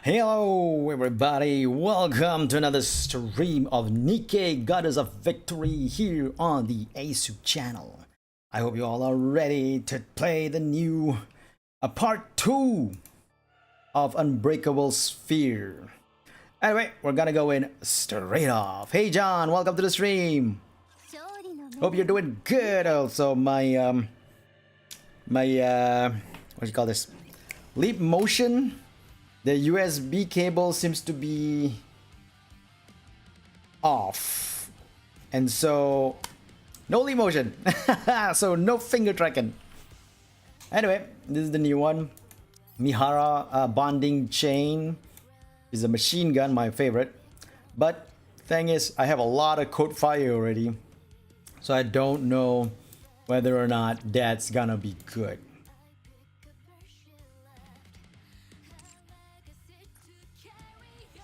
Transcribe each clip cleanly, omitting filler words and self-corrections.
Hello everybody, welcome to another stream of Nikke Goddess of Victory here on the ASU channel. I hope you all are ready to play the new part 2 of Unbreakable Sphere. Anyway, we're gonna go in straight off. Hey John, welcome to the stream. Hope you're doing good. Also, my what do you call this? Leap motion. The USB cable seems to be off, and so no leap motion. So no finger tracking. Anyway, this is the new one. Mihara bonding chain is a machine gun, my favorite. But thing is, I have a lot of code fire already, so I don't know whether or not that's gonna be good.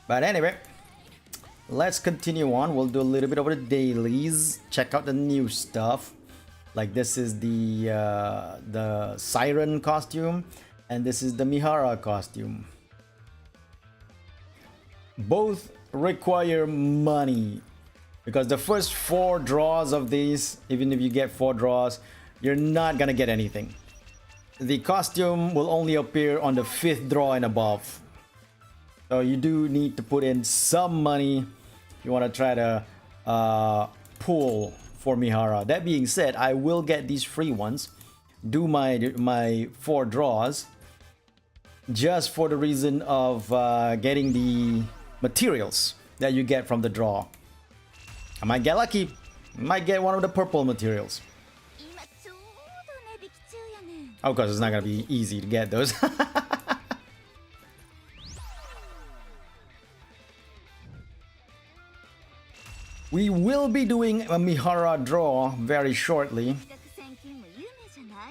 But anyway, let's continue on. We'll do a little bit of the dailies. Check out the new stuff. Like this is the siren costume, and this is the Mihara costume. Both require money because the first 4 draws of these, even if you get 4 draws, you're not gonna get anything. The costume will only appear on the 5th draw and above. So you do need to put in some money if you want to try to pull for Mihara. That being said, I will get these free ones, do my 4 draws, just for the reason of getting the materials that you get from the draw. I might get lucky, might get one of the purple materials. Of course, it's not gonna be easy to get those. We will be doing a Mihara draw very shortly.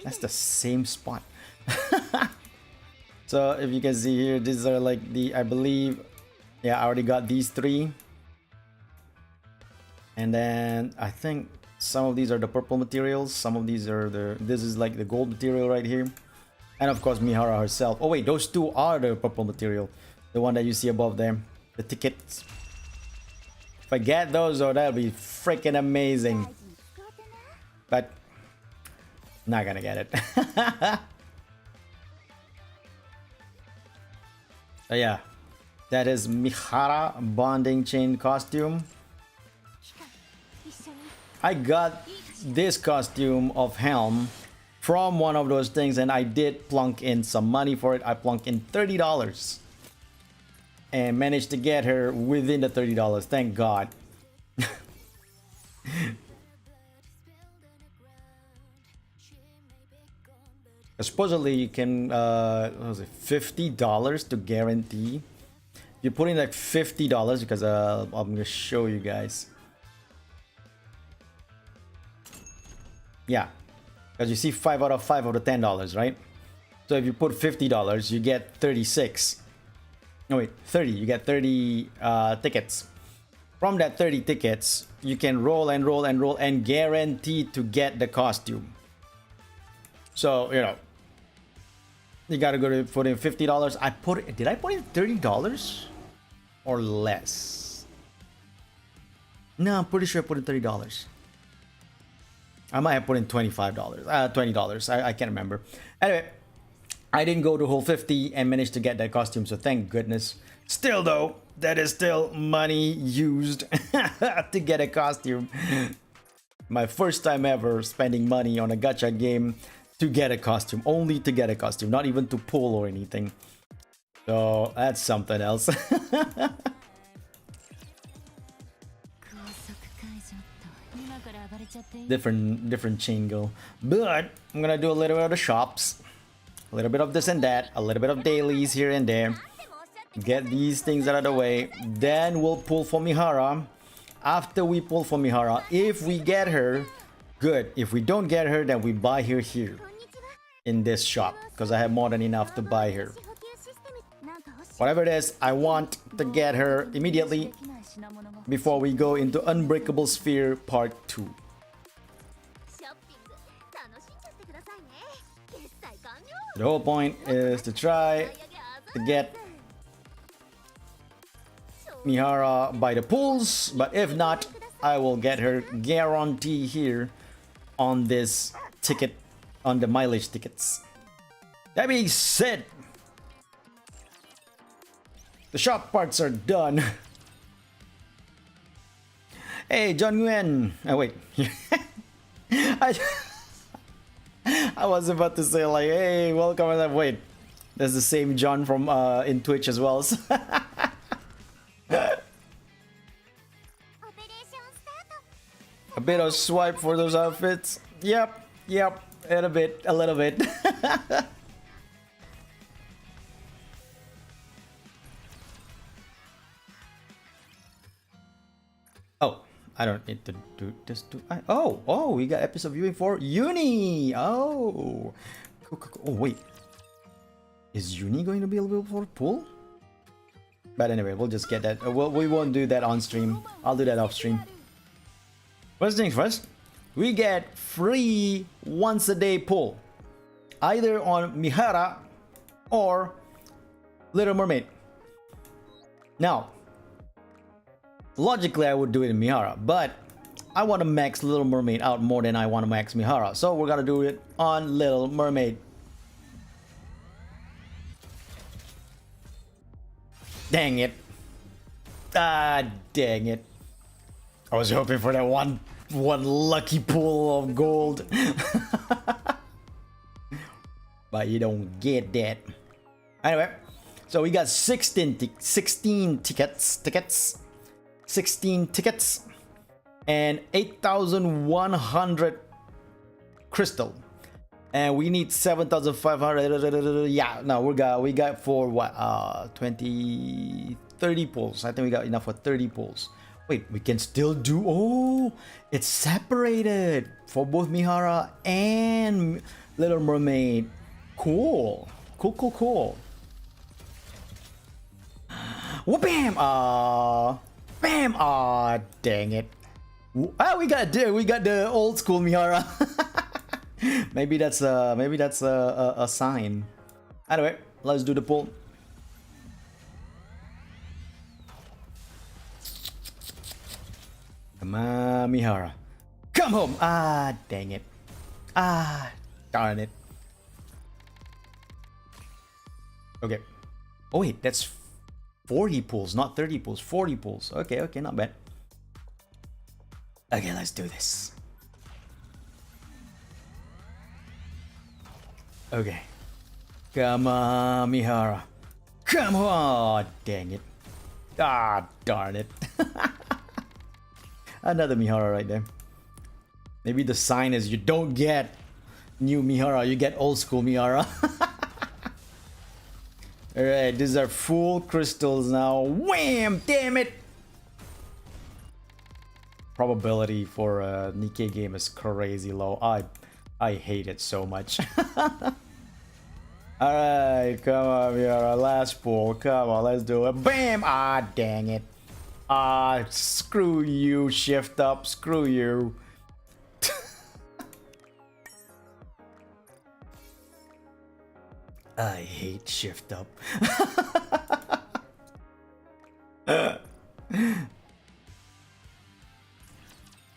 That's the same spot. So if you can see here, these are like the, I believe, yeah, I already got these 3. And then I think some of these are the purple materials. Some of these are this is like the gold material right here. And of course Mihara herself. Oh wait, those 2 are the purple material. The one that you see above them, the tickets. If I get those, oh, that'll be freaking amazing. But not gonna get it. So yeah, that is Mihara bonding chain costume. I got this costume of Helm from one of those things, and I did plunk in some money for it. I plunked in $30. And managed to get her within the $30. Thank God. Supposedly you can what was it, $50 to guarantee. You put in like $50 because I'm gonna show you guys. Yeah, because you see 5 out of 5 of the $10, right? So if you put $50, you get 36. No wait, 30. You get 30 tickets. From that 30 tickets, you can roll and roll and roll and guarantee to get the costume. So, you know, you gotta go to put in $50. Did I put in $30 or less? No, I'm pretty sure I put in $30. I might have put in $25, $20. I can't remember. Anyway, I didn't go to whole 50 and managed to get that costume, so thank goodness. Still though, that is still money used to get a costume. My first time ever spending money on a gacha game to get a costume, only to get a costume, not even to pull or anything. So that's something else. different jingle. But I'm gonna do a little bit of the shops. A little bit of this and that, a little bit of dailies here and there. Get these things out of the way. Then we'll pull for Mihara. After we pull for Mihara, if we get her, good. If we don't get her, then we buy her here in this shop, because I have more than enough to buy her. Whatever it is, I want to get her immediately before we go into Unbreakable Sphere Part 2. The whole point is to try to get Mihara by the pools, but if not, I will get her guarantee here on this ticket, on the mileage tickets. That being said, the shop parts are done. Hey, John Nguyen. Oh, wait. I was about to say like, hey, welcome. And wait, that's the same John from in Twitch as well. A bit of swipe for those outfits. Yep, a little bit. Oh, I don't need to do this. Oh, we got episode viewing for Uni. Oh, oh wait, is Uni going to be available for pool? But anyway, we'll just get that. We won't do that on stream. I'll do that off stream. First things first, we get free once a day pull, either on Mihara or Little Mermaid. Now, logically I would do it in Mihara, but I want to max Little Mermaid out more than I want to max Mihara, so we're gonna do it on Little Mermaid. Dang it. Dang it. I was hoping for that one lucky pull of gold. But you don't get that. Anyway, so we got 16 tickets, 16 tickets, and 8,100 crystal, and we need 7,500. Yeah, no, we got for what 30 pulls. I think we got enough for 30 pulls. Wait, we can still do. Oh, it's separated for both Mihara and Little Mermaid. Cool. Whoop, bam! Bam! Ah, dang it. We got the old school Mihara. maybe that's a sign. Anyway, let's do the pull. Come on, Mihara. Come home! Ah, dang it. Ah, darn it. Okay. Oh wait, that's 40 pulls, not 30 pulls. 40 pulls. Okay, not bad. Okay, let's do this. Okay. Come on, Mihara. Come on! Dang it. Ah, darn it. Another Mihara right there. Maybe the sign is you don't get new Mihara, you get old school Mihara. Alright, these are full crystals now. Wham! Damn it! Probability for a Nikke game is crazy low. I hate it so much. Alright, come on, Mihara. Last pull. Come on, let's do it. Bam! Ah, dang it. Ah, screw you, shift up. Screw you. I hate shift up.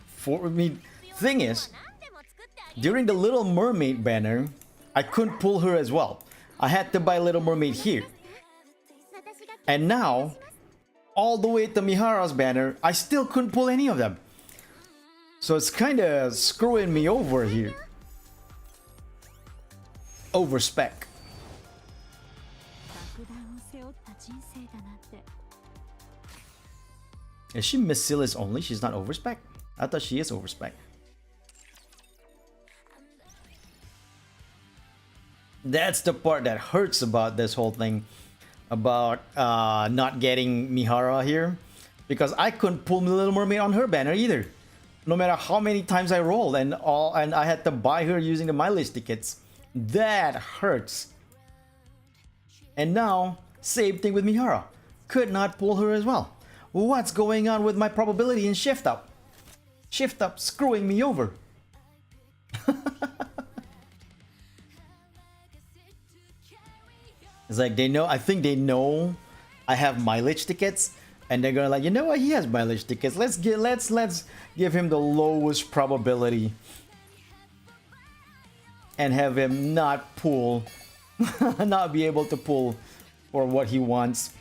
For me, thing is, during the Little Mermaid banner, I couldn't pull her as well. I had to buy Little Mermaid here. And now, all the way to Mihara's banner, I still couldn't pull any of them. So it's kind of screwing me over here. Over spec. Is she Miss Silas only? She's not over spec? I thought she is over spec. That's the part that hurts about this whole thing. About not getting Mihara here. Because I couldn't pull Little Mermaid on her banner either. No matter how many times I rolled and I had to buy her using the mileage tickets. That hurts. And now, same thing with Mihara. Could not pull her as well. What's going on with my probability in shift up? Shift up screwing me over. It's like they know, I think they know I have mileage tickets, And they're gonna like, you know what? He has mileage tickets. Let's give him the lowest probability and have him not pull, not be able to pull for what he wants.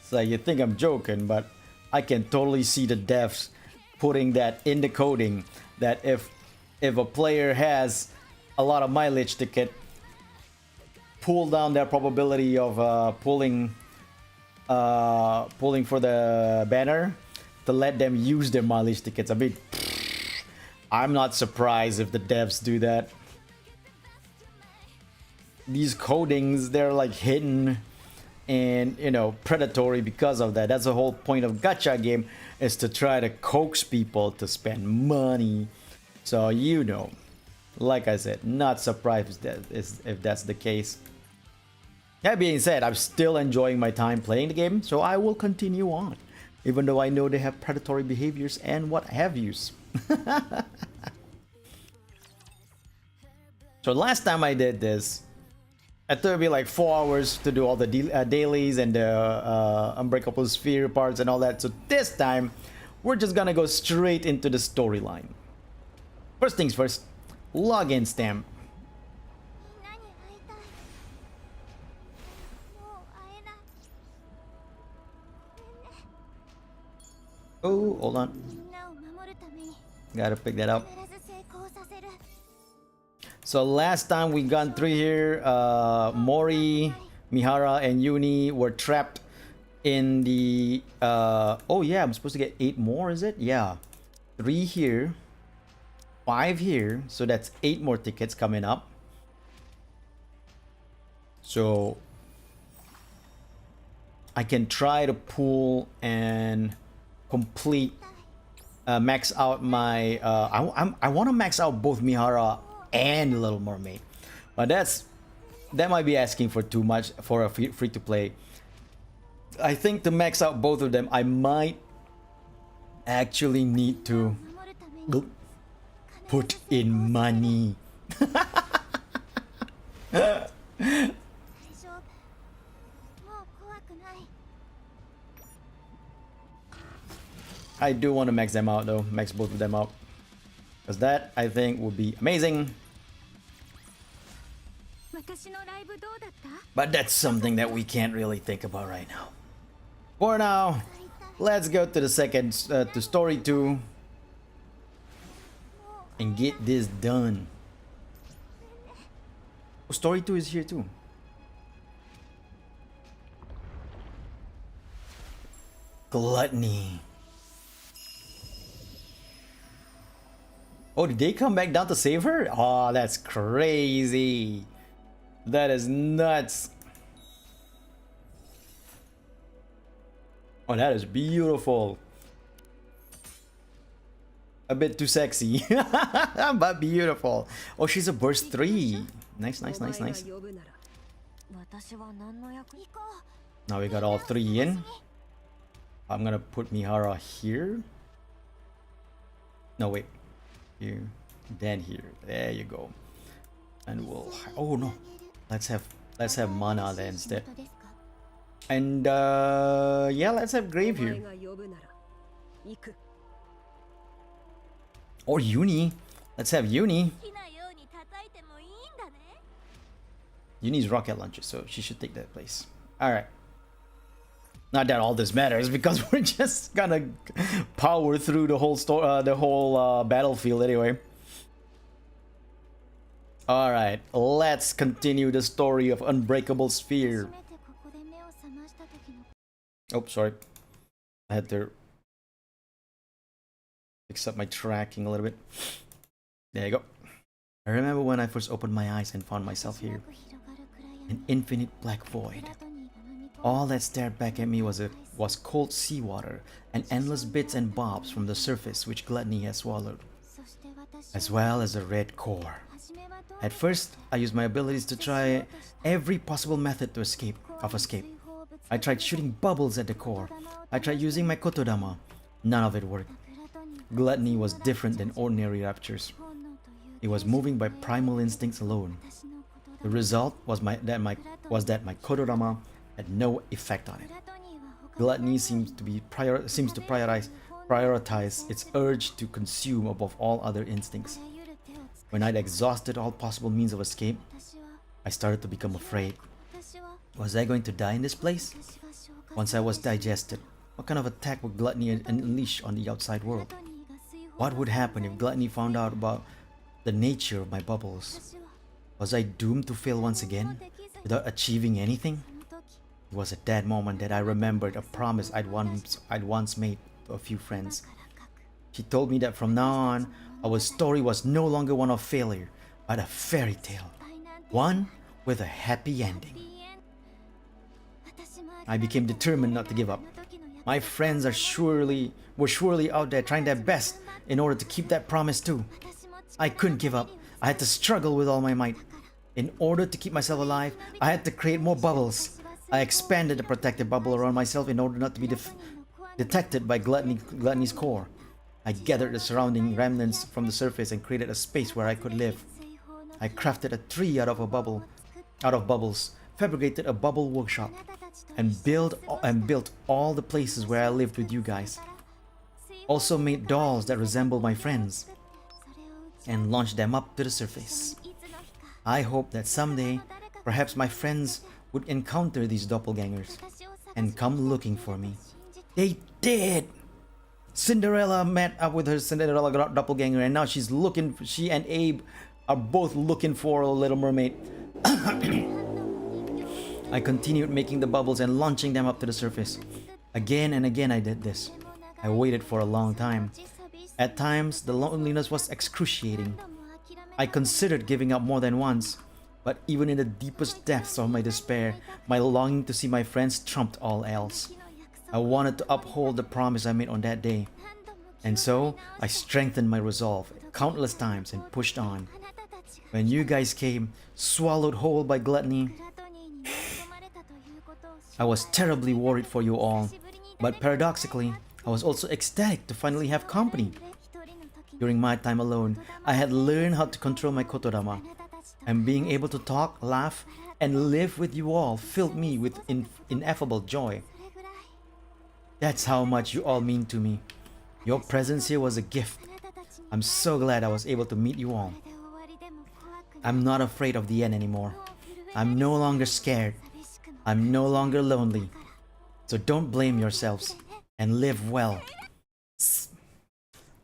So you think I'm joking, but I can totally see the devs putting that in the coding that if a player has a lot of mileage ticket, pull down their probability of pulling for the banner to let them use their mileage tickets. I mean, I'm not surprised if the devs do that. These codings, they're like hidden and, you know, predatory because of that. That's the whole point of gacha game, is to try to coax people to spend money. So, you know, like I said, not surprised if that's the case. That being said, I'm still enjoying my time playing the game, so I will continue on, even though I know they have predatory behaviors and what have yous. So last time I did this, it took me like 4 hours to do all the dailies and the Unbreakable Sphere parts and all that. So this time, we're just gonna go straight into the storyline. First things first, login stamp. Oh, hold on. Gotta pick that up. So last time we gone through here, Mori, Mihara, and Uni were trapped in the... oh yeah, I'm supposed to get 8 more, is it? Yeah. 3 here. 5 here. So that's 8 more tickets coming up. So I can try to pull and complete, max out my... I want to max out both Mihara and Little Mermaid, but that might be asking for too much for a free to play. I think to max out both of them, I might actually need to put in money. I do want to max them out though, max both of them out. Because that, I think, would be amazing. But that's something that we can't really think about right now. For now, let's go to the second, to story 2. And get this done. Oh, story 2 is here too. Gluttony. Oh, did they come back down to save her? Oh, that's crazy. That is nuts. Oh, that is beautiful. A bit too sexy, but beautiful. Oh, she's a burst 3. Nice, nice, nice, nice. Now we got all 3 in. I'm gonna put Mihara here. No, wait. Here, then here. There you go. And we'll... oh no. Let's have Mana there instead. And yeah, let's have Grave here. Or Uni. Let's have Uni. Uni's rocket launcher, so she should take that place. Alright. Not that all this matters, because we're just gonna power through the whole battlefield anyway. All right, let's continue the story of Unbreakable Sphere. Oh, sorry, I had to fix up my tracking a little bit. There you go. I remember when I first opened my eyes and found myself here, an infinite black void. All that stared back at me was cold seawater and endless bits and bobs from the surface which Gluttony has swallowed, as well as a red core. At first, I used my abilities to try every possible method to escape. I tried shooting bubbles at the core. I tried using my kotodama. None of it worked. Gluttony was different than ordinary raptures. It was moving by primal instincts alone. The result was that my kotorama had no effect on it. Gluttony seems to prioritize its urge to consume above all other instincts. When I'd exhausted all possible means of escape, I started to become afraid. Was I going to die in this place? Once I was digested, what kind of attack would gluttony unleash on the outside world? What would happen if gluttony found out about the nature of my bubbles? Was I doomed to fail once again, without achieving anything? It was at that moment that I remembered a promise I'd once made to a few friends. She told me that from now on, our story was no longer one of failure, but a fairy tale. One with a happy ending. I became determined not to give up. My friends were surely out there trying their best in order to keep that promise too. I couldn't give up. I had to struggle with all my might. In order to keep myself alive, I had to create more bubbles. I expanded the protective bubble around myself in order not to be detected by gluttony's core. I gathered the surrounding remnants from the surface and created a space where I could live. I crafted a tree out of bubbles, fabricated a bubble workshop, and built all the places where I lived with you guys. Also made dolls that resembled my friends and launched them up to the surface. I hope that someday, perhaps my friends would encounter these doppelgangers and come looking for me. They did! Cinderella met up with her Cinderella doppelganger, and now she and Abe are both looking for a Little Mermaid. I continued making the bubbles and launching them up to the surface. Again and again I did this. I waited for a long time. At times, the loneliness was excruciating. I considered giving up more than once, but even in the deepest depths of my despair, my longing to see my friends trumped all else. I wanted to uphold the promise I made on that day. And so, I strengthened my resolve countless times and pushed on. When you guys came, swallowed whole by gluttony, I was terribly worried for you all, but paradoxically, I was also ecstatic to finally have company. During my time alone, I had learned how to control my kotorama, and being able to talk, laugh, and live with you all filled me with ineffable joy. That's how much you all mean to me. Your presence here was a gift. I'm so glad I was able to meet you all. I'm not afraid of the end anymore. I'm no longer scared. I'm no longer lonely. So don't blame yourselves and live well.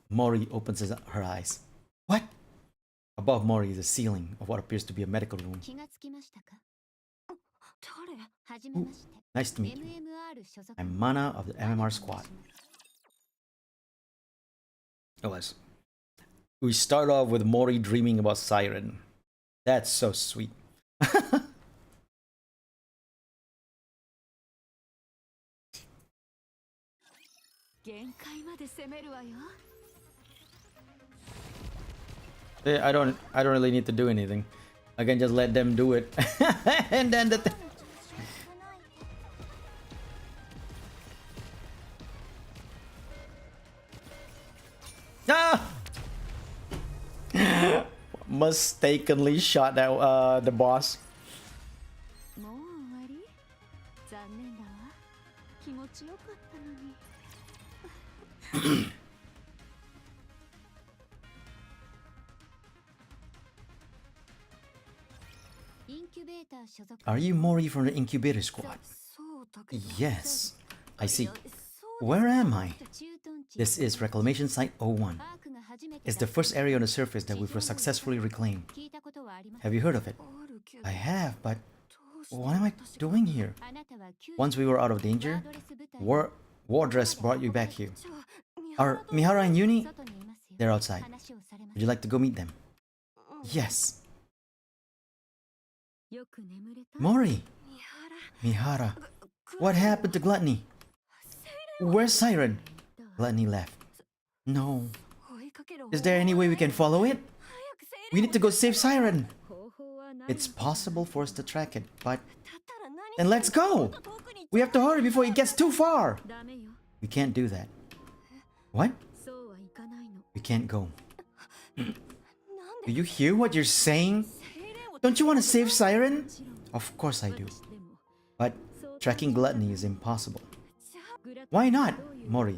Mori opens her eyes. What? Above Mori is a ceiling of what appears to be a medical room. Ooh, nice to meet you. I'm Mana of the MMR squad. We start off with Mori dreaming about Siren. That's so sweet. I don't really need to do anything. I can just let them do it. And then Ah! Mistakenly shot that the boss. Are you Mori from the incubator squad? Yes, I see. Where am I? This is Reclamation Site 01. It's the first area on the surface that we've successfully reclaimed. Have you heard of it? I have, but what am I doing here? Once we were out of danger, Wardress brought you back here. Are Mihara and Uni? They're outside. Would you like to go meet them? Yes. Mori! Mihara! What happened to Gluttony? Where's Siren? Gluttony left. No. Is there any way we can follow it? We need to go save Siren! It's possible for us to track it, but... Then let's go! We have to hurry before it gets too far! We can't do that. What? We can't go. Do you hear what you're saying? Don't you want to save Siren? Of course I do. But tracking gluttony is impossible. Why not? Mori,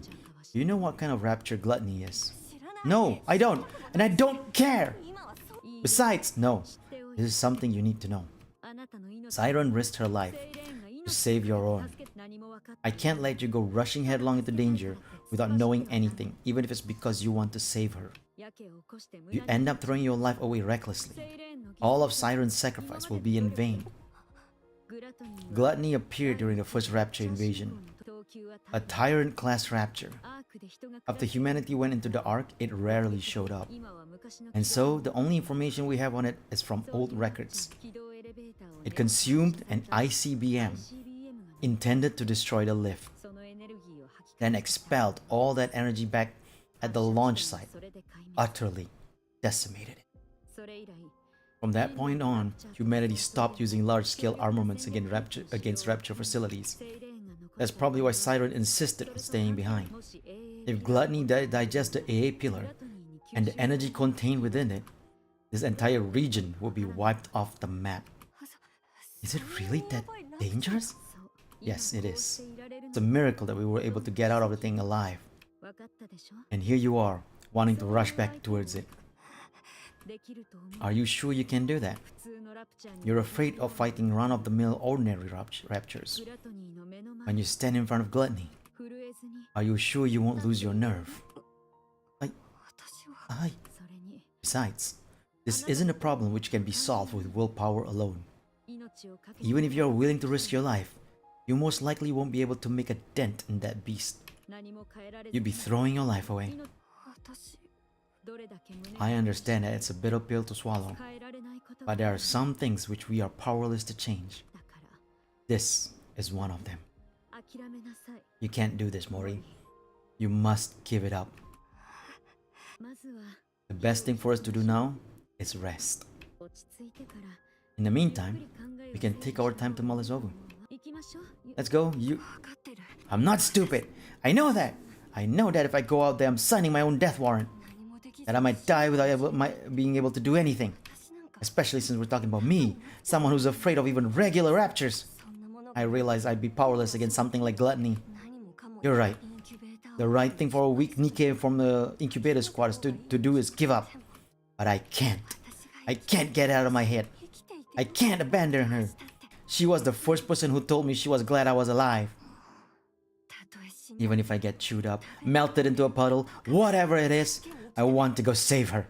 do you know what kind of rapture gluttony is? No, I don't. And I don't care. Besides, no. This is something you need to know. Siren risked her life to save your own. I can't let you go rushing headlong into danger without knowing anything, even if it's because you want to save her. You end up throwing your life away recklessly. All of Siren's sacrifice will be in vain. Gluttony appeared during the first Rapture invasion, a tyrant-class rapture. After humanity went into the Ark, it rarely showed up. And so, the only information we have on it is from old records. It consumed an ICBM intended to destroy the lift, then expelled all that energy back at the launch site, utterly decimated it. From that point on, humanity stopped using large-scale armaments against Rapture facilities. That's probably why Siren insisted on staying behind. If gluttony digests the AA pillar and the energy contained within it, this entire region will be wiped off the map. Is it really that dangerous? Yes, it is. It's a miracle that we were able to get out of the thing alive. And here you are, wanting to rush back towards it. Are you sure you can do that? You're afraid of fighting run-of-the-mill ordinary raptures. When you stand in front of gluttony, are you sure you won't lose your nerve? Besides, this isn't a problem which can be solved with willpower alone. Even if you're willing to risk your life, you most likely won't be able to make a dent in that beast. You'd be throwing your life away. I understand that it's a bitter pill to swallow, but there are some things which we are powerless to change. This is one of them. You can't do this, Mori. You must give it up. The best thing for us to do now is rest. In the meantime, we can take our time to mull this over. Let's go. I'm not stupid. I know that. I know that if I go out there, I'm signing my own death warrant. That I might die without being able to do anything. Especially since we're talking about me, someone who's afraid of even regular raptures. I realize I'd be powerless against something like gluttony. You're right. The right thing for a weak Nikke from the incubator squad is to do is give up. But I can't. I can't get it out of my head. I can't abandon her. She was the first person who told me she was glad I was alive. Even if I get chewed up, melted into a puddle, whatever it is, I want to go save her.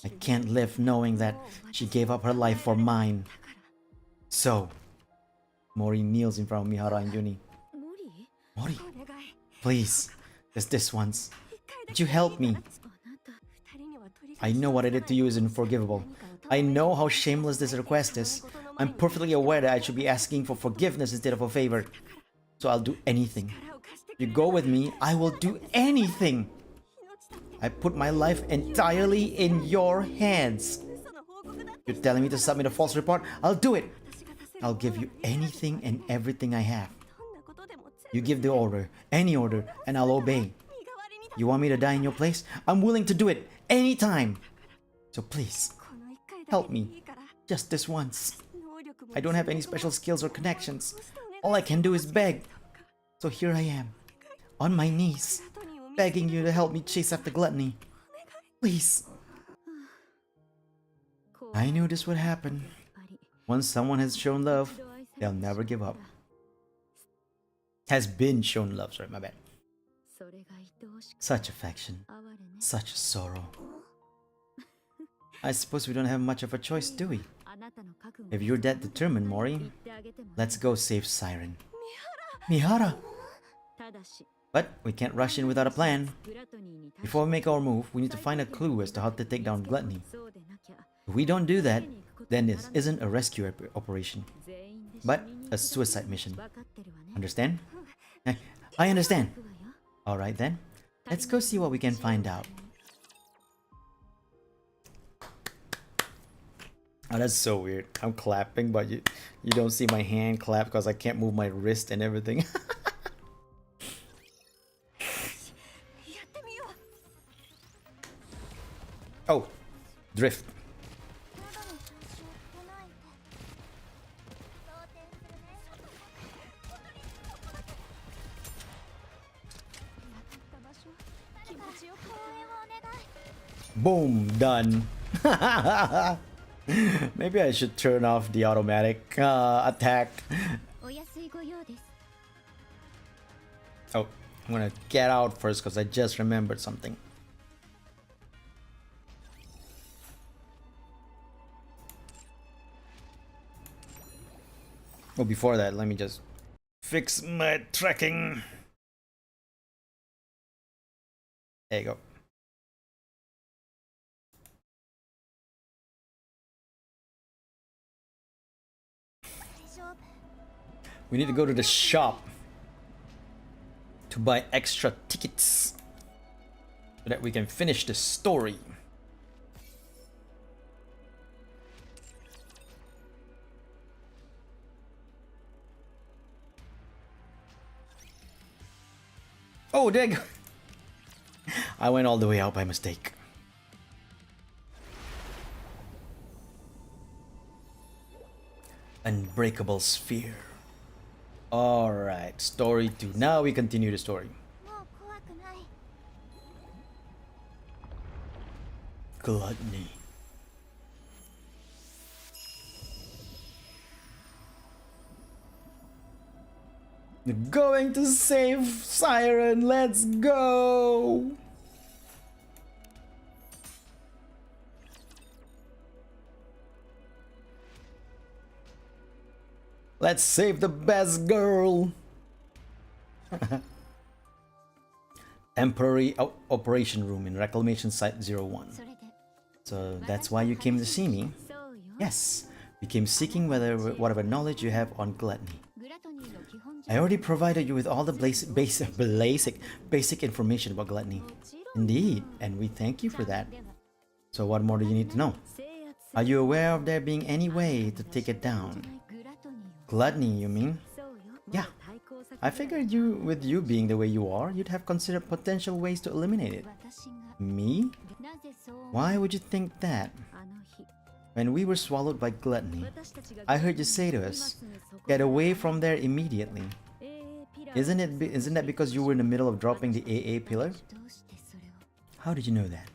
I can't live knowing that she gave up her life for mine. So, Mori kneels in front of Mihara and Yuni. Mori, please, just this once. Would you help me? I know what I did to you is unforgivable. I know how shameless this request is. I'm perfectly aware that I should be asking for forgiveness instead of a favor. So I'll do anything. You go with me, I will do anything. I put my life entirely in your hands. You're telling me to submit a false report? I'll do it. I'll give you anything and everything I have. You give the order, any order, and I'll obey. You want me to die in your place? I'm willing to do it anytime. So please, help me. Just this once. I don't have any special skills or connections. All I can do is beg. So here I am, on my knees, begging you to help me chase after gluttony. Please. I knew this would happen. Once someone has shown love, they'll never give up. Has been shown love, sorry, my bad. Such affection, such sorrow. I suppose we don't have much of a choice, do we? If you're that determined, Mori, let's go save Siren. Mihara! But we can't rush in without a plan. Before we make our move, we need to find a clue as to how to take down gluttony. If we don't do that, then this isn't a rescue operation, but a suicide mission. Understand? I understand. Alright then, let's go see what we can find out. Oh, that's so weird. I'm clapping, but you don't see my hand clap because I can't move my wrist and everything. Oh, drift. Boom, done. Maybe I should turn off the automatic attack. Oh, I'm gonna get out first because I just remembered something. Well, before that, let me just fix my tracking. There you go. We need to go to the shop to buy extra tickets so that we can finish the story. Oh, there you go. I went all the way out by mistake. Unbreakable sphere. Alright, story 2. Now we continue the story. Gluttony. Going to save Siren, let's go! Let's save the best girl! Temporary operation room in Reclamation Site 01. So that's why you came to see me? Yes, we came seeking whatever knowledge you have on gluttony. I already provided you with all the basic information about gluttony. Indeed, and we thank you for that. So what more do you need to know? Are you aware of there being any way to take it down? Gluttony, you mean? Yeah. I figured with you being the way you are, you'd have considered potential ways to eliminate it. Me? Why would you think that? When we were swallowed by gluttony, I heard you say to us, "Get away from there immediately." Isn't that because you were in the middle of dropping the AA pillar? How did you know that?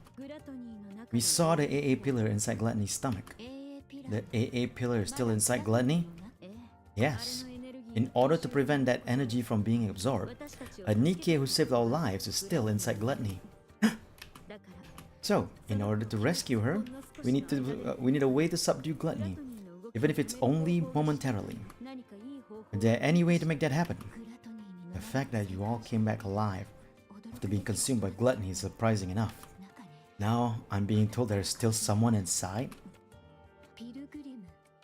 We saw the AA pillar inside Gluttony's stomach. The AA pillar is still inside Gluttony? Yes. In order to prevent that energy from being absorbed, a Nikke who saved our lives is still inside Gluttony. So, in order to rescue her, we need a way to subdue Gluttony, even if it's only momentarily. Is there any way to make that happen? The fact that you all came back alive after being consumed by Gluttony is surprising enough. Now, I'm being told there's still someone inside?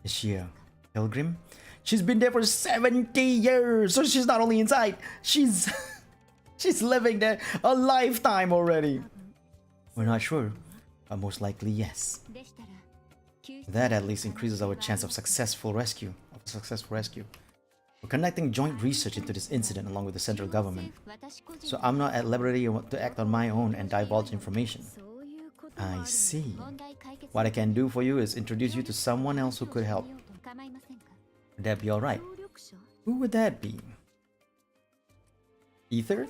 Is she a pilgrim? She's been there for 70 years, so she's not only inside, she's living there a lifetime already. We're not sure, but most likely yes. That at least increases our chance of successful rescue. We're conducting joint research into this incident along with the central government, so I'm not at liberty to act on my own and divulge information. I see. What I can do for you is introduce you to someone else who could help. Would that be alright? Who would that be? Ether?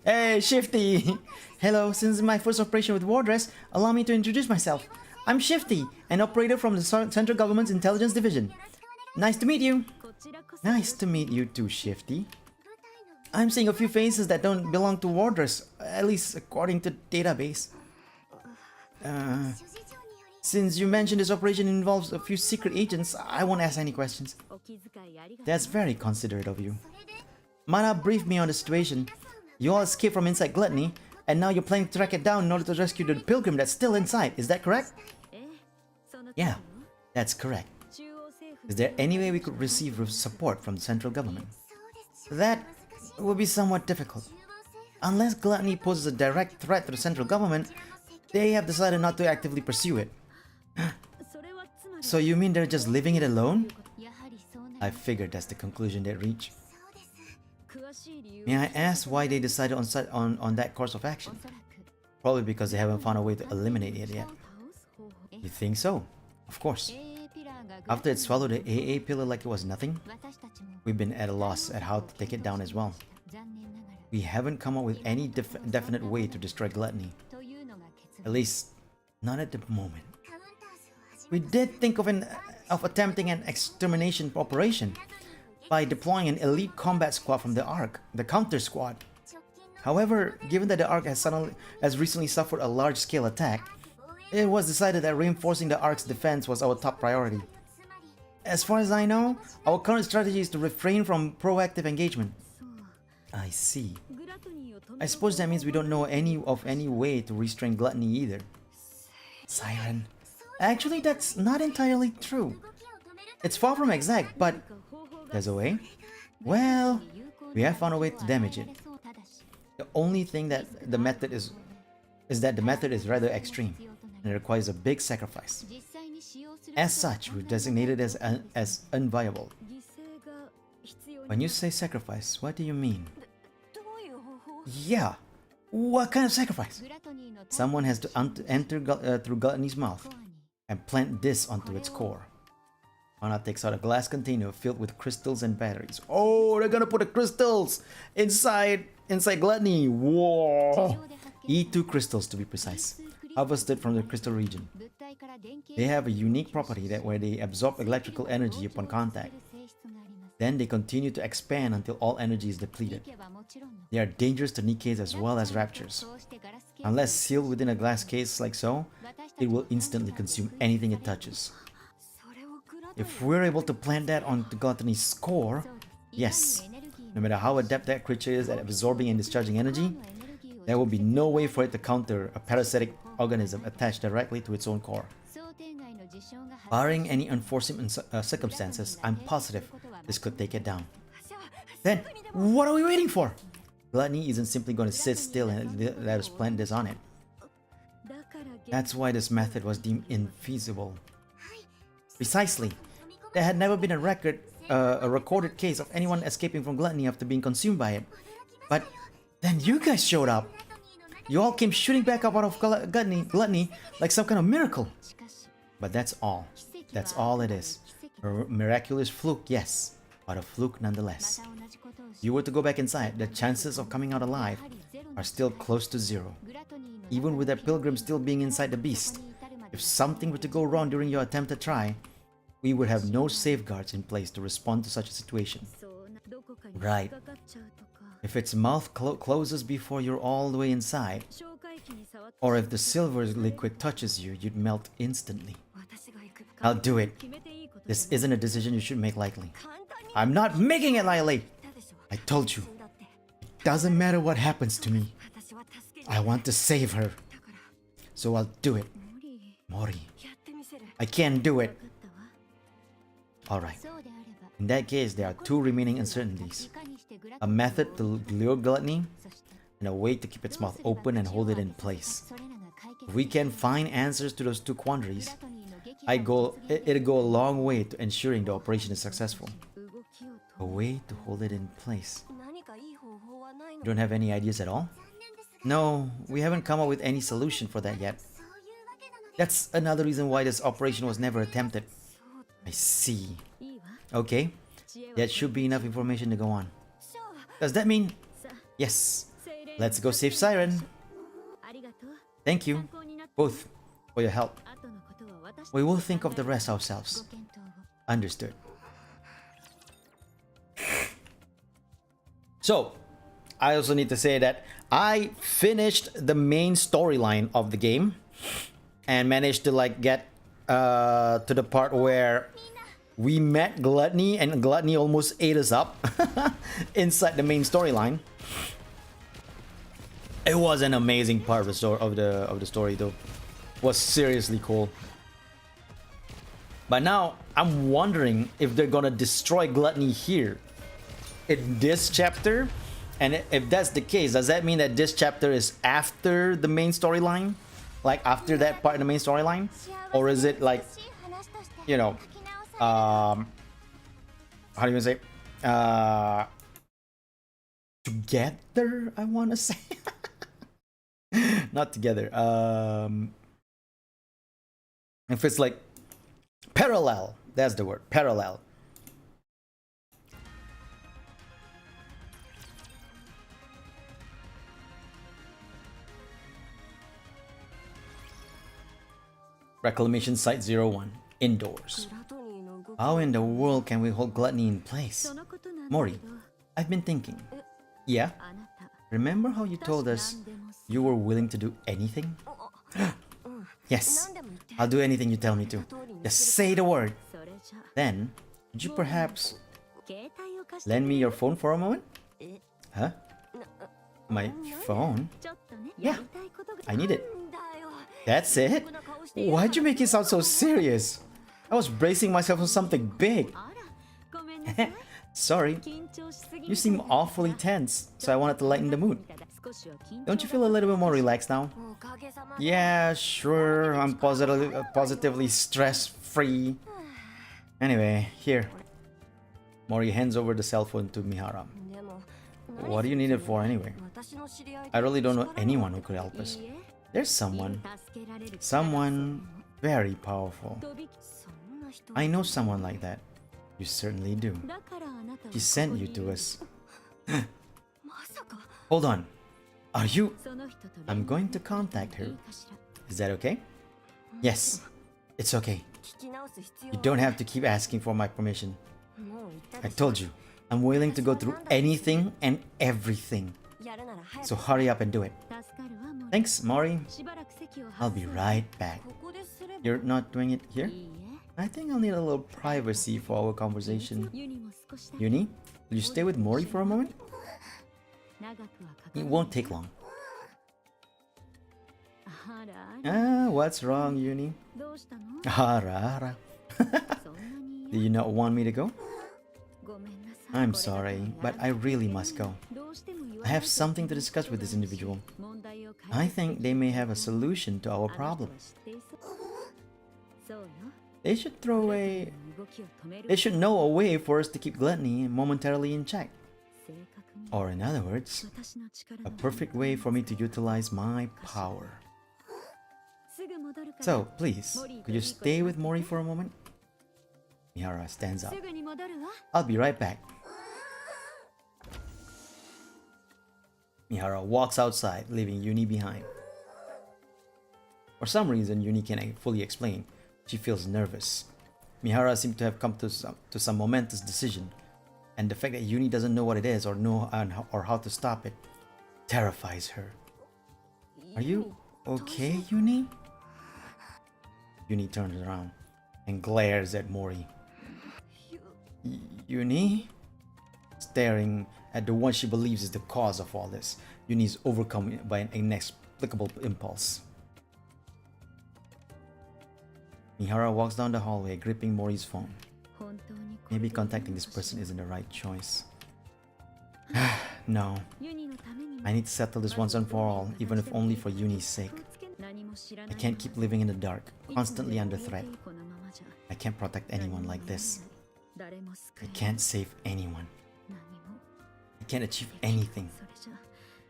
Hey, Shifty! Hello, since my first operation with Wardress, allow me to introduce myself. I'm Shifty, an operator from the Central Government's Intelligence Division. Nice to meet you! Nice to meet you too, Shifty. I'm seeing a few faces that don't belong to Wardress, at least according to the database. Since you mentioned this operation involves a few secret agents, I won't ask any questions. That's very considerate of you. Mana briefed me on the situation. You all escaped from inside Gluttony, and now you're planning to track it down in order to rescue the pilgrim that's still inside. Is that correct? Yeah, that's correct. Is there any way we could receive support from the central government? That would be somewhat difficult. Unless Gluttony poses a direct threat to the central government, they have decided not to actively pursue it. So you mean they're just leaving it alone? I figured that's the conclusion they reached. May I ask why they decided on that course of action? Probably because they haven't found a way to eliminate it yet. You think so? Of course. After it swallowed the AA pillar like it was nothing, we've been at a loss at how to take it down as well. We haven't come up with any definite way to destroy gluttony. At least, not at the moment. We did think of attempting an extermination operation by deploying an elite combat squad from the Ark, the Counter Squad. However, given that the Ark has recently suffered a large-scale attack, it was decided that reinforcing the Ark's defense was our top priority. As far as I know, our current strategy is to refrain from proactive engagement. I see. I suppose that means we don't know any way to restrain gluttony either. Siren. Actually, that's not entirely true. It's far from exact, but there's a way. Well, we have found a way to damage it. The only thing that the method is that the method is rather extreme and it requires a big sacrifice. As such, we've designated it as unviable. When you say sacrifice, what do you mean? Yeah, what kind of sacrifice? Someone has to enter through gluttony's mouth and plant this onto its core. Anna takes out a glass container filled with crystals and batteries. Oh, they're gonna put the crystals inside gluttony. Whoa! E2 crystals to be precise, harvested from the crystal region. They have a unique property that where they absorb electrical energy upon contact. Then they continue to expand until all energy is depleted. They are dangerous to Nikkes as well as raptures. Unless sealed within a glass case like so, it will instantly consume anything it touches. If we're able to plant that onto gluttony's core, yes, no matter how adept that creature is at absorbing and discharging energy, there will be no way for it to counter a parasitic organism attached directly to its own core. Barring any unforeseen circumstances, I'm positive this could take it down. Then, what are we waiting for? Gluttony isn't simply going to sit still and let us plant this on it. That's why this method was deemed infeasible. Precisely. There had never been a recorded case of anyone escaping from gluttony after being consumed by it. But then you guys showed up. You all came shooting back up out of gluttony like some kind of miracle. But that's all. That's all it is. A miraculous fluke, yes, but a fluke nonetheless. If you were to go back inside, the chances of coming out alive are still close to zero. Even with that pilgrim still being inside the beast, if something were to go wrong during your attempt to try, we would have no safeguards in place to respond to such a situation. Right. If its mouth closes before you're all the way inside, or if the silver liquid touches you, you'd melt instantly. I'll do it. This isn't a decision you should make lightly. I'm not making it lightly! I told you. It doesn't matter what happens to me. I want to save her. So I'll do it. Mori. I can't do it. Alright. In that case, there are two remaining uncertainties. A method to lure gluttony, and a way to keep its mouth open and hold it in place. If we can find answers to those two quandaries, it'll go a long way to ensuring the operation is successful. A way to hold it in place. You don't have any ideas at all? No, we haven't come up with any solution for that yet. That's another reason why this operation was never attempted. I see. Okay, that should be enough information to go on. Does that mean... Yes. Let's go save Siren. Thank you, both, for your help. We will think of the rest ourselves. Understood. So, I also need to say that I finished the main storyline of the game and managed to like get to the part where we met Gluttony and Gluttony almost ate us up inside the main storyline. It was an amazing part of the story though. It was seriously cool. But now I'm wondering if they're gonna destroy Gluttony here in this chapter, and if that's the case, does that mean that this chapter is after the main storyline, like after that part of the main storyline, or is it like, you know, how do you say, together? I want to say, not together. If it's like parallel, that's the word, parallel. Reclamation Site 01. Indoors. How in the world can we hold gluttony in place? Mori, I've been thinking. Yeah? Remember how you told us you were willing to do anything? Yes, I'll do anything you tell me to. Just say the word. Then, would you perhaps lend me your phone for a moment? Huh? My phone? Yeah, I need it. That's it? Why'd you make it sound so serious? I was bracing myself for something big. Sorry. You seem awfully tense, so I wanted to lighten the mood. Don't you feel a little bit more relaxed now? Yeah, sure. I'm positively stress-free. Anyway, here. Mori hands over the cell phone to Mihara. What do you need it for anyway? I really don't know anyone who could help us. There's someone. Someone very powerful. I know someone like that. You certainly do. She sent you to us. Hold on. Are you... I'm going to contact her. Is that okay? Yes, it's okay. You don't have to keep asking for my permission. I told you, I'm willing to go through anything and everything. So hurry up and do it. Thanks, Mori. I'll be right back. You're not doing it here? I think I'll need a little privacy for our conversation. Uni, will you stay with Mori for a moment? It won't take long. What's wrong, Uni? Ara. Do you not want me to go? I'm sorry, but I really must go. I have something to discuss with this individual. I think they may have a solution to our problem. They should know a way for us to keep gluttony momentarily in check. Or in other words, a perfect way for me to utilize my power. So, please, could you stay with Mori for a moment? Mihara stands up. I'll be right back. Mihara walks outside, leaving Uni behind. For some reason Uni can't fully explain, she feels nervous. Mihara seems to have come to some momentous decision, and the fact that Uni doesn't know what it is or how to stop it terrifies her. Are you okay, Uni? Uni turns around and glares at Mori. Uni? Staring at the one she believes is the cause of all this, Uni is overcome by an inexplicable impulse. Mihara walks down the hallway, gripping Mori's phone. Maybe contacting this person isn't the right choice. No. I need to settle this once and for all, even if only for Uni's sake. I can't keep living in the dark, constantly under threat. I can't protect anyone like this. I can't save anyone. I can't achieve anything.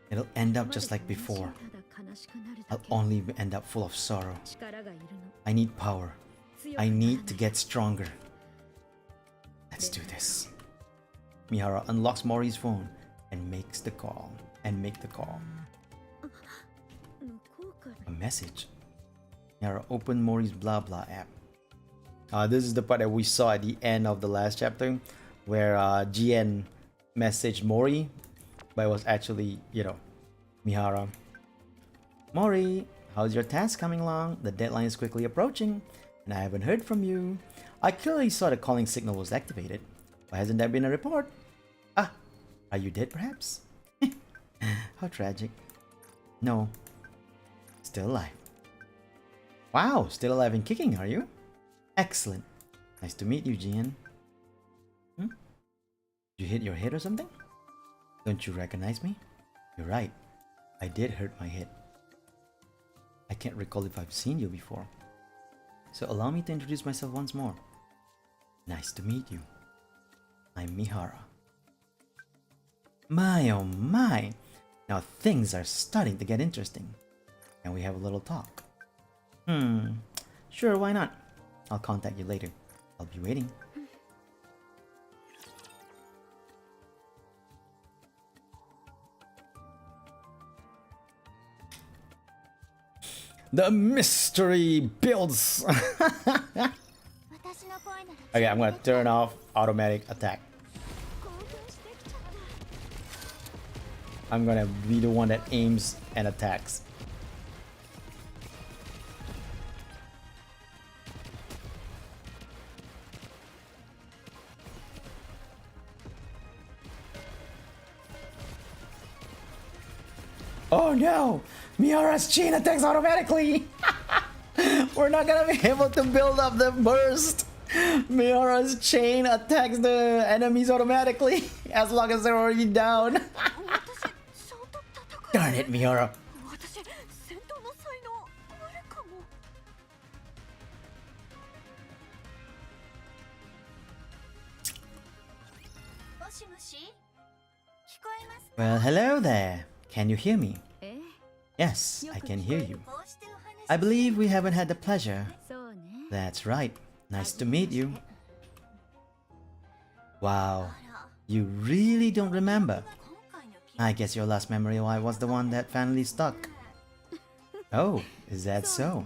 It'll end up just like before. I'll only end up full of sorrow. I need power. I need to get stronger. Let's do this. Mihara unlocks Mori's phone and makes the call. A message. Mihara opened Mori's blah blah app. This is the part that we saw at the end of the last chapter, where GN messaged Mori, but it was actually, Mihara. Mori, how's your task coming along? The deadline is quickly approaching, and I haven't heard from you. I clearly saw the calling signal was activated. Why hasn't there been a report? Ah, are you dead perhaps? How tragic. No. Still alive. Wow, still alive and kicking, are you? Excellent. Nice to meet you, GN. Did you hit your head or something? Don't you recognize me? You're right. I did hurt my head. I can't recall if I've seen you before. So allow me to introduce myself once more. Nice to meet you. I'm Mihara. My oh my! Now things are starting to get interesting. Can we have a little talk? Sure, why not? I'll contact you later. I'll be waiting. The mystery builds. Okay, I'm gonna turn off automatic attack. I'm gonna be the one that aims and attacks. Oh no! Mihara's chain attacks automatically! We're not gonna be able to build up the burst! Mihara's chain attacks the enemies automatically as long as they're already down. Darn it, Mihara! Well, hello there. Can you hear me? Yes, I can hear you. I believe we haven't had the pleasure. That's right. Nice to meet you. Wow, you really don't remember. I guess your last memory was the one that finally stuck. Oh, is that so?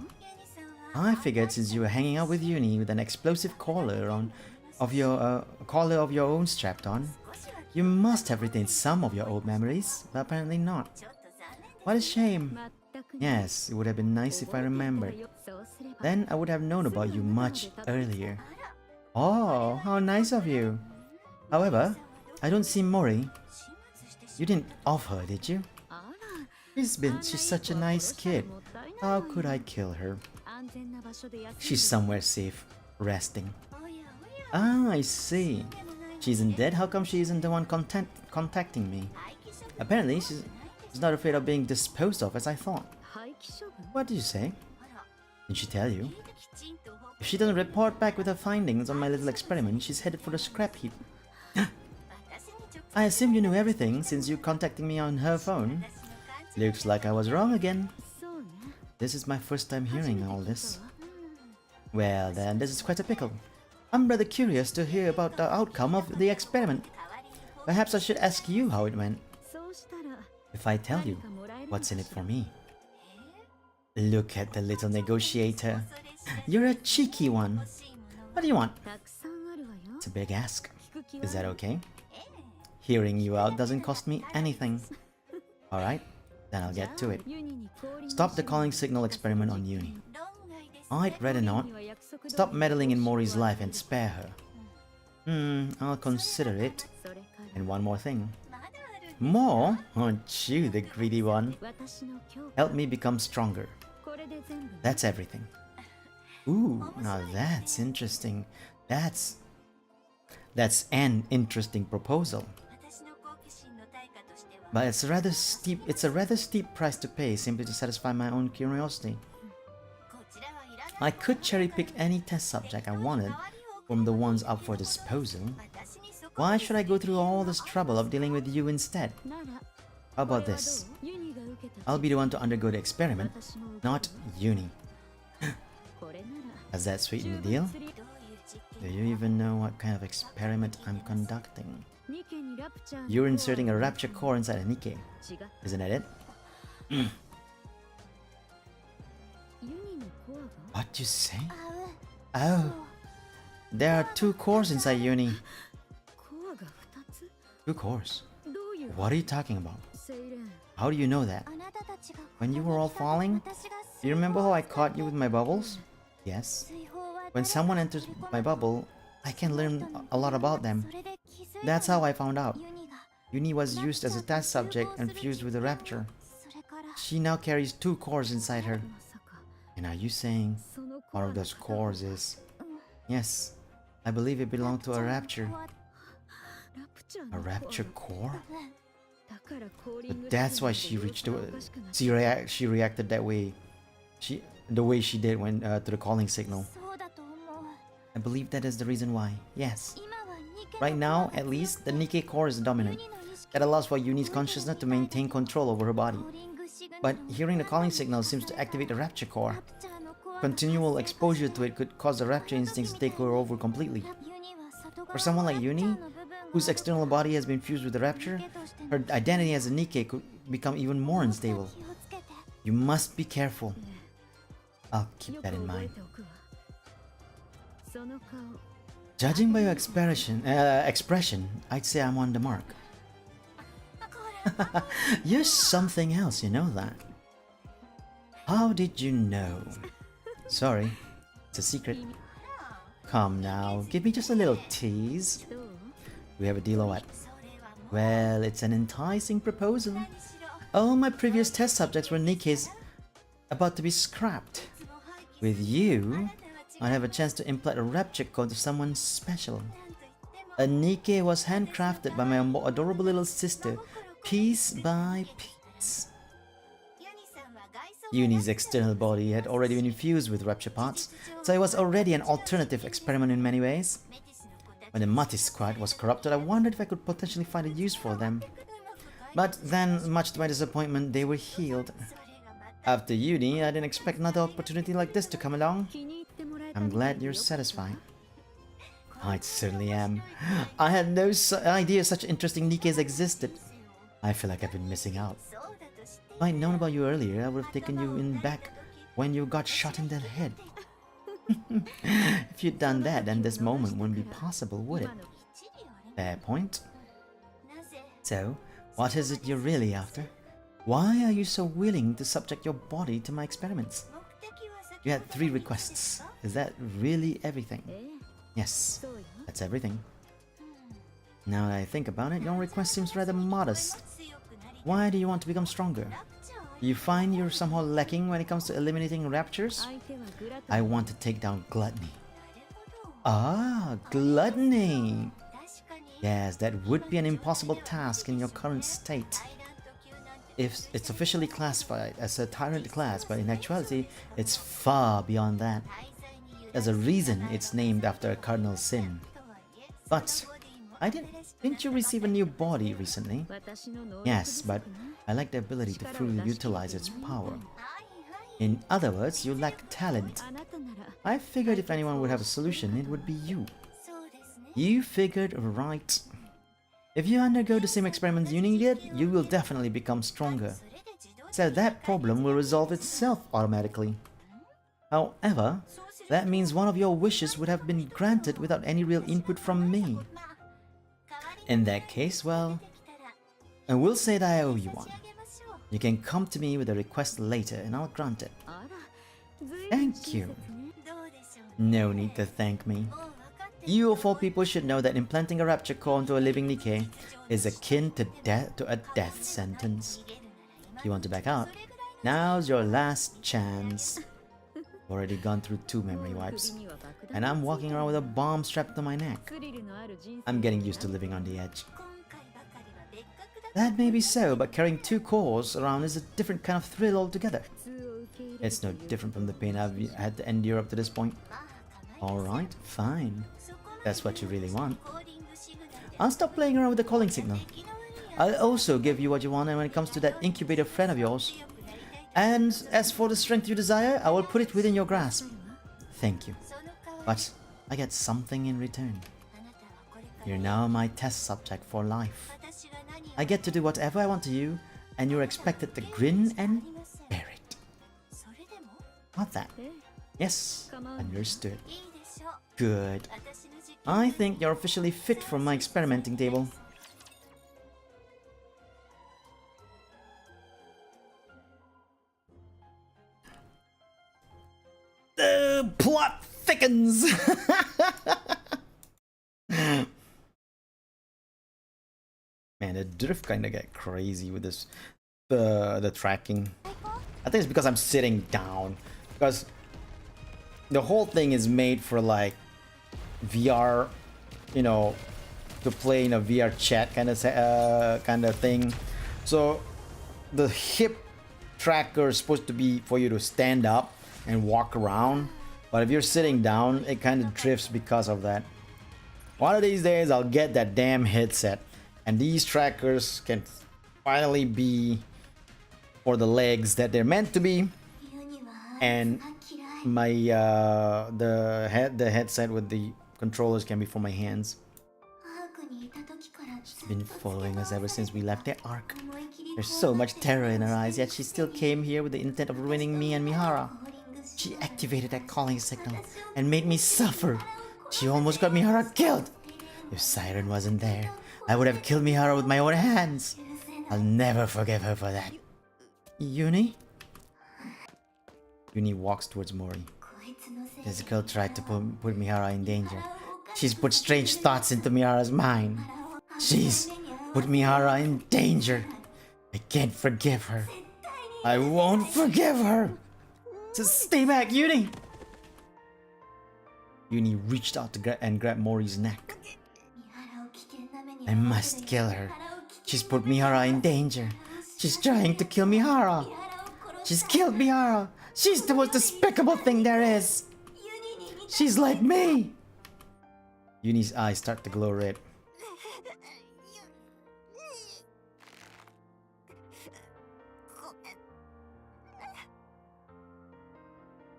I figured since you were hanging out with Uni with an explosive collar of your own strapped on, you must have retained some of your old memories, but apparently not. What a shame. Yes, it would have been nice if I remembered. Then I would have known about you much earlier. Oh, how nice of you. However, I don't see Mori. You didn't off her, did you? She's such a nice kid. How could I kill her? She's somewhere safe, resting. Ah, I see. She isn't dead? How come she isn't the one contacting me? Apparently, she's not afraid of being disposed of as I thought. What did you say? Did she tell you? If she doesn't report back with her findings on my little experiment, she's headed for the scrap heap. I assume you knew everything since you contacting me on her phone. Looks like I was wrong again. This is my first time hearing all this. Well then, this is quite a pickle. I'm rather curious to hear about the outcome of the experiment. Perhaps I should ask you how it went. If I tell you, what's in it for me? Look at the little negotiator. You're a cheeky one. What do you want? It's a big ask. Is that okay? Hearing you out doesn't cost me anything. Alright, then I'll get to it. Stop the calling signal experiment on Uni. I'd rather not. Stop meddling in Mori's life and spare her. I'll consider it. And one more thing. More? Aren't you the greedy one? Help me become stronger. That's everything. Ooh, now that's interesting. That's an interesting proposal. But it's a rather steep price to pay simply to satisfy my own curiosity. I could cherry pick any test subject I wanted from the ones up for disposal. Why should I go through all this trouble of dealing with you instead? How about this? I'll be the one to undergo the experiment, not Uni. Does that sweeten the deal? Do you even know what kind of experiment I'm conducting? You're inserting a rapture core inside a Nikke. Isn't that it? What do you say? Oh, there are 2 cores inside Uni. 2 cores? What are you talking about? How do you know that? When you were all falling? Do you remember how I caught you with my bubbles? Yes. When someone enters my bubble, I can learn a lot about them. That's how I found out. Uni was used as a test subject and fused with the rapture. She now carries 2 cores inside her. And are you saying one of those cores is... Yes, I believe it belonged to a rapture. A rapture core? But that's why she she reacted that way. The way she did when to the calling signal. I believe that is the reason why. Yes. Right now, at least, the Nikke core is dominant. That allows for Uni's consciousness to maintain control over her body. But hearing the calling signal seems to activate the rapture core. Continual exposure to it could cause the rapture instincts to take her over completely. For someone like Uni, whose external body has been fused with the rapture, her identity as a Nikke could become even more unstable. You must be careful. I'll keep that in mind. Judging by your expression, I'd say I'm on the mark. You're something else, you know that. How did you know? Sorry, it's a secret. Come now, give me just a little tease. We have a deal or what? Well, it's an enticing proposal. All my previous test subjects were Nikke's about to be scrapped. With you, I have a chance to implant a rapture code to someone special. A Nikke was handcrafted by my adorable little sister, piece by piece. Uni's external body had already been infused with rapture parts, so it was already an alternative experiment in many ways. When the Mati squad was corrupted, I wondered if I could potentially find a use for them. But then, much to my disappointment, they were healed. After uni, I didn't expect another opportunity like this to come along. I'm glad you're satisfied. I certainly am. I had no idea such interesting Nikkes existed. I feel like I've been missing out. If I'd known about you earlier, I would have taken you in back when you got shot in the head. If you'd done that, then this moment wouldn't be possible, would it? Fair point. So, what is it you're really after? Why are you so willing to subject your body to my experiments? You had 3 requests. Is that really everything? Yes, that's everything. Now that I think about it, your request seems rather modest. Why do you want to become stronger? You find you're somehow lacking when it comes to eliminating raptures? I want to take down gluttony. Ah, gluttony! Yes, that would be an impossible task in your current state. If it's officially classified as a tyrant class, but in actuality, it's far beyond that. There's a reason it's named after a cardinal sin. But didn't you receive a new body recently? Yes, but I lack the ability to fully utilize its power. In other words, you lack talent. I figured if anyone would have a solution, it would be you. You figured right. If you undergo the same experiments Uni did, you will definitely become stronger. So that problem will resolve itself automatically. However, that means one of your wishes would have been granted without any real input from me. In that case, well, I will say that I owe you one. You can come to me with a request later and I'll grant it. Thank you. No need to thank me. You of all people should know that implanting a rapture core into a living Nikke is akin to a death sentence. If you want to back out, now's your last chance. Already gone through 2 memory wipes, and I'm walking around with a bomb strapped to my neck. I'm getting used to living on the edge. That may be so, but carrying 2 cores around is a different kind of thrill altogether. It's no different from the pain I've had to endure up to this point. Alright, fine. That's what you really want. I'll stop playing around with the calling signal. I'll also give you what you want, and when it comes to that incubator friend of yours. And as for the strength you desire, I will put it within your grasp. Thank you. But I get something in return. You're now my test subject for life. I get to do whatever I want to you, and you're expected to grin and bear it. What that? Yes, understood. Good. I think you're officially fit for my experimenting table. The plot thickens! Man, the drift kinda get crazy with this, the tracking. I think it's because I'm sitting down. Because the whole thing is made for like VR, you know, to play in a VR chat kind of thing. So the hip tracker is supposed to be for you to stand up and walk around, but if you're sitting down, it kind of drifts because of that. One of these days I'll get that damn headset, and these trackers can finally be for the legs that they're meant to be, and my the headset with the controllers can be for my hands. She's been following us ever since we left the Ark. There's so much terror in her eyes, yet she still came here with the intent of ruining me and Mihara. She activated that calling signal and made me suffer. She almost got Mihara killed. If Siren wasn't there, I would have killed Mihara with my own hands. I'll never forgive her for that. Uni? Uni walks towards Mori. This girl tried to put Mihara in danger. She's put strange thoughts into Mihara's mind. She's put Mihara in danger. I can't forgive her. I won't forgive her. Just stay back, Uni. Uni reached out to grab Mori's neck. I must kill her. She's put Mihara in danger. She's trying to kill Mihara. She's killed Mihara. She's the most despicable thing there is. She's like me. Uni's eyes start to glow red.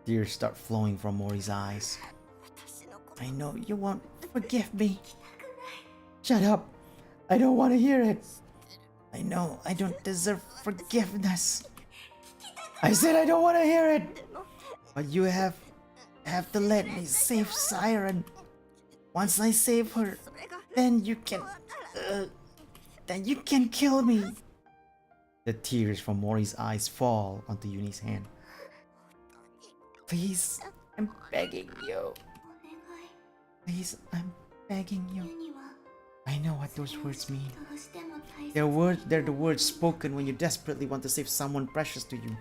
Tears start flowing from Mori's eyes. I know you won't forgive me. Shut up. I don't want to hear it. I know I don't deserve forgiveness. I said I don't want to hear it. But you have to let me save Siren. Once I save her, then you can kill me. The tears from Mori's eyes fall onto Uni's hand. Please, I'm begging you. Please, I'm begging you. I know what those words mean. They're the words spoken when you desperately want to save someone precious to you.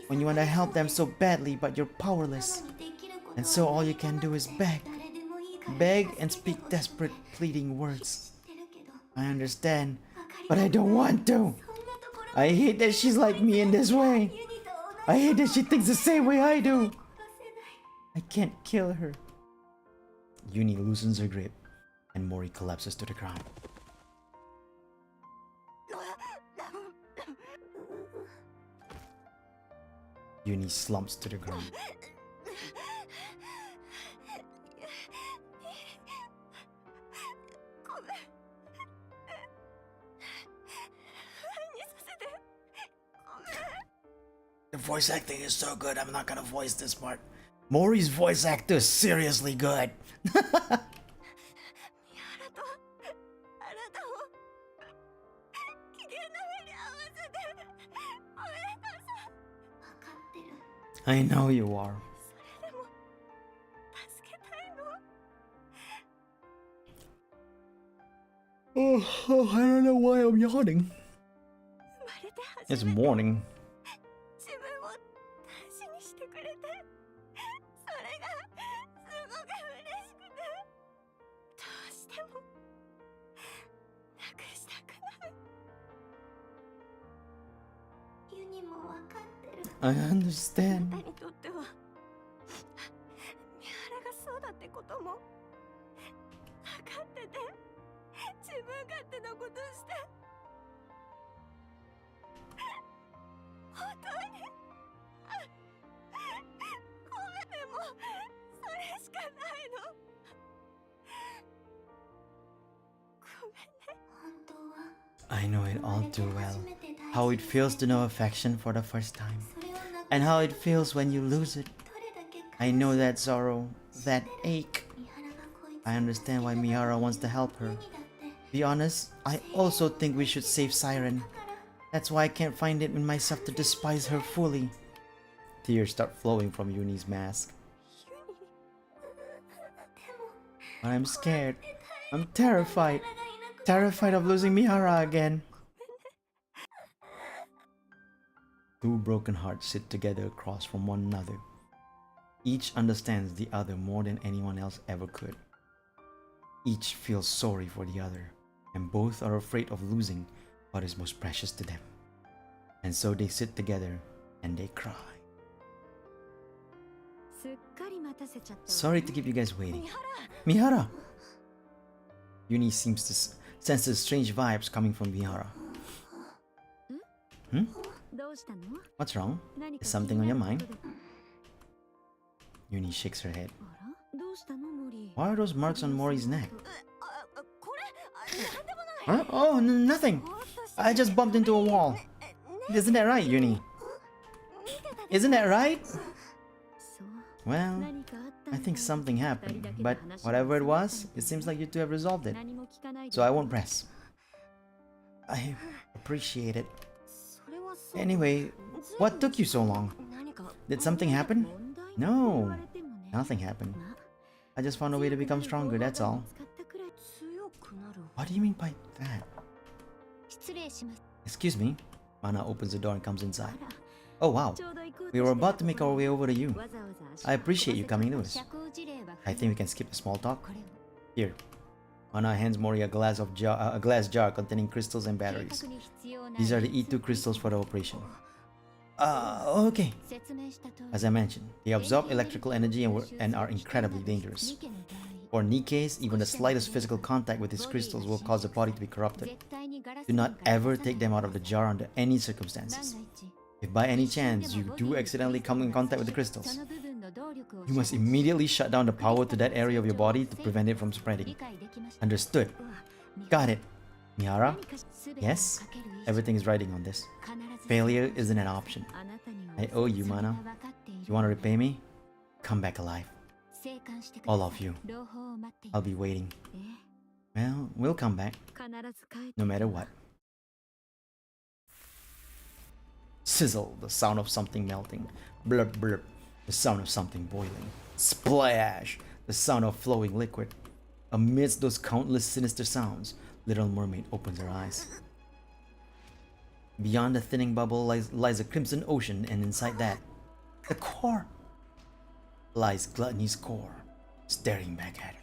When you want to help them so badly, but you're powerless. And so all you can do is beg. Beg and speak desperate, pleading words. I understand, but I don't want to. I hate that she's like me in this way. I hate that she thinks the same way I do. I can't kill her. Uni loosens her grip, and Mori collapses to the ground. Uni slumps to the ground. The voice acting is so good, I'm not gonna voice this part. Mori's voice actor is seriously good. I know you are. Oh, I don't know why I'm yawning. It's morning. I understand. I know it all too well. How it feels to know affection for the first time. And how it feels when you lose it. I know that sorrow, that ache. I understand why Mihara wants to help her. Be honest, I also think we should save Siren. That's why I can't find it in myself to despise her fully. Tears start flowing from Uni's mask. But I'm scared. I'm terrified. Terrified of losing Mihara again. Two broken hearts sit together across from one another. Each understands the other more than anyone else ever could. Each feels sorry for the other, and both are afraid of losing what is most precious to them. And so they sit together and they cry. Sorry to keep you guys waiting. Mihara! Uni seems to sense the strange vibes coming from Mihara. What's wrong? Is something on your mind? Uni shakes her head. Why are those marks on Mori's neck? Huh? Oh, nothing. I just bumped into a wall. Isn't that right, Uni? Isn't that right? Well, I think something happened, but whatever it was, it seems like you two have resolved it. So I won't press. I appreciate it. Anyway, what took you so long? Did something happen? No, nothing happened. I just found a way to become stronger, that's all. What do you mean by that? Excuse me. Mana opens the door and comes inside. Oh wow, we were about to make our way over to you. I appreciate you coming to us. I think we can skip the small talk. Here. Mana hands Mori a glass jar containing crystals and batteries. These are the E2 crystals for the operation. Okay. As I mentioned, they absorb electrical energy and are incredibly dangerous. For Nikke's, even the slightest physical contact with these crystals will cause the body to be corrupted. Do not ever take them out of the jar under any circumstances. If by any chance you do accidentally come in contact with the crystals, you must immediately shut down the power to that area of your body to prevent it from spreading. Understood? Got it. Mihara? Yes? Everything is writing on this. Failure isn't an option. I owe you, Mana. You want to repay me? Come back alive. All of you. I'll be waiting. Well, we'll come back. No matter what. Sizzle, the sound of something melting. Blurp blurp, the sound of something boiling. Splash, the sound of flowing liquid. Amidst those countless sinister sounds, Little Mermaid opens her eyes. Beyond the thinning bubble lies a crimson ocean, and inside that, the core, lies Gluttony's core, staring back at her.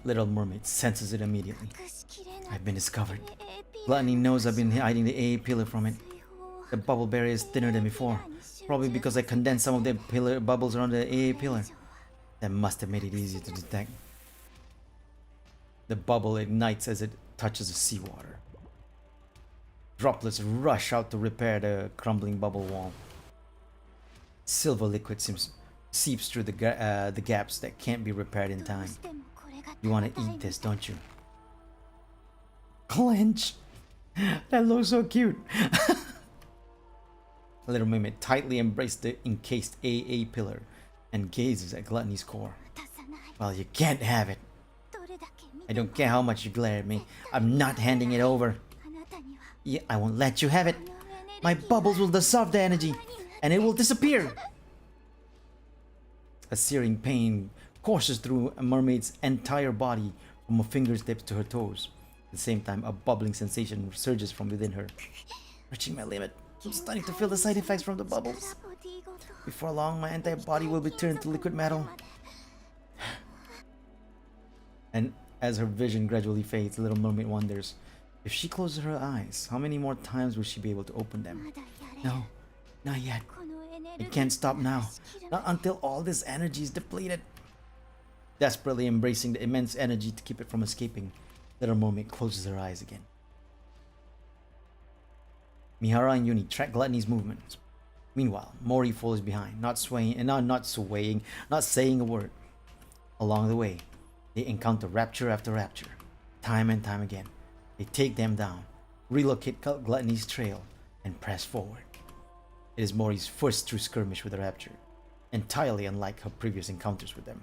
Little Mermaid senses it immediately. I've been discovered. Gluttony knows I've been hiding the AA pillar from it. The bubble barrier is thinner than before, probably because I condensed some of the bubbles around the AA pillar. That must have made it easier to detect. The bubble ignites as it touches the seawater. Droplets rush out to repair the crumbling bubble wall. Silver liquid seeps through the gaps that can't be repaired in time. You want to eat this, don't you? Clench! That looks so cute! Little Mermaid tightly embraced the encased AA pillar and gazes at Gluttony's core. Well, you can't have it. I don't care how much you glare at me. I'm not handing it over. Yeah, I won't let you have it. My bubbles will dissolve the energy, and it will disappear. A searing pain courses through a mermaid's entire body from her fingertips to her toes. At the same time, a bubbling sensation surges from within her. Reaching my limit, I'm starting to feel the side effects from the bubbles. Before long, my entire body will be turned to liquid metal. And as her vision gradually fades, Little Mermaid wonders, if she closes her eyes, how many more times will she be able to open them? No, not yet. It can't stop now. Not until all this energy is depleted. Desperately embracing the immense energy to keep it from escaping, Little Mermaid closes her eyes again. Mihara and Uni track Gluttony's movements. Meanwhile, Mori follows behind, not saying a word. Along the way, they encounter rapture after rapture, time and time again. They take them down, relocate Gluttony's trail, and press forward. It is Mori's first true skirmish with the rapture, entirely unlike her previous encounters with them.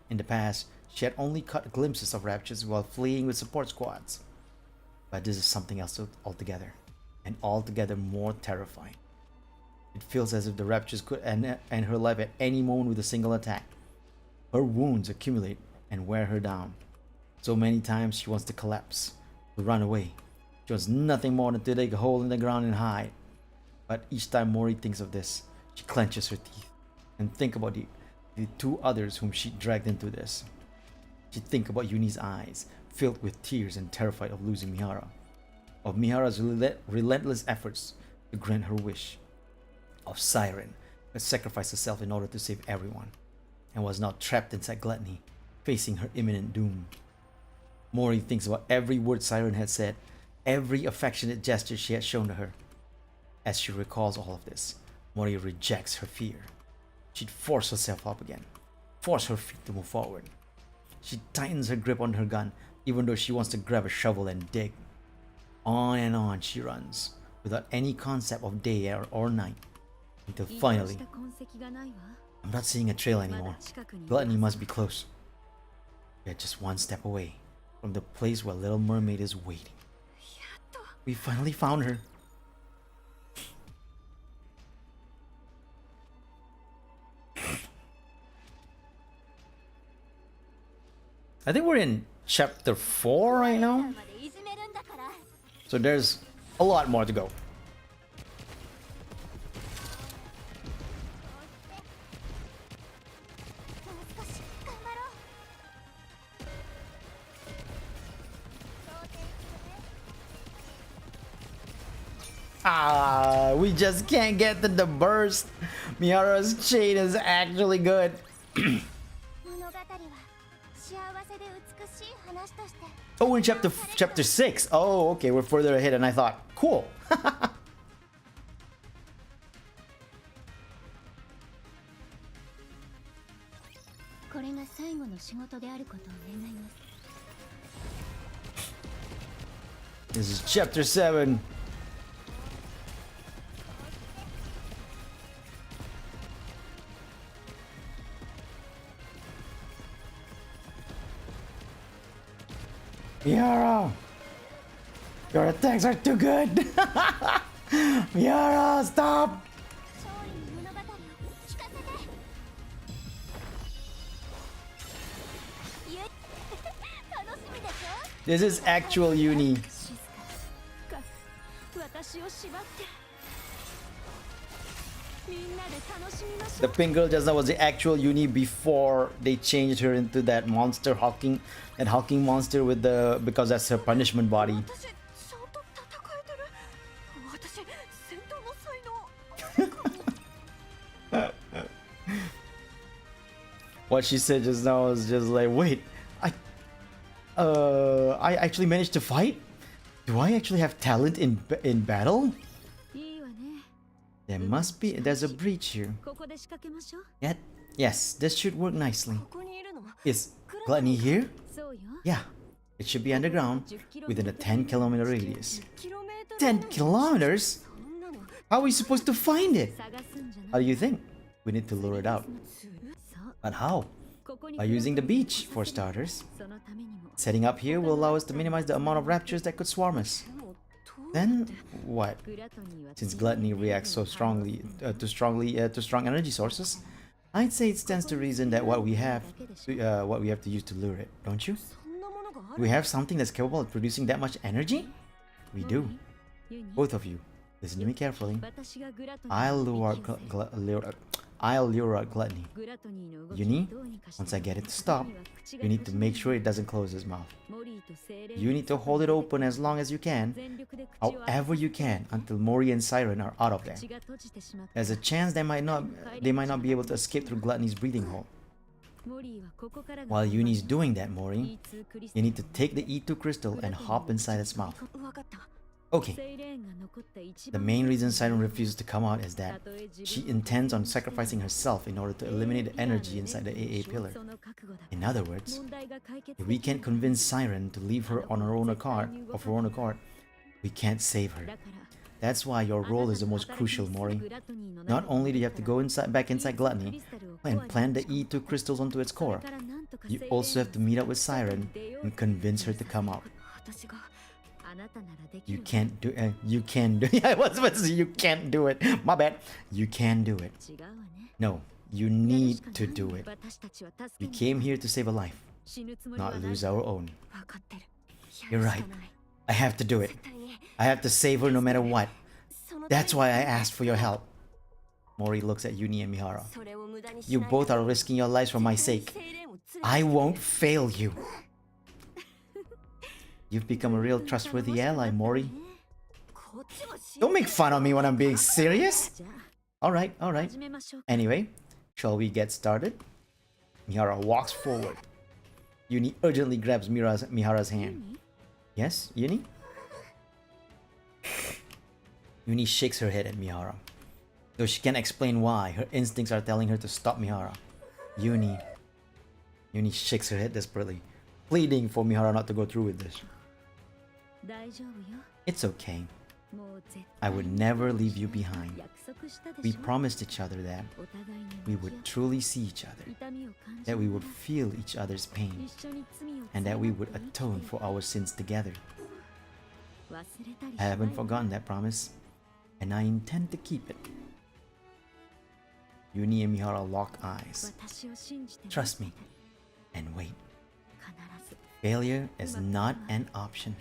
In the past, she had only caught glimpses of raptures while fleeing with support squads. But this is something else altogether, and altogether more terrifying. It feels as if the raptures could end her life at any moment with a single attack. Her wounds accumulate and wear her down. So many times she wants to collapse, to run away. She wants nothing more than to dig a hole in the ground and hide. But each time Mori thinks of this, she clenches her teeth and thinks about the two others whom she dragged into this. She thinks about Uni's eyes, filled with tears and terrified of losing Mihara. Of Mihara's relentless efforts to grant her wish. Of Siren, who sacrificed herself in order to save everyone, and was now trapped inside Gluttony, facing her imminent doom. Mori thinks about every word Siren had said, every affectionate gesture she had shown to her. As she recalls all of this, Mori rejects her fear. She'd force herself up again, force her feet to move forward. She tightens her grip on her gun, even though she wants to grab a shovel and dig. On and on she runs, without any concept of day or night. Until finally, I'm not seeing a trail anymore. Gluttony must be close. We are just one step away from the place where Little Mermaid is waiting. We finally found her. I think we're in chapter 4 right now. So there's a lot more to go. We just can't get to the burst. Mihara's chain is actually good. Oh, in chapter 6. Oh, okay, we're further ahead and I thought, cool. This is chapter 7. Mihara! Your attacks are too good! Mihara, stop! This is actual uni. The pink girl just now was the actual uni before they changed her into that monster hulking monster with the, because that's her punishment body. What she said just now was just like, wait, I actually managed to fight? Do I actually have talent in battle? There's a breach here. Yes, this should work nicely. Is Gluttony here? Yeah, it should be underground within a 10-kilometer radius. 10 kilometers? How are we supposed to find it? How do you think? We need to lure it out. But how? By using the beach, for starters. Setting up here will allow us to minimize the amount of raptures that could swarm us. Then what? Since Gluttony reacts so strongly to strong energy sources, I'd say it stands to reason that what we have to use to lure it, don't you? Do we have something that's capable of producing that much energy? We do. Both of you, listen to me carefully. I'll lure out Gluttony. Uni, once I get it to stop, you need to make sure it doesn't close its mouth. You need to hold it open as long as you can, however you can, until Mori and Siren are out of there. There's a chance they might not be able to escape through Gluttony's breathing hole. While Uni's doing that, Mori, you need to take the E2 crystal and hop inside its mouth. Okay. The main reason Siren refuses to come out is that she intends on sacrificing herself in order to eliminate the energy inside the AA pillar. In other words, if we can't convince Siren to leave her on her own accord, we can't save her. That's why your role is the most crucial, Mori. Not only do you have to go back inside Gluttony and plant the E2 crystals onto its core, you also have to meet up with Siren and convince her to come out. You can't do it. You can do it. I was about to say you can't do it. My bad. You can do it. No, you need to do it. We came here to save a life, not lose our own. You're right. I have to do it. I have to save her no matter what. That's why I asked for your help. Mori looks at Uni and Mihara. You both are risking your lives for my sake. I won't fail you. You've become a real trustworthy ally, Mori. Don't make fun of me when I'm being serious. Alright. Anyway, shall we get started? Mihara walks forward. Uni urgently grabs Mihara's hand. Yes, Uni? Uni shakes her head at Mihara. Though she can't explain why, her instincts are telling her to stop Mihara. Uni shakes her head desperately, pleading for Mihara not to go through with this. It's okay. I would never leave you behind. We promised each other that we would truly see each other, that we would feel each other's pain, and that we would atone for our sins together. I haven't forgotten that promise, and I intend to keep it. Yuni and Mihara lock eyes. Trust me, and wait. Failure is not an option.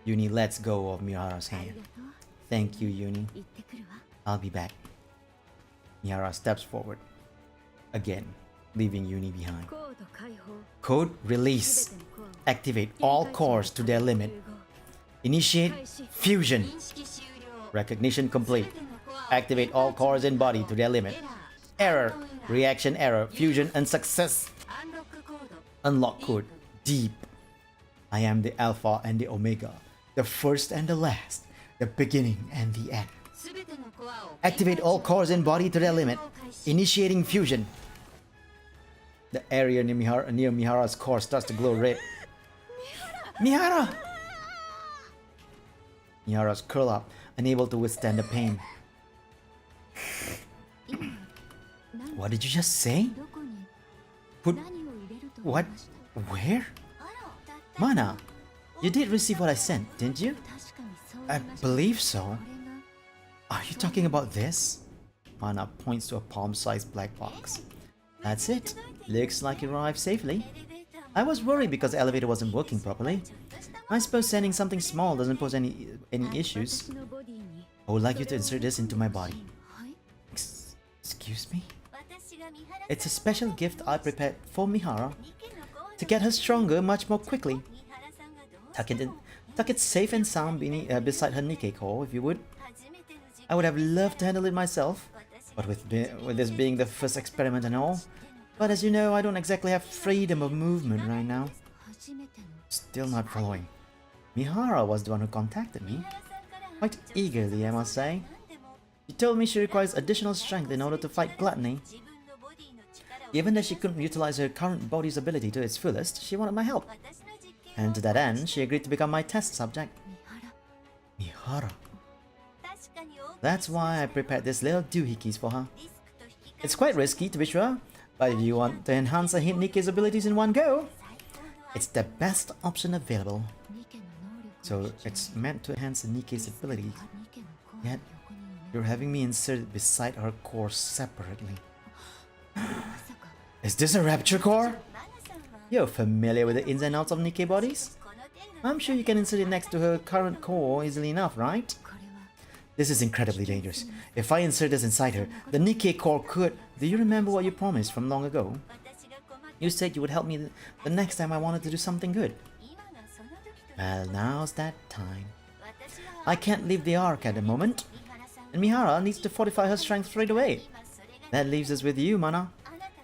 Yuni lets go of Mihara's hand. Thank you, Yuni. I'll be back. Mihara steps forward. Again, leaving Yuni behind. Code release. Activate all cores to their limit. Initiate fusion. Recognition complete. Activate all cores in body to their limit. Error. Reaction error. Fusion and success. Unlock code. Deep. I am the Alpha and the Omega. The first and the last. The beginning and the end. Activate all cores in body to their limit. Initiating fusion. The area near Mihara's core starts to glow red. Mihara! Mihara's curl up, unable to withstand the pain. What did you just say? Put... What? Where? Mana, you did receive what I sent, didn't you? I believe so. Are you talking about this? Mana points to a palm-sized black box. That's it. Looks like it arrived safely. I was worried because the elevator wasn't working properly. I suppose sending something small doesn't pose any issues. I would like you to insert this into my body. Excuse me? It's a special gift I prepared for Mihara to get her stronger much more quickly. Tuck it safe and sound beside her Nikke core, if you would. I would have loved to handle it myself, but with this being the first experiment and all. But as you know, I don't exactly have freedom of movement right now. Still not following. Mihara was the one who contacted me. Quite eagerly, I must say. She told me she requires additional strength in order to fight gluttony. Given that she couldn't utilize her current body's ability to its fullest, she wanted my help. And to that end, she agreed to become my test subject. Mihara. That's why I prepared this little doohickeys for her. It's quite risky, to be sure, but if you want to enhance her Nikke's abilities in one go, it's the best option available. So it's meant to enhance Nikke's abilities, yet you're having me inserted beside her core separately. Is this a rapture core? You're familiar with the ins and outs of Nikke bodies? I'm sure you can insert it next to her current core easily enough, right? This is incredibly dangerous. If I insert this inside her, the Nikke core could... Do you remember what you promised from long ago? You said you would help me the next time I wanted to do something good. Well, now's that time. I can't leave the Ark at the moment, and Mihara needs to fortify her strength straight away. That leaves us with you, Mana.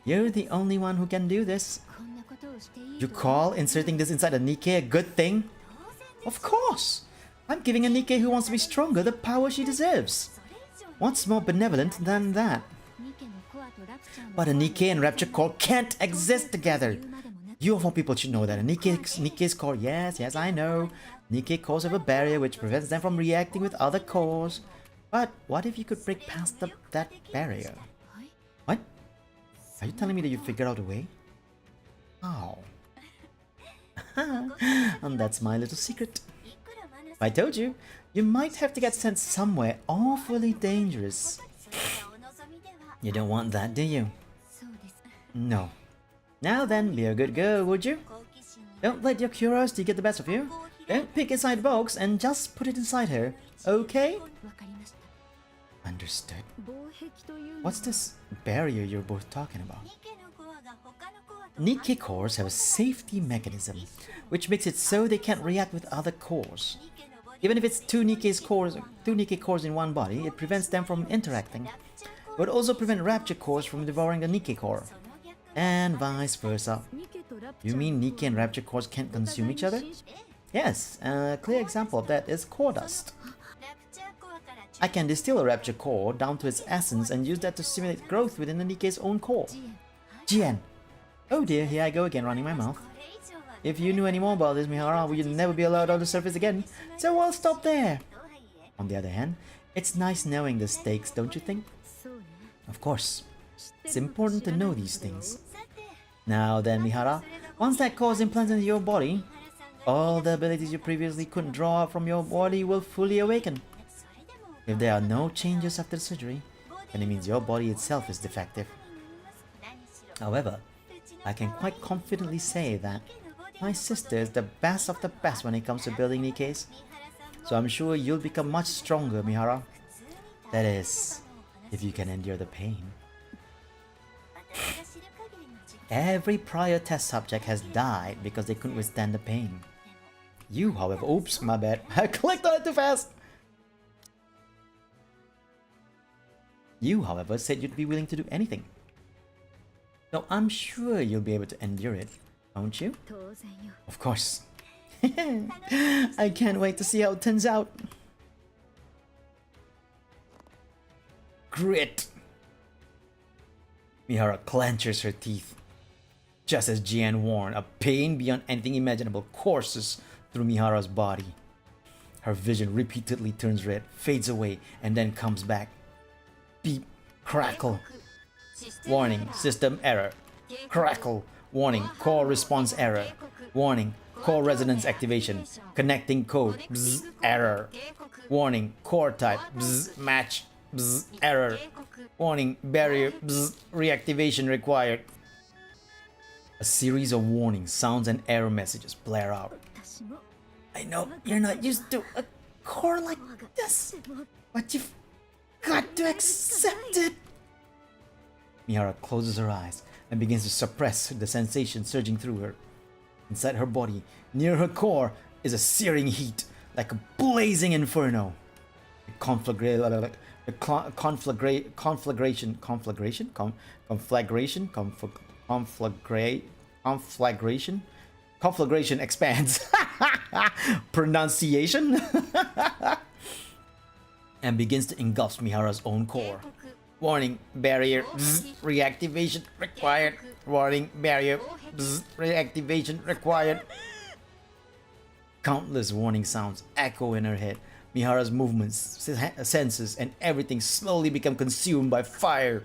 You're the only one who can do this. You call inserting this inside a Nikke a good thing? Of course! I'm giving a Nikke who wants to be stronger the power she deserves. What's more benevolent than that? But a Nikke and Rapture Core can't exist together. You of all people should know that a Nikke's core, yes, I know. Nikke cores have a barrier which prevents them from reacting with other cores. But what if you could break past that barrier? What? Are you telling me that you figured out a way? How? And that's my little secret. I told you, you might have to get sent somewhere awfully dangerous. You don't want that, do you? No. Now then, be a good girl, would you? Don't let your curiosity get the best of you. Don't pick inside the box and just put it inside her, okay? Understood. What's this barrier you're both talking about? Nikke cores have a safety mechanism, which makes it so they can't react with other cores. Even if it's two Nikke cores in one body, it prevents them from interacting. It would also prevent Rapture cores from devouring the Nikke core. And vice versa. You mean Nikke and Rapture cores can't consume each other? Yes, a clear example of that is core dust. I can distill a Rapture core down to its essence and use that to stimulate growth within the Nikke's own core. GN. Oh dear, here I go again running my mouth. If you knew any more about this, Mihara, you'd never be allowed on the surface again. So I'll stop there. On the other hand, it's nice knowing the stakes, don't you think? Of course. It's important to know these things. Now then, Mihara, once that core is implanted into your body, all the abilities you previously couldn't draw out from your body will fully awaken. If there are no changes after surgery, then it means your body itself is defective. However, I can quite confidently say that my sister is the best of the best when it comes to building Nikkes. So I'm sure you'll become much stronger, Mihara. That is, if you can endure the pain. Every prior test subject has died because they couldn't withstand the pain. You, however, oops, my bad. I clicked on it too fast. You, however, said you'd be willing to do anything. So I'm sure you'll be able to endure it, won't you? Of course. I can't wait to see how it turns out. Grit. Mihara clenches her teeth. Just as Jian warned, a pain beyond anything imaginable courses through Mihara's body. Her vision repeatedly turns red, fades away, and then comes back. Beep. Crackle. Warning, system error. Crackle. Warning, core response error. Warning, core resonance activation. Connecting code. Bzz, error. Warning, core type. Bzz, match. Bzz, error. Warning, barrier. Bzz, reactivation required. A series of warning sounds and error messages blare out. I know you're not used to a core like this, but you've got to accept it. Mihara closes her eyes and begins to suppress the sensation surging through her. Inside her body, near her core, is a searing heat, like a blazing inferno. Conflagration, conflagration expands. Pronunciation. And begins to engulf Mihara's own core. Warning, barrier, bzz, reactivation required. Warning, barrier, bzz, reactivation required. Countless warning sounds echo in her head. Mihara's movements, senses, and everything slowly become consumed by fire.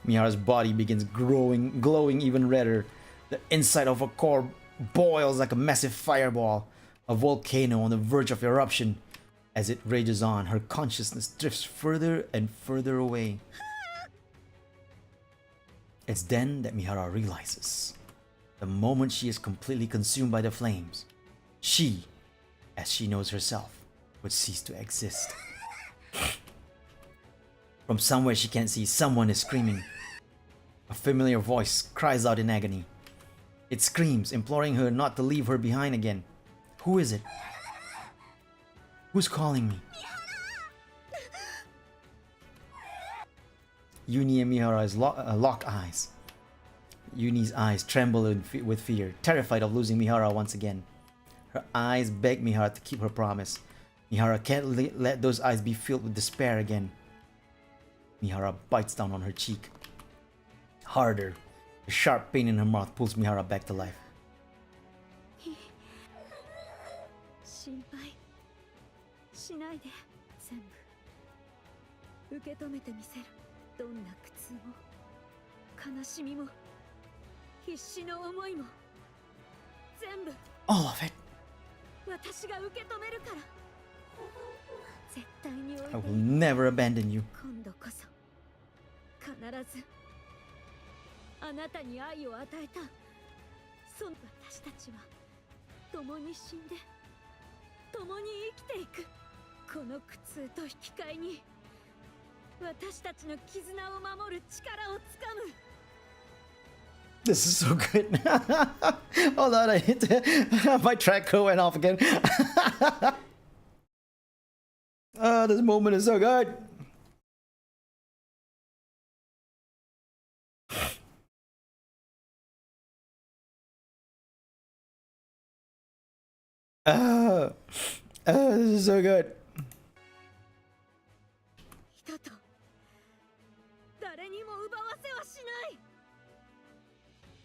Mihara's body begins glowing even redder. The inside of her core boils like a massive fireball, a volcano on the verge of eruption. As it rages on, her consciousness drifts further and further away. It's then that Mihara realizes, the moment she is completely consumed by the flames, she, as she knows herself, would cease to exist. From somewhere she can't see, someone is screaming. A familiar voice cries out in agony. It screams, imploring her not to leave her behind again. Who is it? Who's calling me? Yuni and Mihara lock eyes. Yuni's eyes tremble with fear, terrified of losing Mihara once again. Her eyes beg Mihara to keep her promise. Mihara can't let those eyes be filled with despair again. Mihara bites down on her cheek. Harder. The sharp pain in her mouth pulls Mihara back to life. All of it. I will never abandon you. This is so good. Hold on, I hit my tracker went off again. Oh, this moment is so good. This is so good.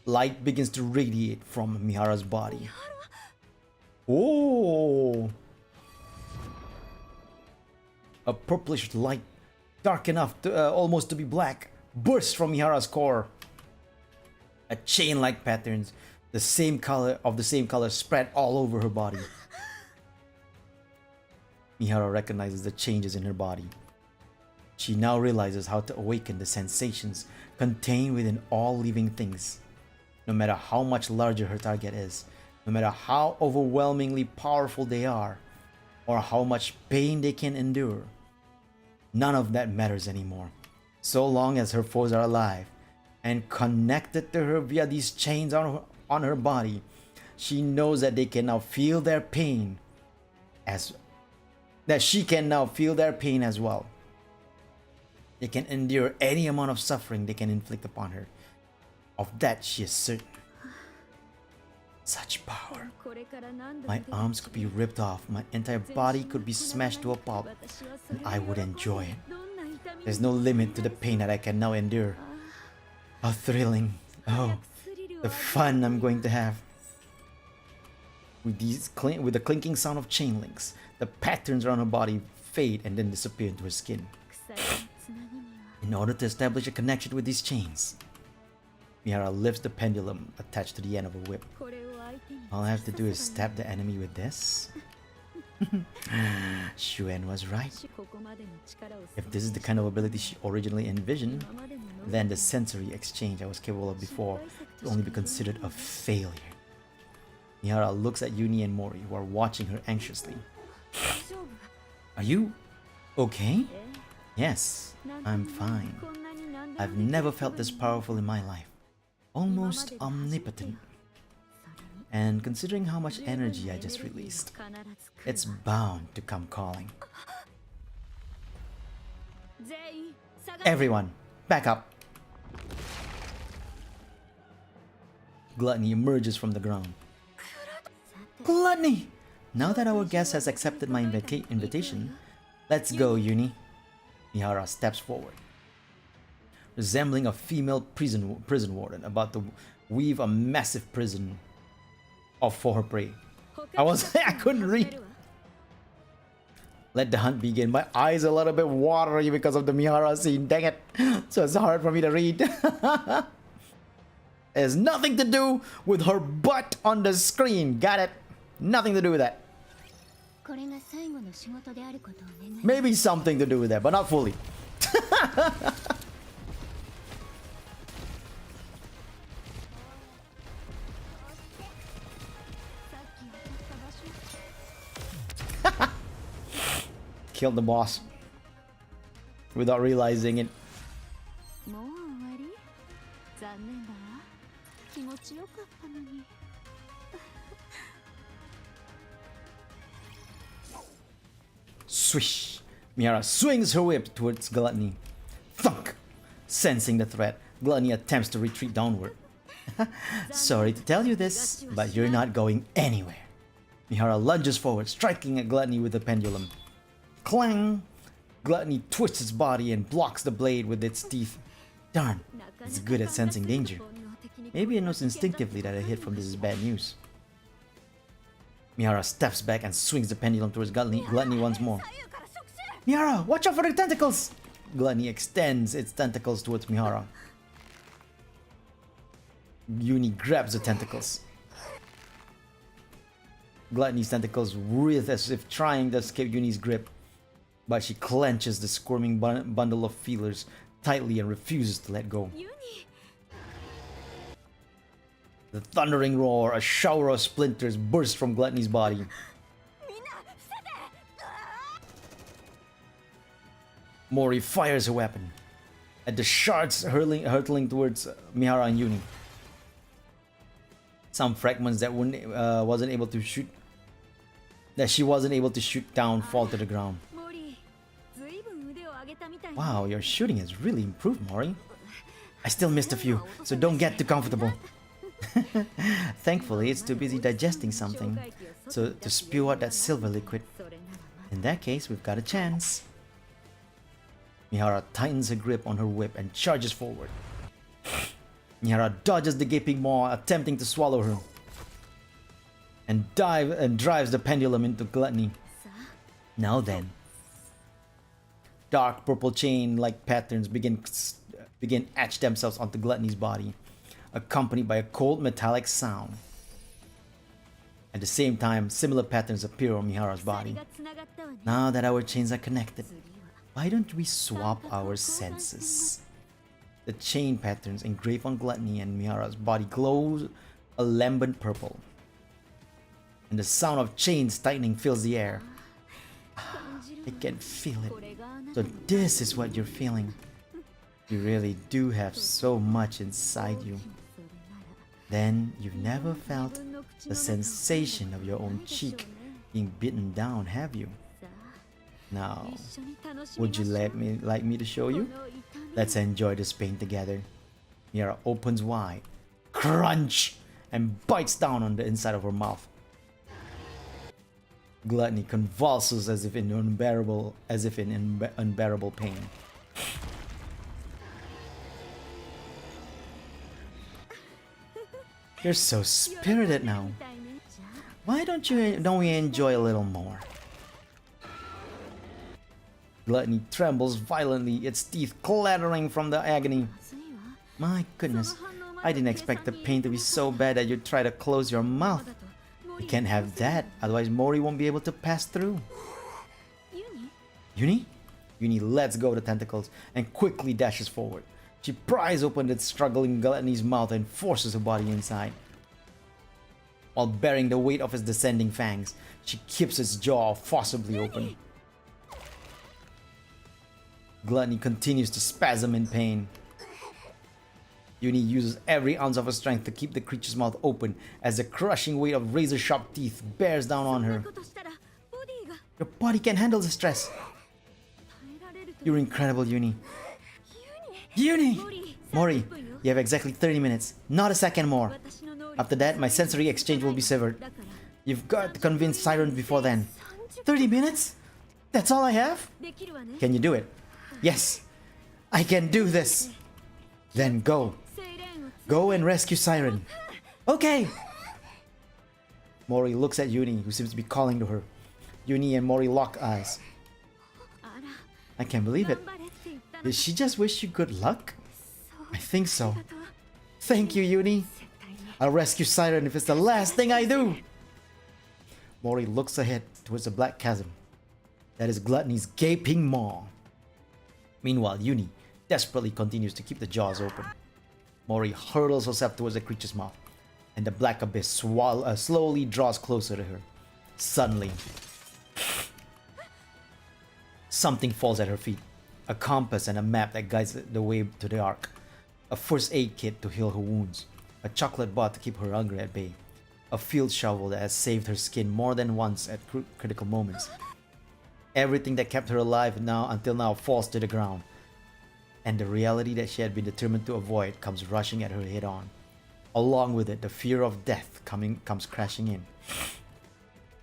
Light begins to radiate from Mihara's body. Oh! A purplish light, dark enough to almost to be black, bursts from Mihara's core. A chain-like patterns, the same color spread all over her body. Mihara recognizes the changes in her body. She now realizes how to awaken the sensations contained within all living things. No matter how much larger her target is, no matter how overwhelmingly powerful they are, or how much pain they can endure, none of that matters anymore. So long as her foes are alive and connected to her via these chains on her body, she knows that they can now feel their pain she can now feel their pain as well. They can endure any amount of suffering they can inflict upon her. Of that she is certain. Such power. My arms could be ripped off, my entire body could be smashed to a pulp, and I would enjoy it. There's no limit to the pain that I can now endure. How thrilling. Oh, the fun I'm going to have. With the clinking sound of chain links, the patterns around her body fade and then disappear into her skin. In order to establish a connection with these chains, Mihara lifts the pendulum attached to the end of a whip. All I have to do is stab the enemy with this. Shuen was right. If this is the kind of ability she originally envisioned, then the sensory exchange I was capable of before would only be considered a failure. Mihara looks at Uni and Mori, who are watching her anxiously. Are you okay? Yes, I'm fine. I've never felt this powerful in my life. Almost omnipotent. And considering how much energy I just released, it's bound to come calling. Everyone, back up! Gluttony emerges from the ground. Gluttony! Now that our guest has accepted my invitation, let's go, Uni. Mihara steps forward, resembling a female prison warden about to weave a massive prison for her prey. I couldn't read. Let the hunt begin. My eyes are a little bit watery because of the Mihara scene. Dang it. So it's hard for me to read. It has nothing to do with her butt on the screen. Got it? Nothing to do with that. Maybe something to do with that, but not fully. Killed the boss without realizing it. Swish! Mihara swings her whip towards Gluttony. Thunk! Sensing the threat, Gluttony attempts to retreat downward. Sorry to tell you this, but you're not going anywhere. Mihara lunges forward, striking at Gluttony with the pendulum. Clang! Gluttony twists its body and blocks the blade with its teeth. Darn, it's good at sensing danger. Maybe it knows instinctively that a hit from this is bad news. Mihara steps back and swings the pendulum towards Gluttony once more. Mihara, watch out for the tentacles! Gluttony extends its tentacles towards Mihara. Uni grabs the tentacles. Gluttony's tentacles writhe as if trying to escape Uni's grip, but she clenches the squirming bundle of feelers tightly and refuses to let go. The thundering roar, a shower of splinters bursts from Gluttony's body. Mori fires her weapon at the shards hurtling towards Mihara and Uni. Some fragments that she wasn't able to shoot down fall to the ground. Wow, your shooting has really improved, Mori. I still missed a few, so don't get too comfortable. Thankfully, it's too busy digesting something to spew out that silver liquid. In that case, we've got a chance. Mihara tightens her grip on her whip and charges forward. Mihara dodges the gaping maw, attempting to swallow her, and drives the pendulum into gluttony. Now then, dark purple chain-like patterns begin etch themselves onto gluttony's body, accompanied by a cold metallic sound. At the same time, similar patterns appear on Mihara's body. Now that our chains are connected, why don't we swap our senses? The chain patterns engraved on gluttony and Mihara's body glow a lambent purple, and the sound of chains tightening fills the air. I can feel it. So this is what you're feeling. You really do have so much inside you. Then you've never felt the sensation of your own cheek being bitten down, have you? Now, would you like me to show you? Let's enjoy this pain together. Mihara opens wide, crunch, and bites down on the inside of her mouth. Gluttony convulses as if in unbearable pain. You're so spirited now. Why don't we enjoy a little more? Gluttony trembles violently, its teeth clattering from the agony. My goodness, I didn't expect the pain to be so bad that you'd try to close your mouth. You can't have that, otherwise Mori won't be able to pass through. Uni? Uni lets go of the tentacles and quickly dashes forward. She pries open the struggling gluttony's mouth and forces her body inside. While bearing the weight of its descending fangs, she keeps its jaw forcibly open. Gluttony continues to spasm in pain. Uni uses every ounce of her strength to keep the creature's mouth open as the crushing weight of razor-sharp teeth bears down on her. Your body can handle the stress. You're incredible, Uni. Uni! Mori, you have exactly 30 minutes, not a second more. After that, my sensory exchange will be severed. You've got to convince Siren before then. 30 minutes? That's all I have? Can you do it? Yes, I can do this. Then go. Go and rescue Siren. Okay. Mori looks at Uni, who seems to be calling to her. Uni and Mori lock eyes. I can't believe it. Did she just wish you good luck? I think so. Thank you, Uni. I'll rescue Siren if it's the last thing I do. Mori looks ahead towards the black chasm. That is Gluttony's gaping maw. Meanwhile, Uni desperately continues to keep the jaws open. Mori hurls herself towards the creature's mouth, and the black abyss slowly draws closer to her. Suddenly, something falls at her feet. A compass and a map that guides the way to the Ark. A first aid kit to heal her wounds. A chocolate bar to keep her hunger at bay. A field shovel that has saved her skin more than once at critical moments. Everything that kept her alive until now falls to the ground. And the reality that she had been determined to avoid comes rushing at her head on. Along with it, the fear of death comes crashing in.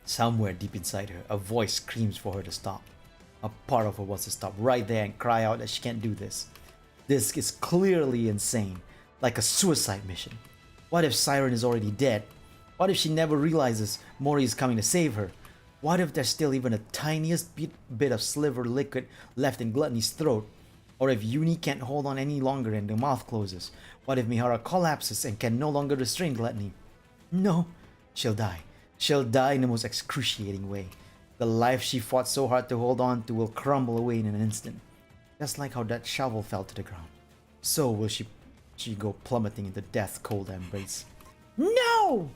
Somewhere deep inside her, a voice screams for her to stop. A part of her wants to stop right there and cry out that she can't do this. This is clearly insane, like a suicide mission. What if Siren is already dead? What if she never realizes Mori is coming to save her? What if there's still even a tiniest bit of sliver liquid left in Gluttony's throat? Or if Uni can't hold on any longer and the mouth closes? What if Mihara collapses and can no longer restrain Gluttony? No, she'll die. She'll die in the most excruciating way. The life she fought so hard to hold on to will crumble away in an instant. Just like how that shovel fell to the ground. So will she go plummeting into death's cold embrace. No!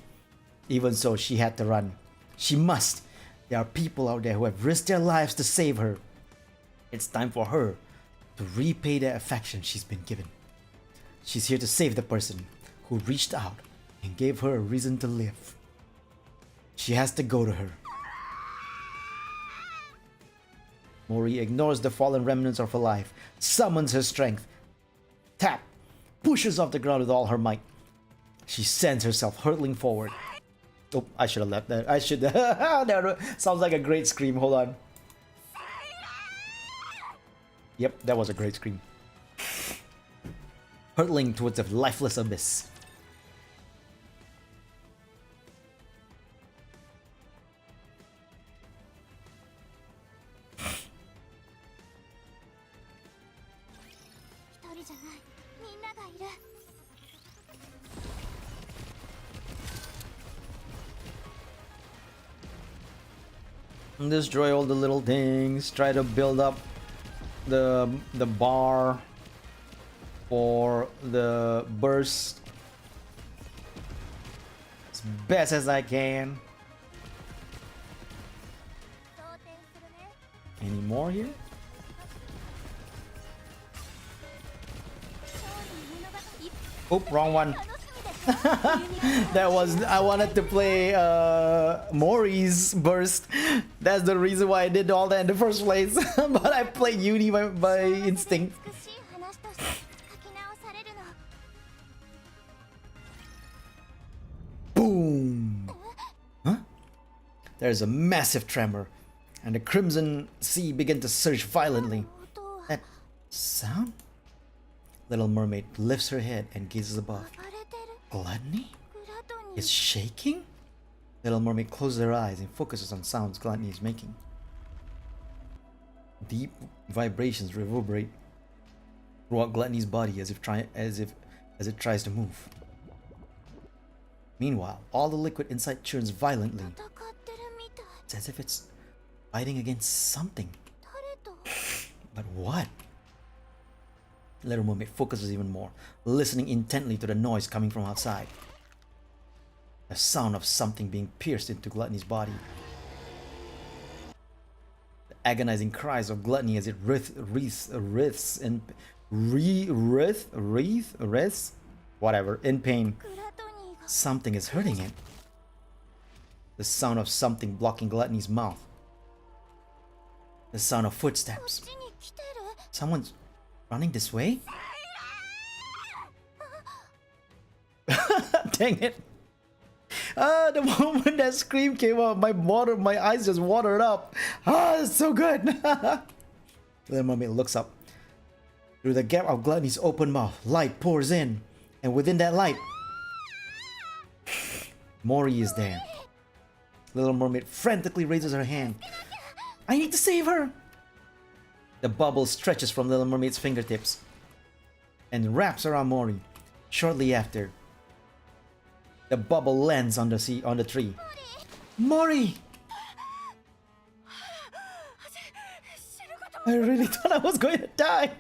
Even so, she had to run. She must. There are people out there who have risked their lives to save her. It's time for her to repay the affection she's been given. She's here to save the person who reached out and gave her a reason to live. She has to go to her. Mori ignores the fallen remnants of her life, summons her strength, tap, pushes off the ground with all her might. She sends herself hurtling forward. Oh, I should have left that. I should. That sounds like a great scream. Hold on. Yep, that was a great scream. hurtling towards a lifeless abyss. Destroy all the little things. Try to build up the bar for the burst as best as I can. Any more here? Oh, wrong one. That was, I wanted to play Mori's burst. That's the reason why I did all that in the first place. But I played Uni by instinct. Boom! Huh? There's a massive tremor, and the Crimson Sea began to surge violently. That sound? Little Mermaid lifts her head and gazes above. Gluttony? It's shaking? Little Mermaid closes her eyes and focuses on sounds Gluttony is making. Deep vibrations reverberate throughout Gluttony's body as it tries to move. Meanwhile, all the liquid inside churns violently. It's as if it's fighting against something. But what? Little Mermaid focuses even more, listening intently to the noise coming from outside. The sound of something being pierced into Gluttony's body. The agonizing cries of Gluttony as it wreathes in pain. Something is hurting it. The sound of something blocking Gluttony's mouth. The sound of footsteps. Someone's running this way? Dang it. The moment that scream came out, my eyes just watered up. It's so good. Little Mermaid looks up. Through the gap of Gluttony's open mouth, light pours in. And within that light, Mori is there. Little Mermaid frantically raises her hand. I need to save her! The bubble stretches from Little Mermaid's fingertips and wraps around Mori. Shortly after, the bubble lands on the tree. Mori! I really thought I was going to die.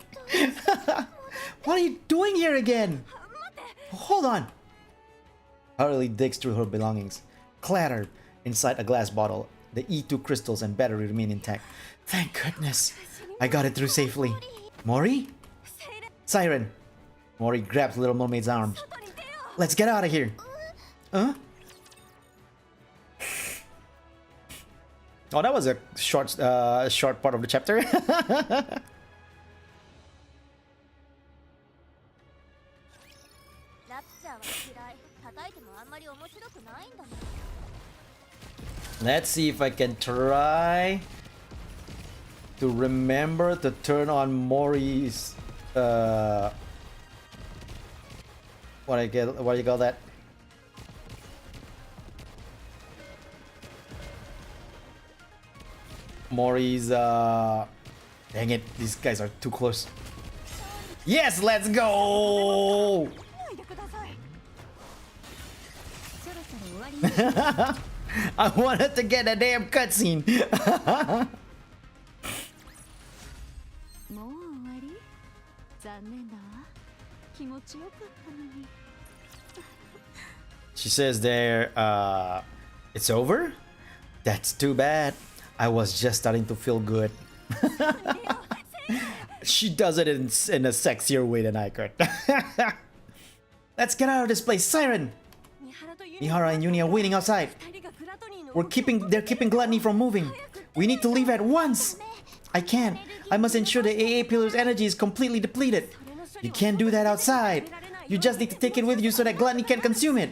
What are you doing here again? Hold on. Hurley digs through her belongings. Clatter inside a glass bottle. The E2 crystals and battery remain intact. Thank goodness. I got it through safely. Mori? Siren. Mori grabs Little Mermaid's arms. Let's get out of here. Huh? Oh, that was a short part of the chapter. Let's see if I can try to remember to turn on Mori's what do you call that? Mori's dang it, these guys are too close. Yes, let's go. I wanted to get a damn cutscene. She says there, it's over? That's too bad. I was just starting to feel good. She does it in a sexier way than I could. Let's get out of this place, Siren! Mihara and Uni are waiting outside. They're keeping Gluttony from moving. We need to leave at once. I can't. I must ensure the AA pillar's energy is completely depleted. You can't do that outside. You just need to take it with you so that Gluttony can consume it.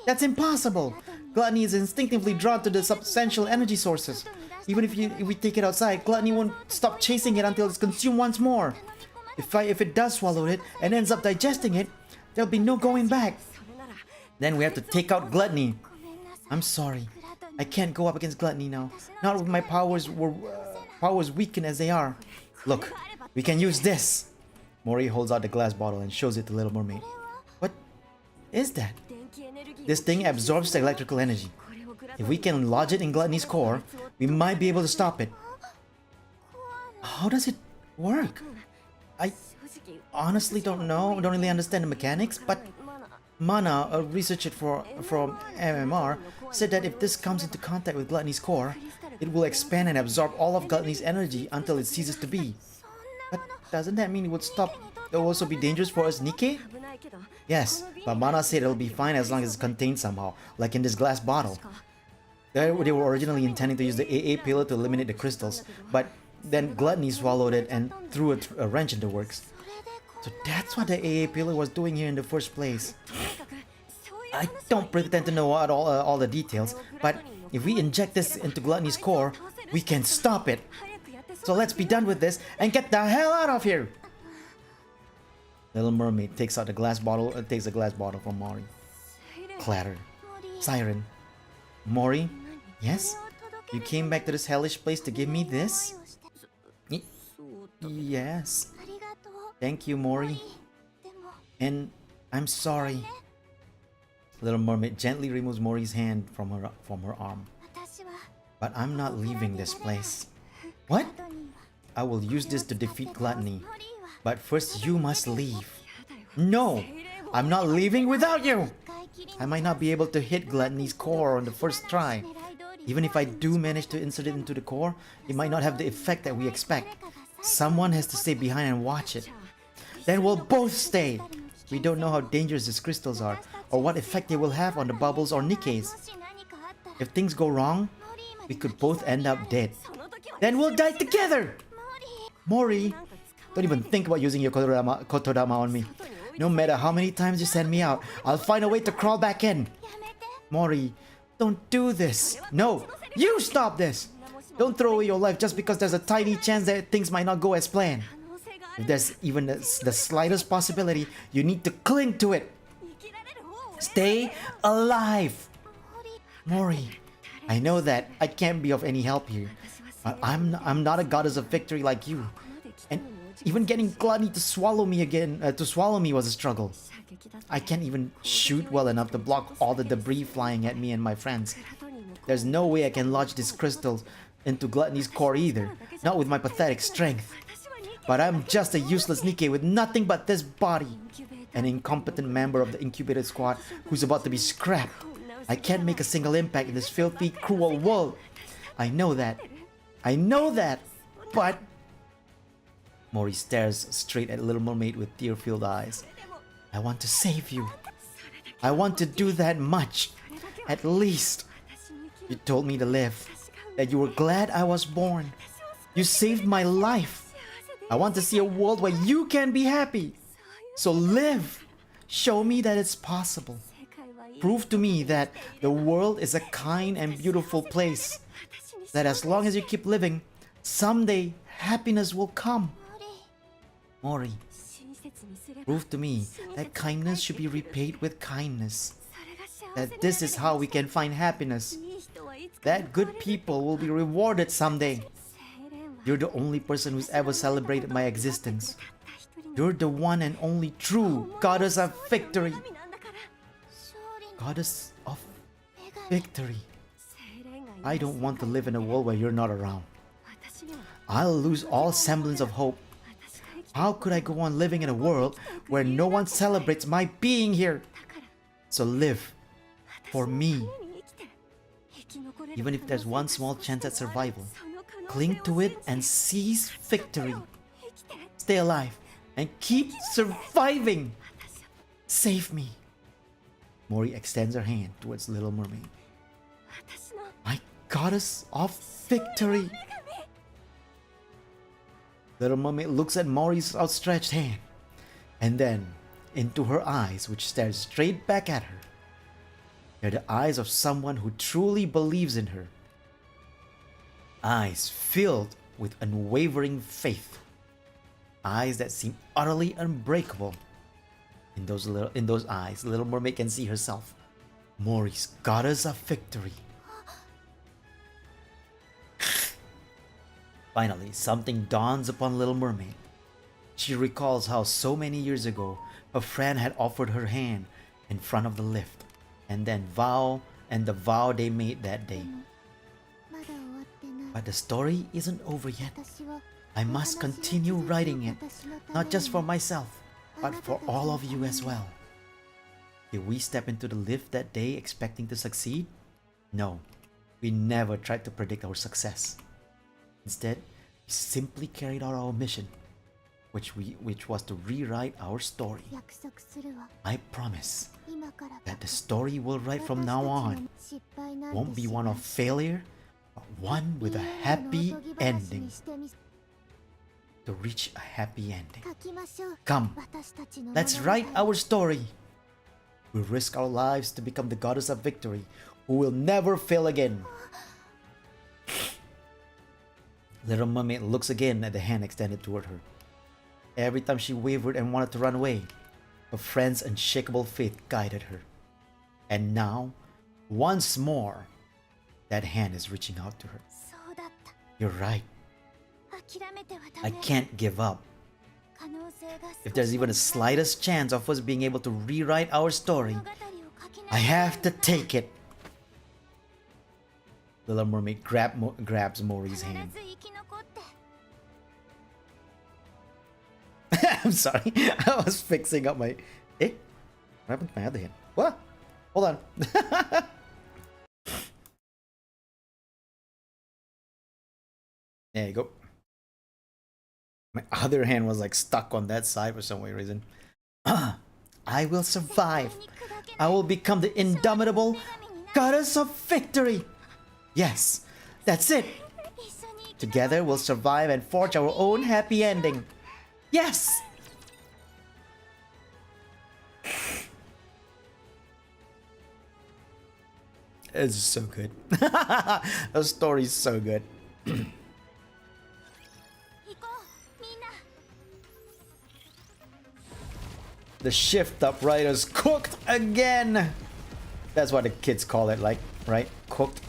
That's impossible. Gluttony is instinctively drawn to the substantial energy sources. Even if we take it outside, Gluttony won't stop chasing it until it's consumed once more. If it does swallow it and ends up digesting it, there'll be no going back. Then we have to take out gluttony. I'm sorry. I can't go up against gluttony now. Not with my powers weakened as they are. Look, we can use this. Mori holds out the glass bottle and shows it to Little Mermaid. What is that? This thing absorbs the electrical energy. If we can lodge it in gluttony's core, we might be able to stop it. How does it work? I honestly don't know. I don't really understand the mechanics, but Mana, a researcher from MMR, said that if this comes into contact with gluttony's core, it will expand and absorb all of gluttony's energy until it ceases to be. But doesn't that mean it would stop? It will also be dangerous for us, Nikke? Yes, but Mana said it'll be fine as long as it's contained somehow, like in this glass bottle. They were originally intending to use the AA pillar to eliminate the crystals, but then Gluttony swallowed it and threw a wrench in the works. So that's what the AA pillar was doing here in the first place. I don't pretend to know all the details, but if we inject this into Gluttony's core, we can stop it. So let's be done with this and get the hell out of here! Little Mermaid takes out the glass bottle, takes the glass bottle from Mori. Clatter. Siren. Mori? Yes? You came back to this hellish place to give me this? Yes. Thank you, Mori. And I'm sorry. Little Mermaid gently removes Mori's hand from her arm. But I'm not leaving this place. What? I will use this to defeat Gluttony. But first you must leave. No! I'm not leaving without you! I might not be able to hit Gluttony's core on the first try. Even if I do manage to insert it into the core, it might not have the effect that we expect. Someone has to stay behind and watch it. Then we'll both stay. We don't know how dangerous these crystals are, or what effect they will have on the bubbles or Nikke's. If things go wrong, we could both end up dead. Then we'll die together! Mori, don't even think about using your kotodama on me. No matter how many times you send me out, I'll find a way to crawl back in. Mori, don't do this. No, you stop this! Don't throw away your life just because there's a tiny chance that things might not go as planned. If there's even the slightest possibility, you need to cling to it. Stay alive! Mori, I know that I can't be of any help here, but I'm not a goddess of victory like you. And even getting Gluttony to swallow me was a struggle. I can't even shoot well enough to block all the debris flying at me and my friends. There's no way I can lodge these crystals into Gluttony's core either, not with my pathetic strength. But I'm just a useless Nikke with nothing but this body. An incompetent member of the incubated squad who's about to be scrapped. I can't make a single impact in this filthy, cruel world. I know that. I know that. But... Mori stares straight at Little Mermaid with tear-filled eyes. I want to save you. I want to do that much. At least. You told me to live. That you were glad I was born. You saved my life. I want to see a world where you can be happy. So live. Show me that it's possible. Prove to me that the world is a kind and beautiful place. That as long as you keep living, someday happiness will come. Mori, prove to me that kindness should be repaid with kindness. That this is how we can find happiness. That good people will be rewarded someday. You're the only person who's ever celebrated my existence. You're the one and only true goddess of victory. Goddess of victory. I don't want to live in a world where you're not around. I'll lose all semblance of hope. How could I go on living in a world where no one celebrates my being here? So live for me. Even if there's one small chance at survival, cling to it and seize victory. Stay alive and keep surviving. Save me. Mori extends her hand towards Little Mermaid. My goddess of victory. Little Mermaid looks at Mori's outstretched hand, and then into her eyes, which stare straight back at her. They're the eyes of someone who truly believes in her. Eyes filled with unwavering faith. eyes that seem utterly unbreakable. In those eyes, Little Mermaid can see herself, Mori's goddess of victory. Finally, something dawns upon Little Mermaid. She recalls how so many years ago, a friend had offered her hand in front of the lift, and the vow they made that day. But the story isn't over yet. I must continue writing it, not just for myself, but for all of you as well. Did we step into the lift that day expecting to succeed? No, we never tried to predict our success. Instead, we simply carried out our mission, which was to rewrite our story. I promise that the story we'll write from now on won't be one of failure, but one with a happy ending. To reach a happy ending. Come, let's write our story. We'll risk our lives to become the goddess of victory, who will never fail again. Little Mermaid looks again at the hand extended toward her. Every time she wavered and wanted to run away, her friend's unshakable faith guided her. And now, once more, that hand is reaching out to her. You're right. I can't give up. If there's even the slightest chance of us being able to rewrite our story, I have to take it. Little Mermaid grabs Mori's hand. I'm sorry, I was fixing up my... what happened to my other hand? What? Hold on. There you go. My other hand was like stuck on that side for some weird reason. I will survive. I will become the indomitable goddess of victory. Yes, that's it. Together we'll survive and forge our own happy ending. Yes! It's so good. The story's so good. The shift upright is cooked again. That's what the kids call it, like, right? Cooked.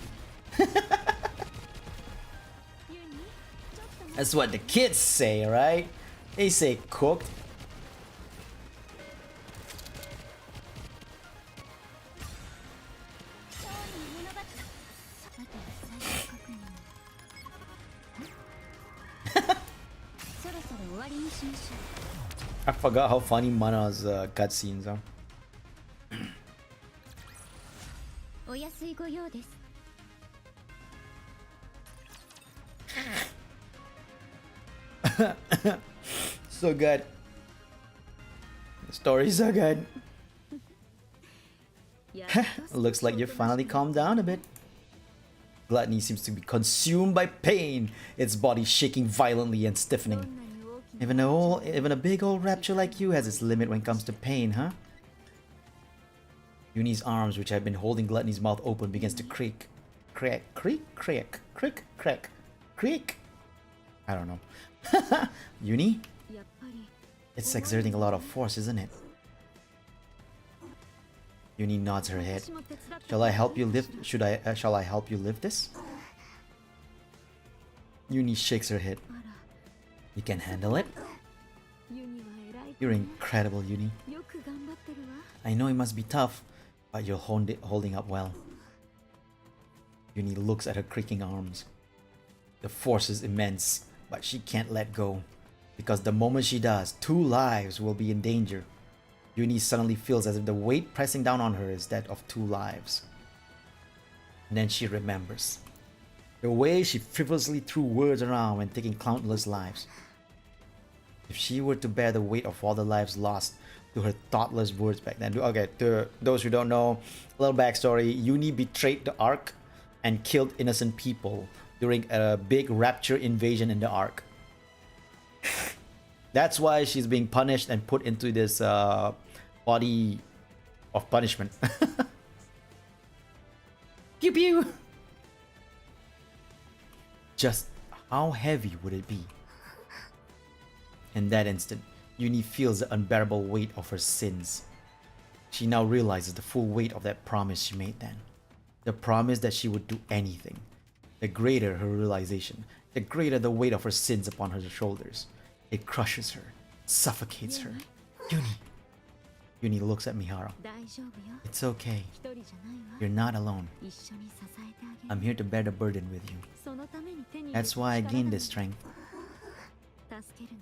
That's what the kids say, right? They say cooked. I forgot how funny Mana's cutscenes are. So good. The story's so good. Looks like you finally calmed down a bit. Gluttony seems to be consumed by pain, its body shaking violently and stiffening. Even a big old rapture like you has its limit when it comes to pain, huh? Uni's arms, which had been holding Gluttony's mouth open, begins to creak. Crack, creak, crack, creak, crack, creak. I don't know. Uni? It's exerting a lot of force, isn't it? Uni nods her head. Shall I help you lift? Shall I help you lift this? Uni shakes her head. You can handle it? You're incredible, Uni. I know it must be tough, but you're holding up well. Uni looks at her creaking arms. The force is immense, but she can't let go. Because the moment she does, 2 lives will be in danger. Uni suddenly feels as if the weight pressing down on her is that of 2 lives. And then she remembers the way she frivolously threw words around when taking countless lives. If she were to bear the weight of all the lives lost to her thoughtless words back then. Okay, to those who don't know, a little backstory. Uni betrayed the Ark and killed innocent people during a big rapture invasion in the Ark. That's why she's being punished and put into this body of punishment. Pew pew! Just how heavy would it be In that instant, Uni feels the unbearable weight of her sins. She now realizes the full weight of that promise she made then. The promise that she would do anything. The greater her realization, the greater the weight of her sins upon her shoulders. It crushes her, suffocates her. Uni looks at Mihara. It's okay. You're not alone. I'm here to bear the burden with you. That's why I gained this strength.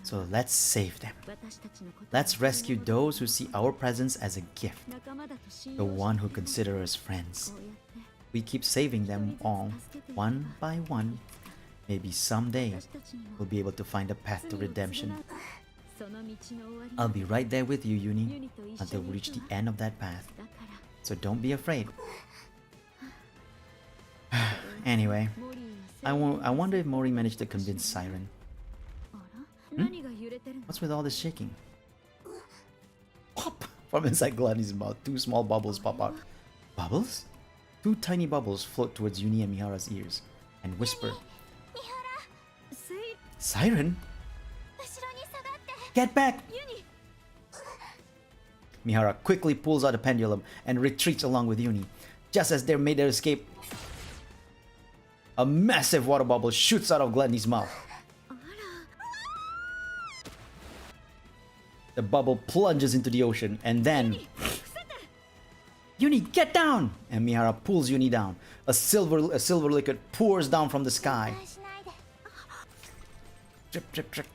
So let's save them. Let's rescue those who see our presence as a gift. The one who consider us friends. We keep saving them all, one by one. Maybe someday we'll be able to find a path to redemption. I'll be right there with you, Uni, until we reach the end of that path. So don't be afraid. Anyway, I wonder if Mori managed to convince Siren. What's with all this shaking? Pop! From inside Gladys' mouth, two small bubbles pop out. Bubbles? Two tiny bubbles float towards Uni and Mihara's ears and whisper, Siren? Get back! Mihara quickly pulls out a pendulum and retreats along with Uni. Just as they made their escape, a massive water bubble shoots out of Gluttony's mouth. The bubble plunges into the ocean and then... Uni, get down! And Mihara pulls Uni down. A silver liquid pours down from the sky. Drip, drip, drip.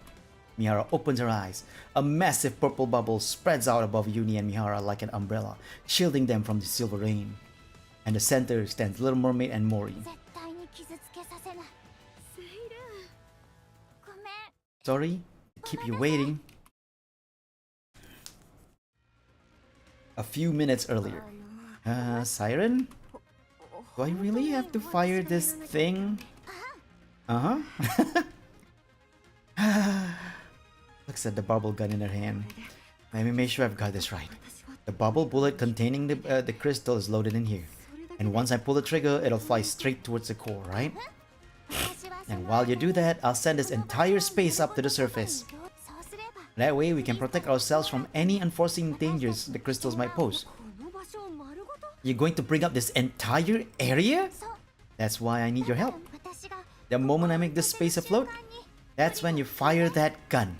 Mihara opens her eyes. A massive purple bubble spreads out above Uni and Mihara like an umbrella, shielding them from the silver rain. And the center stands Little Mermaid and Mori. Sorry to keep you waiting. A few minutes earlier. Siren? Do I really have to fire this thing? Uh-huh. Looks at the bubble gun in her hand. Let me make sure I've got this right. The bubble bullet containing the crystal is loaded in here. And once I pull the trigger, it'll fly straight towards the core, right? And while you do that, I'll send this entire space up to the surface. That way we can protect ourselves from any unforeseen dangers the crystals might pose. You're going to bring up this entire area? That's why I need your help. The moment I make this space afloat, that's when you fire that gun.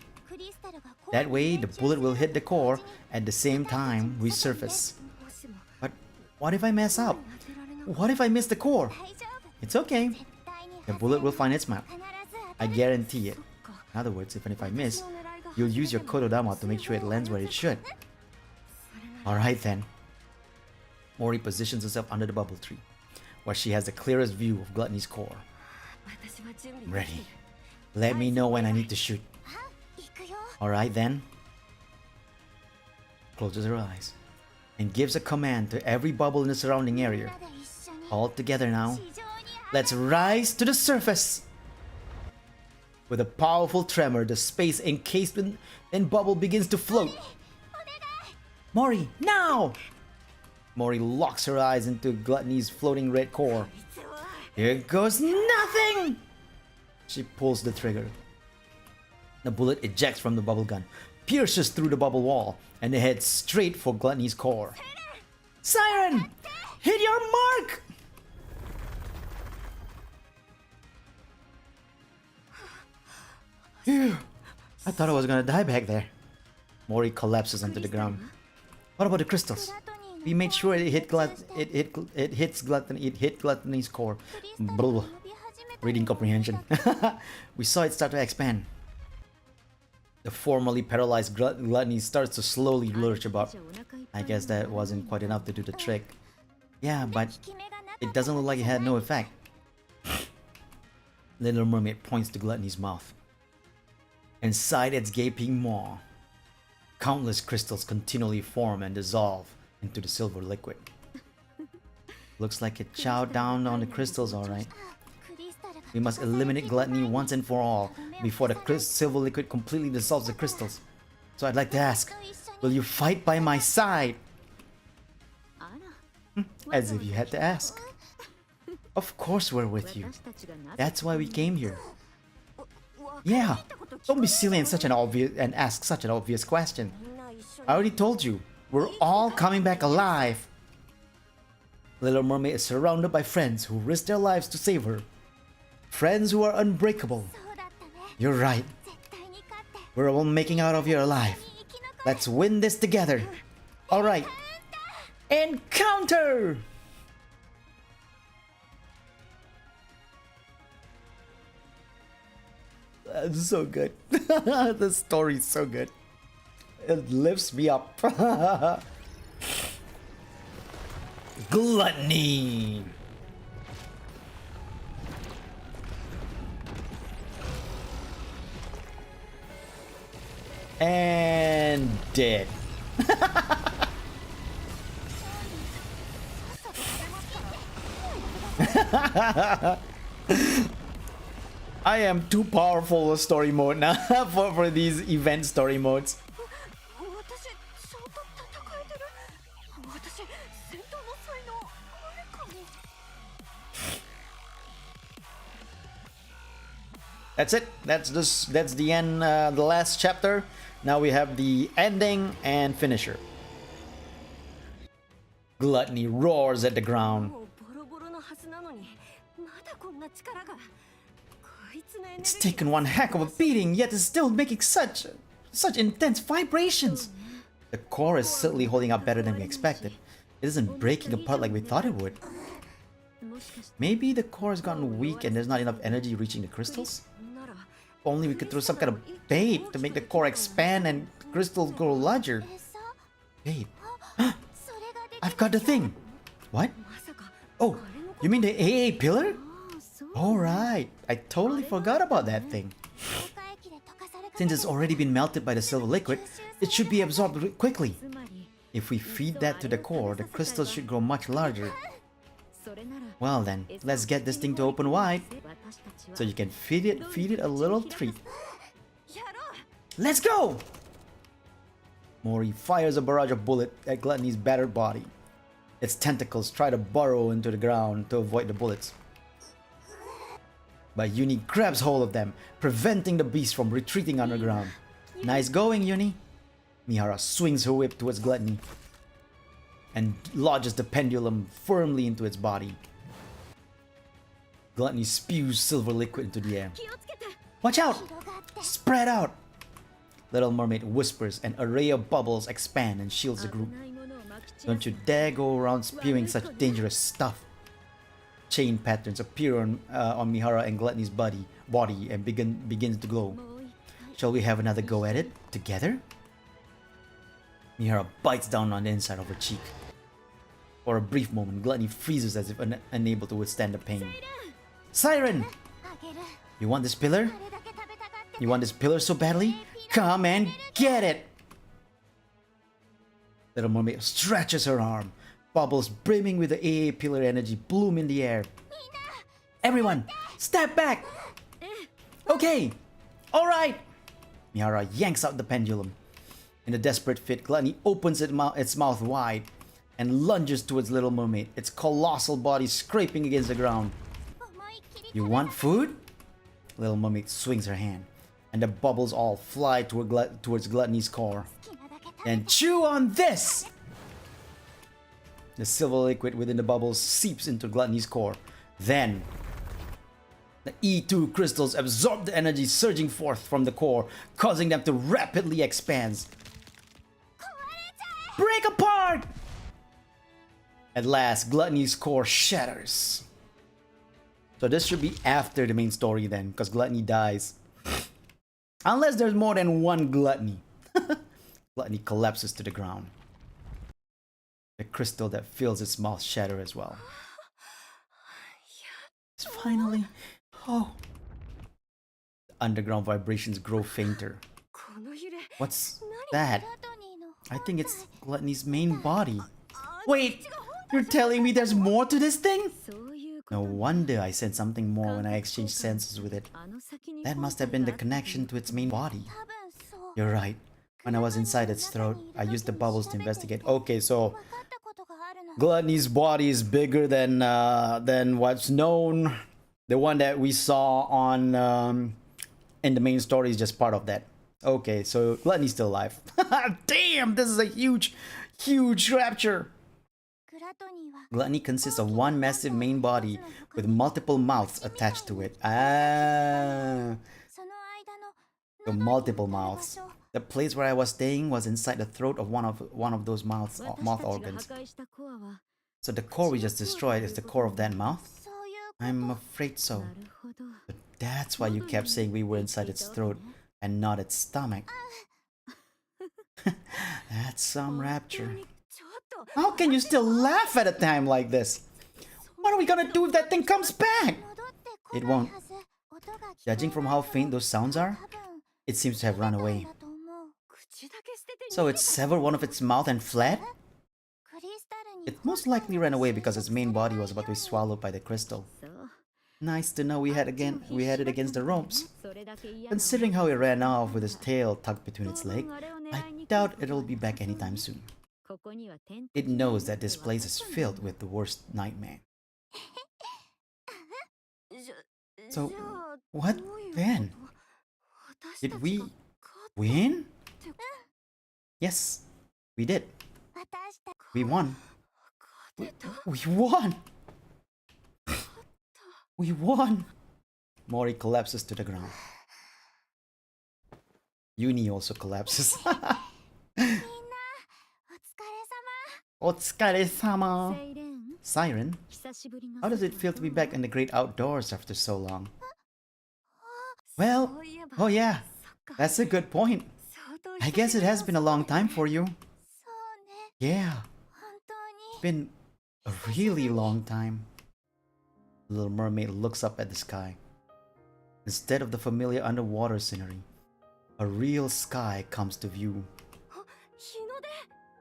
That way the bullet will hit the core at the same time we surface. But what if I mess up? What if I miss the core? It's okay. The bullet will find its map. I guarantee it. In other words, even if I miss, you'll use your Kododama to make sure it lands where it should. Alright then. Mori positions herself under the bubble tree, where she has the clearest view of Gluttony's core. I'm ready. Let me know when I need to shoot. Alright then. Closes her eyes and gives a command to every bubble in the surrounding area. All together now. Let's rise to the surface! With a powerful tremor, the space encased in bubble begins to float. Mori, now! Mori locks her eyes into Gluttony's floating red core. Here goes nothing! She pulls the trigger. The bullet ejects from the bubble gun, pierces through the bubble wall, and it heads straight for Gluttony's core. Siren! Hit your mark! Phew. I thought I was gonna die back there. Mori collapses onto the ground. What about the crystals? We made sure it hit Gluttony's core. Blah. Reading comprehension. We saw it start to expand. The formerly paralyzed Gluttony starts to slowly lurch about. I guess that wasn't quite enough to do the trick. Yeah, but it doesn't look like it had no effect. Little Mermaid points to Gluttony's mouth. Inside its gaping maw, countless crystals continually form and dissolve into the silver liquid. Looks like it chowed down on the crystals, alright. We must eliminate Gluttony once and for all before the silver liquid completely dissolves the crystals. So I'd like to ask, will you fight by my side? As if you had to ask. Of course we're with you. That's why we came here. Yeah, don't be silly and ask such an obvious question. I already told you, we're all coming back alive. Little Mermaid is surrounded by friends who risk their lives to save her. Friends who are unbreakable. You're right. We're all making out of here alive. Let's win this together. Alright. Encounter! That's so good. The story's so good. It lifts me up. Gluttony! And dead. I am too powerful with story mode now for these event story modes. That's it. That's the end. The last chapter. Now we have the ending and finisher. Gluttony roars at the ground. It's taken one heck of a beating, yet it's still making such intense vibrations. The core is certainly holding up better than we expected. It isn't breaking apart like we thought it would. Maybe the core has gotten weak and there's not enough energy reaching the crystals? If only we could throw some kind of bait to make the core expand and crystals grow larger. Bait. I've got the thing. What? Oh, you mean the AA pillar? Alright, I totally forgot about that thing. Since it's already been melted by the silver liquid, it should be absorbed quickly. If we feed that to the core, the crystals should grow much larger. Well then, let's get this thing to open wide, so you can feed it a little treat. Let's go! Mori fires a barrage of bullets at Gluttony's battered body. Its tentacles try to burrow into the ground to avoid the bullets. But Uni grabs hold of them, preventing the beast from retreating underground. Nice going, Uni! Mihara swings her whip towards Gluttony and lodges the pendulum firmly into its body. Gluttony spews silver liquid into the air. Watch out! Spread out! Little Mermaid whispers, an array of bubbles expand and shields the group. Don't you dare go around spewing such dangerous stuff. Chain patterns appear on Mihara and Gluttony's body and begins to glow. Shall we have another go at it together? Mihara bites down on the inside of her cheek. For a brief moment, Gluttony freezes as if unable to withstand the pain. Siren! You want this pillar? You want this pillar so badly? Come and get it! Little Mermaid stretches her arm. Bubbles brimming with the AA pillar energy bloom in the air. Everyone, step back! Okay! Alright! Mihara yanks out the pendulum. In a desperate fit, Gluttony opens its mouth wide and lunges towards Little Mermaid, its colossal body scraping against the ground. You want food? Little Mermaid swings her hand, and the bubbles all fly towards Gluttony's core. And chew on this! The silver liquid within the bubbles seeps into Gluttony's core. Then, the E2 crystals absorb the energy surging forth from the core, causing them to rapidly expand. Break apart! At last, Gluttony's core shatters. So this should be after the main story then, because Gluttony dies. Unless there's more than one Gluttony. Gluttony collapses to the ground. The crystal that fills its mouth shatters as well. It's finally... Oh. The underground vibrations grow fainter. What's that? I think it's Gluttony's main body. Wait! You're telling me there's more to this thing? No wonder I said something more when I exchanged senses with it. That must have been the connection to its main body. You're right. When I was inside its throat, I used the bubbles to investigate. Okay, so Gluttony's body is bigger than what's known. The one that we saw on And the main story is just part of that. Okay, so Gluttony's still alive. Damn, this is a huge rapture. Gluttony consists of one massive main body with multiple mouths attached to it. Ah, so multiple mouths. The place where I was staying was inside the throat of one of those mouth organs. So the core we just destroyed is the core of that mouth? I'm afraid so. But that's why you kept saying we were inside its throat and not its stomach. That's some rapture. How can you still laugh at a time like this? What are we gonna do if that thing comes back? It won't. Judging from how faint those sounds are, it seems to have run away. So it severed one of its mouth and fled? It most likely ran away because its main body was about to be swallowed by the crystal. Nice to know we had it against the ropes. Considering how it ran off with its tail tucked between its legs, I doubt it'll be back anytime soon. It knows that this place is filled with the worst nightmare. So, what then? Did we win? Yes, we did. We won. We won! We won! Mori collapses to the ground. Uni also collapses. Otsukare-sama! Siren? How does it feel to be back in the great outdoors after so long? Well, oh yeah, that's a good point. I guess it has been a long time for you. Yeah, it's been a really long time. The Little Mermaid looks up at the sky. Instead of the familiar underwater scenery, a real sky comes to view.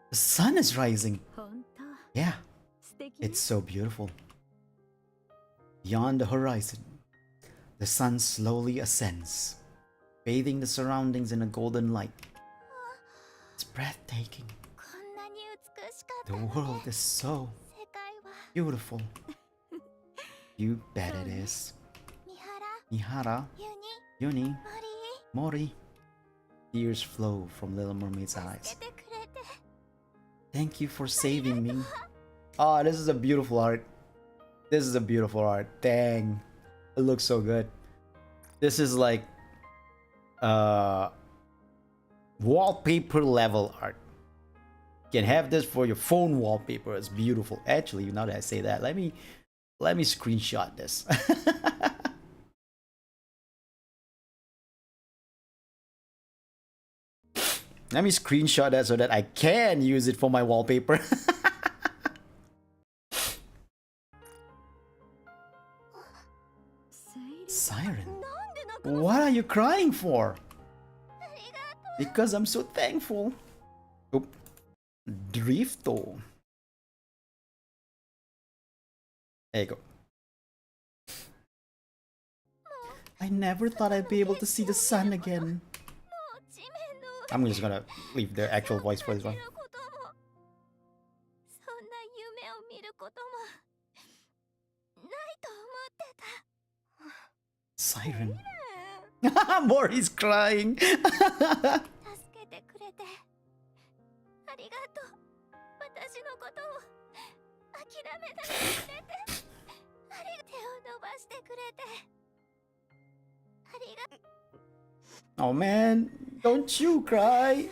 The sun is rising! Yeah, it's so beautiful. Beyond the horizon, the sun slowly ascends, bathing the surroundings in a golden light. It's breathtaking. The world is so beautiful. You bet it is. Mihara, Uni, Mori. Tears flow from Little Mermaid's eyes. Thank you for saving me. Oh, this is a beautiful art. This is a beautiful art. Dang. It looks so good. This is like wallpaper level art. You can have this for your phone wallpaper. It's beautiful. Actually, now that I say that, let me screenshot this. Let me screenshot that so that I can use it for my wallpaper. Siren, what are you crying for? Because I'm so thankful. Oop. Drifto. There you go. I never thought I'd be able to see the sun again. I'm just gonna leave the actual voice for this one. Siren. Mori's crying. Oh man, don't you cry.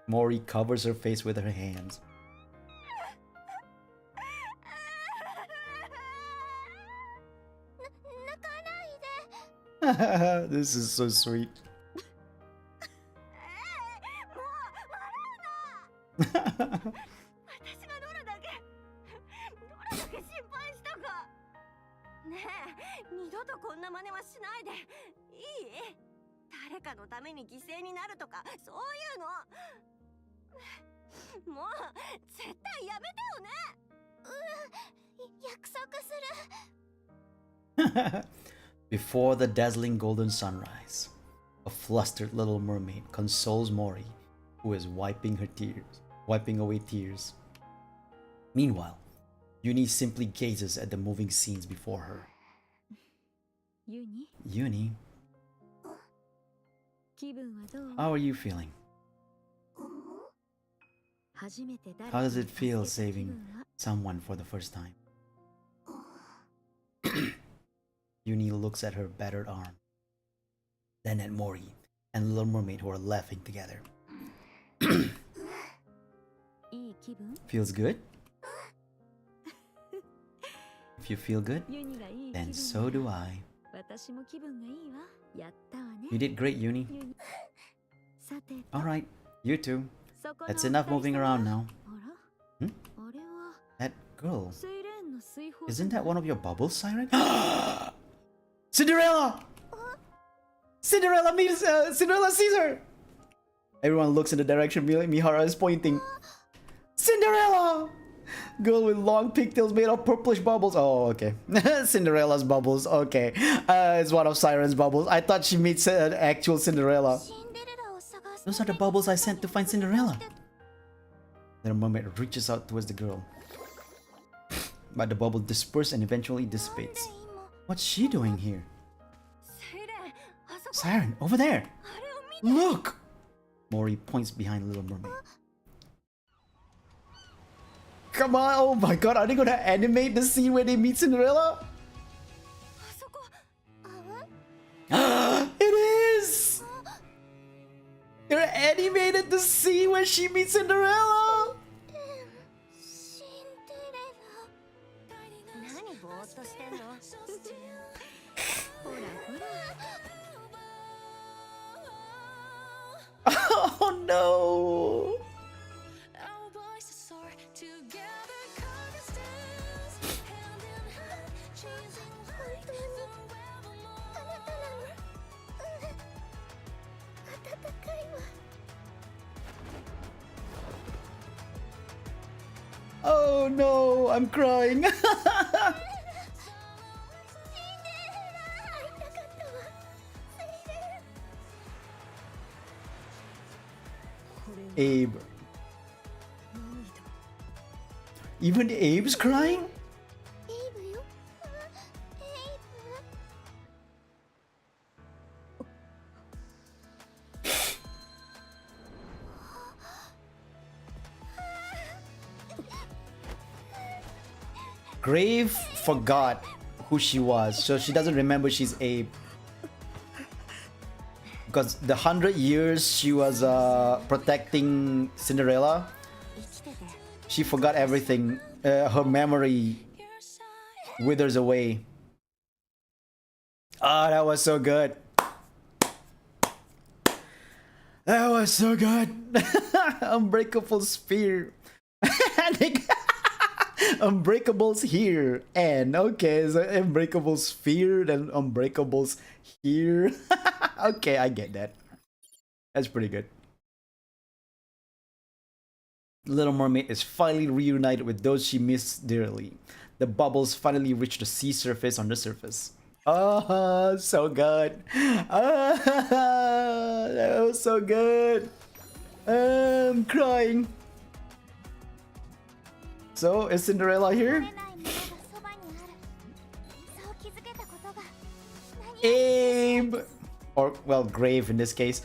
Mori covers her face with her hands. This is so sweet. Before the dazzling golden sunrise, a flustered little mermaid consoles Mori, who is wiping away tears. Meanwhile, Uni simply gazes at the moving scenes before her. Uni, how are you feeling? How does it feel saving someone for the first time? Uni looks at her battered arm, then at Mori and Little Mermaid, who are laughing together. Feels good? If you feel good, then so do I. You did great, Uni. Alright, you too. That's enough moving around now. That girl. Isn't that one of your bubbles, Siren? Cinderella! Cinderella sees her! Everyone looks in the direction Mihara is pointing. Cinderella! Girl with long pigtails made of purplish bubbles. Oh, okay. Cinderella's bubbles. Okay. It's one of Siren's bubbles. I thought she meets an actual Cinderella. Those are the bubbles I sent to find Cinderella. The mermaid reaches out towards the girl. But the bubble disperses and eventually dissipates. What's she doing here? Siren, over there! Look! Mori points behind Little Mermaid. Come on! Oh my god, are they gonna animate the scene where they meet Cinderella? It is! They're animated the scene where she meets Cinderella! Oh no! Oh no, I'm crying. Abe. Even Abe's crying? Grave forgot who she was, so she doesn't remember she's Abe. Because the 100 years she was protecting Cinderella, she forgot everything. Her memory withers away. Ah, that was so good. That was so good. Unbreakable sphere. Unbreakables here. And okay, so unbreakable sphere, then unbreakables here. Okay, I get that. That's pretty good. Little Mermaid is finally reunited with those she missed dearly. The bubbles finally reach the sea surface on the surface. Oh, so good. That was so good. I'm crying. So, is Cinderella here? Abe! Or, well, Grave in this case.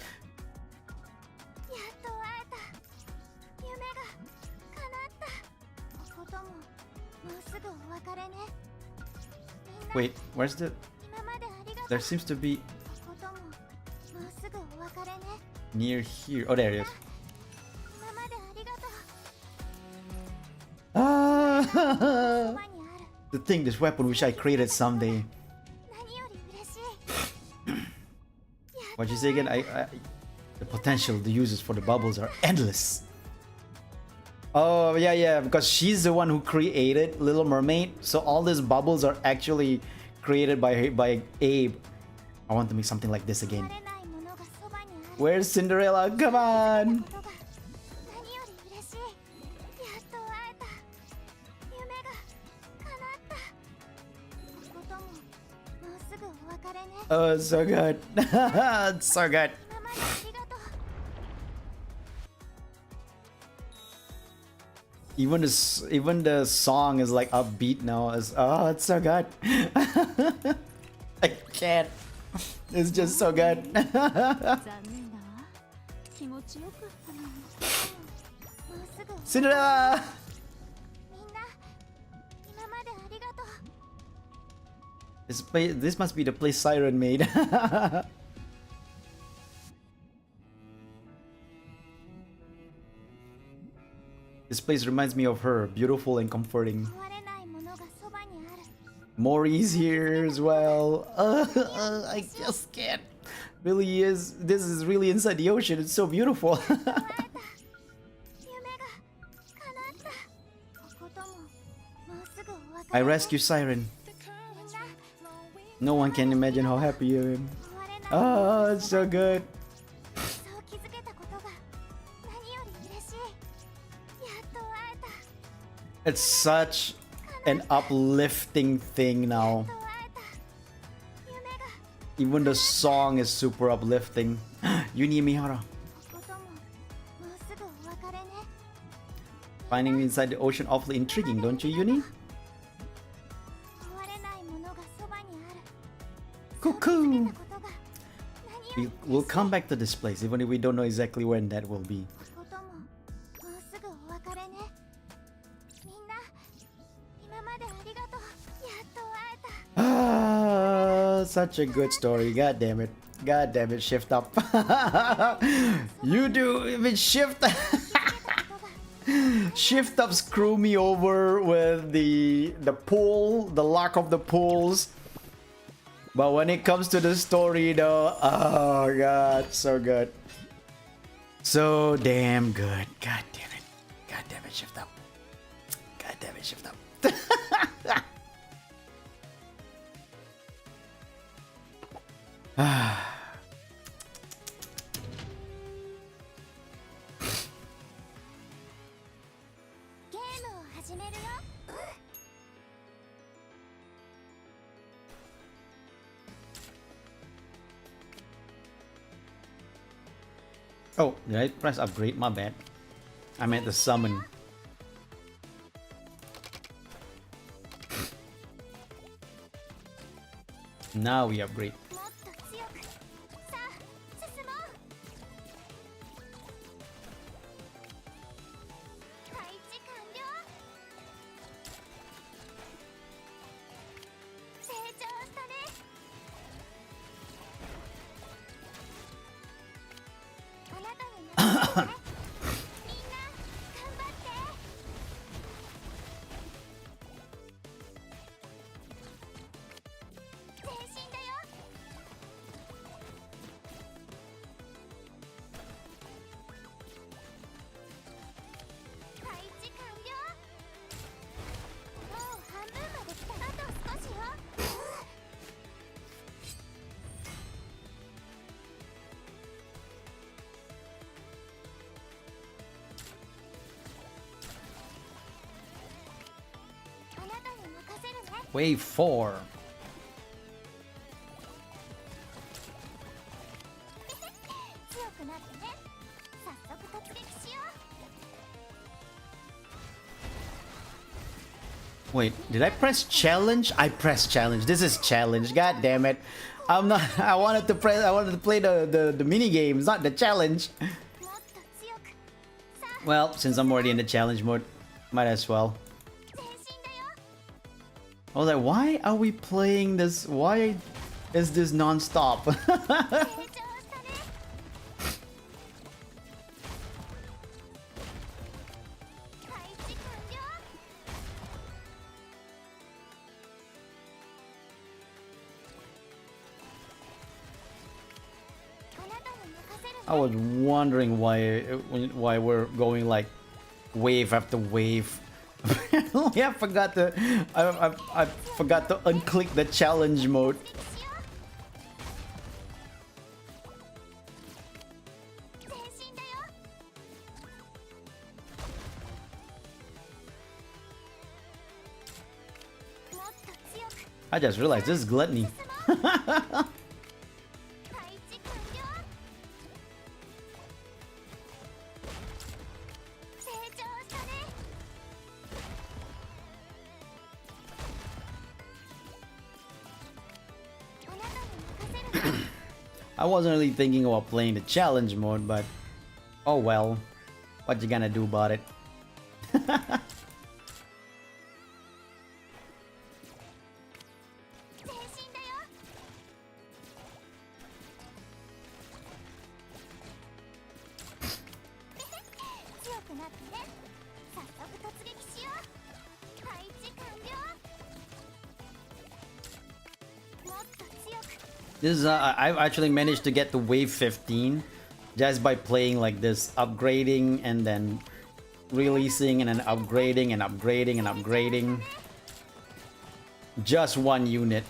Wait, where's the... There seems to be... Near here. Oh, there it is. Ah! To think this weapon which I created someday. What you say again? The potential, the uses for the bubbles are endless. Oh yeah, because she's the one who created Little Mermaid, so all these bubbles are actually created by Abe. I want to make something like this again. Where's Cinderella? Come on! Oh, it's so good. It's so good. Even the song is like upbeat now. It's so good. I can't. It's just so good. Cinderella! This must be the place Siren made. This place reminds me of her, beautiful and comforting. Mori's here as well. I just can't. Really is. This is really inside the ocean. It's so beautiful. I rescue Siren. No one can imagine how happy I am. Oh, it's so good. It's such an uplifting thing now. Even the song is super uplifting. Nikke Mihara. Finding me inside the ocean awfully intriguing, don't you, Uni? Cuckoo! We'll come back to this place, even if we don't know exactly when that will be. Such a good story. God damn it. God damn it, shift up. You do even shift. Shift up screw me over with the pool, the lack of the pools. But when it comes to the story though, oh god, so good. So damn good. God damn it. God damn it, shift up. God damn it, shift up. Oh, did I press upgrade? My bad. I meant the summon. Now we upgrade. Wave 4. Wait, did I press challenge? I pressed challenge. This is challenge. God damn it. I'm not I wanted to play the mini games, not the challenge. Well, since I'm already in the challenge mode, might as well. I was like, why are we playing this? Why is this non-stop? I was wondering why we're going like wave after wave. Yeah, I forgot to unclick the challenge mode. I just realized this is gluttony. I wasn't really thinking about playing the challenge mode, but oh well. What you gonna do about it? This is I've actually managed to get to wave 15 just by playing like this, upgrading and then releasing and then upgrading and upgrading and upgrading. Just one unit.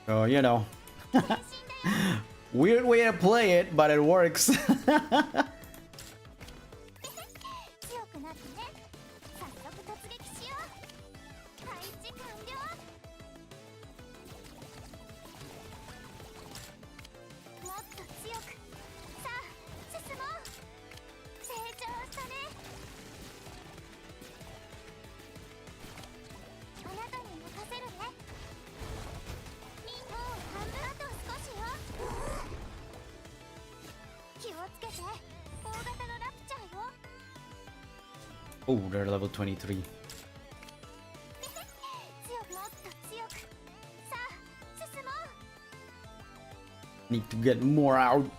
So, you know. Weird way to play it, but it works. Oh, they're level 23. Need to get more out.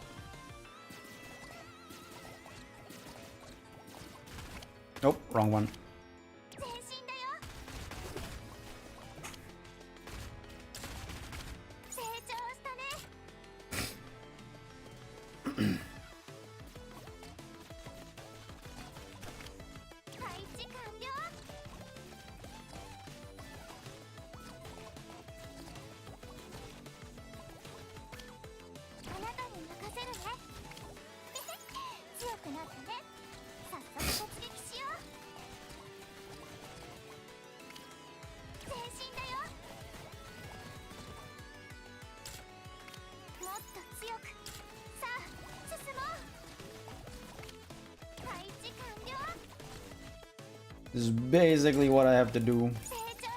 Nope, wrong one. This is basically what I have to do.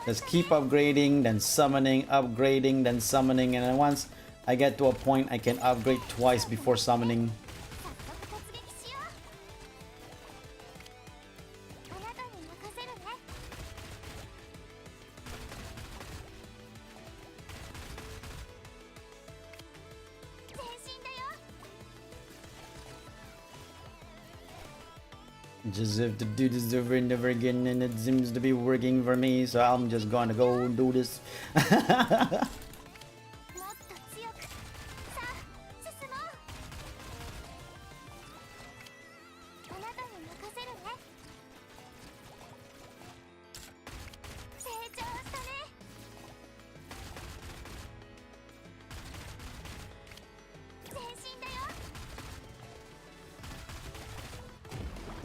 Just keep upgrading, then summoning, upgrading, then summoning, and then once I get to a point I can upgrade twice before summoning. Just have to do this over and over again, and it seems to be working for me, so I'm just gonna go do this.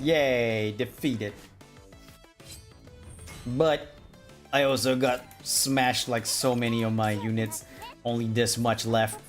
Yay, defeated. But I also got smashed like so many of my units. Only this much left.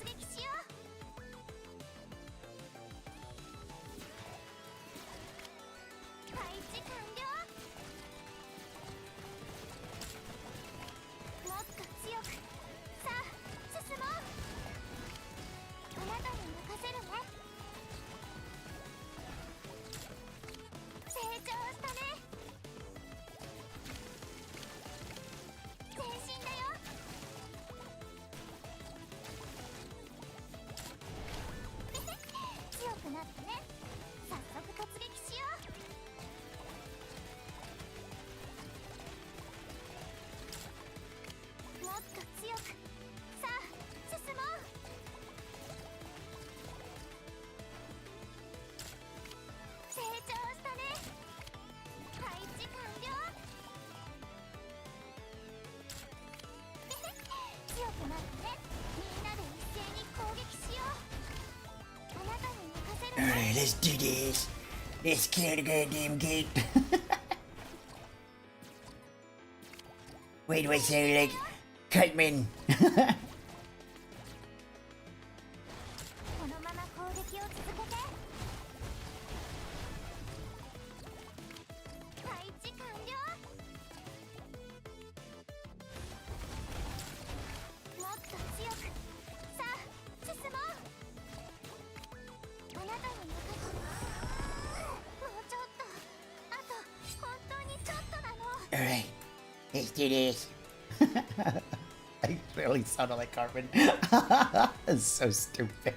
Alright, let's do this. Let's clear the goddamn gate. Wait, do I sound like Cartman? Alright, let's do this. I really sounded like Carmen. That's so stupid.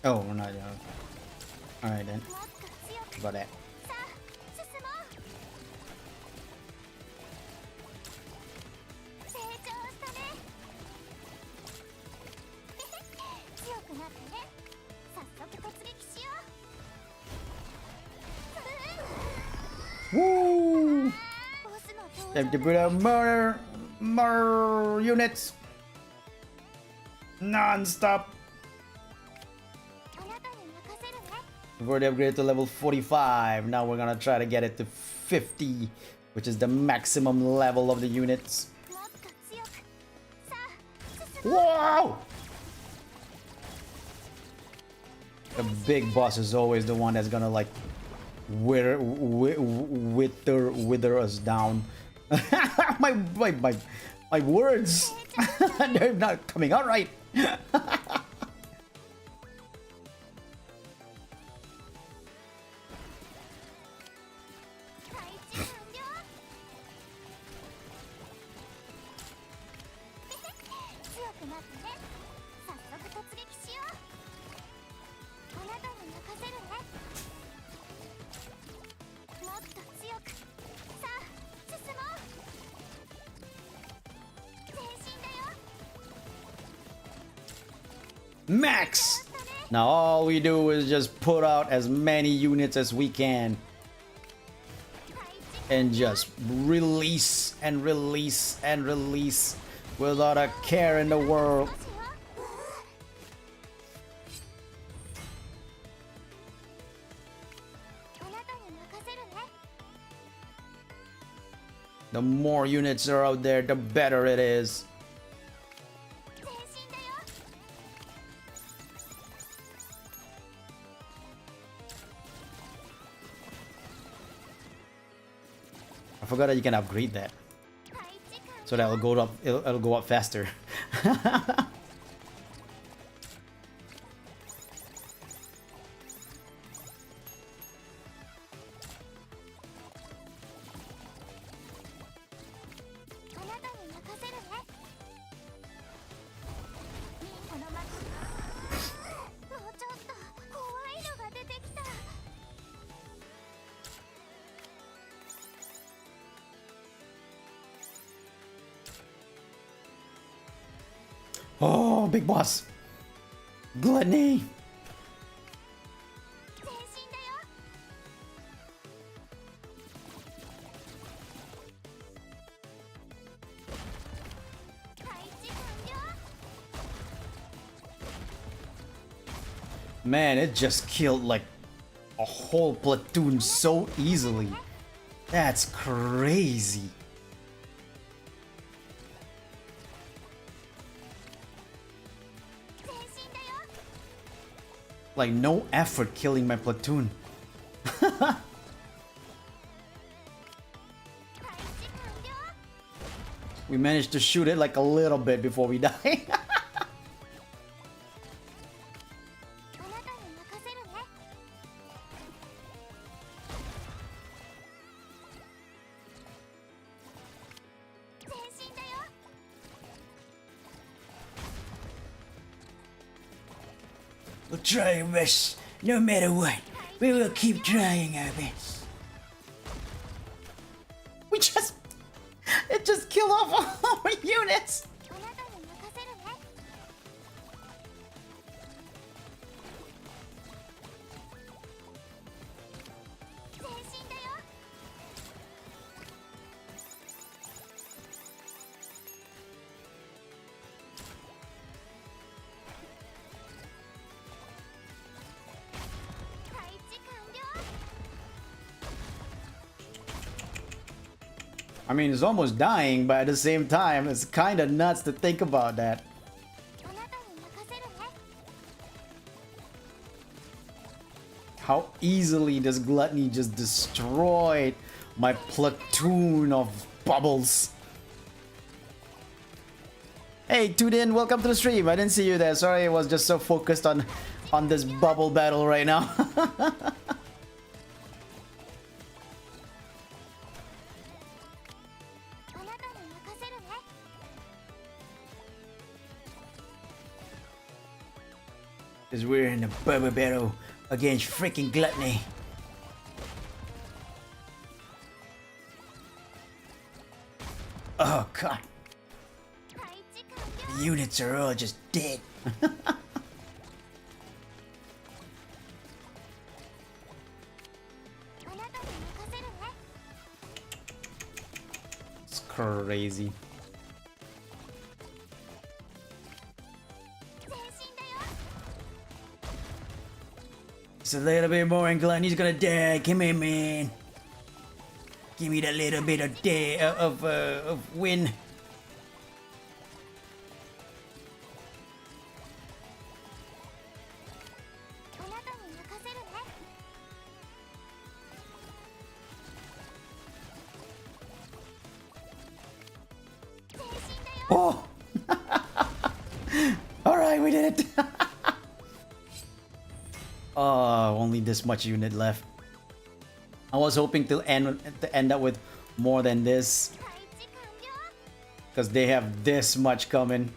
Oh, we're not done. Alright then. About that. Woo! Time to put out more units. Non-stop. We've already upgraded to level 45. Now we're gonna try to get it to 50, which is the maximum level of the units. Wow! The big boss is always the one that's gonna like wither us down. my words, they're not coming out right. Max! Now all we do is just put out as many units as we can and just release and release and release without a care in the world. The more units are out there, the better it is. I forgot that you can upgrade that, so that'll go up. It'll go up faster. Oh, big boss. Gluttony. Man, it just killed like a whole platoon so easily. That's crazy. Like no effort killing my platoon. We managed to shoot it like a little bit before we die. We'll try our best, no matter what. We will keep trying our best. It just killed off all our units. I mean, it's almost dying, but at the same time, it's kind of nuts to think about that. how easily this gluttony just destroyed my platoon of bubbles. Hey, tuned in, welcome to the stream. I didn't see you there. Sorry, I was just so focused on this bubble battle right now. Because we're in a bubble battle against freaking gluttony. Oh god. The units are all just dead. It's crazy. It's a little bit more and Glenn, he's gonna die. Come here, man. Give me that little bit of day of win. Oh! Alright, we did it! Oh, only this much unit left. I was hoping to end up with more than this. Because they have this much coming.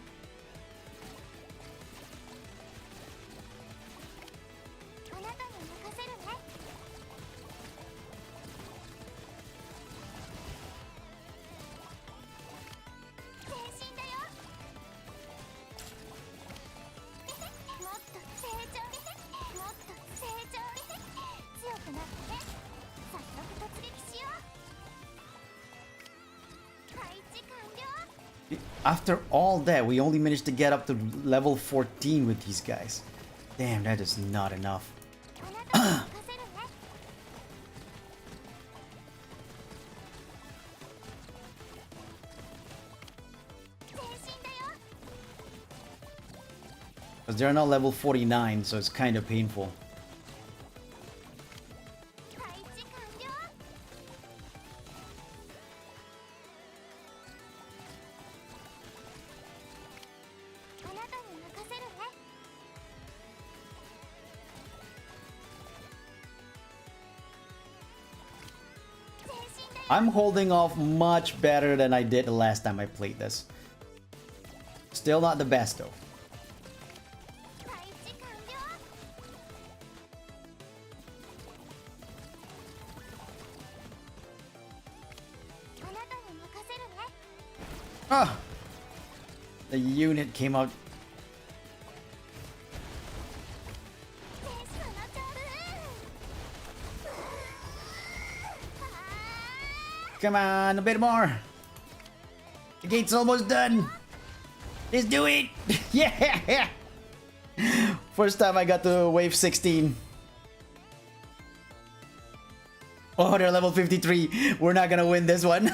After all that, we only managed to get up to level 14 with these guys. Damn, that is not enough. Because they're not level 49, so it's kind of painful. I'm holding off much better than I did the last time I played this. Still not the best though. Ah! The unit came out. Come on, a bit more. The gate's almost done. Let's do it. Yeah. First time I got to wave 16. Oh, they're level 53. We're not gonna win this one.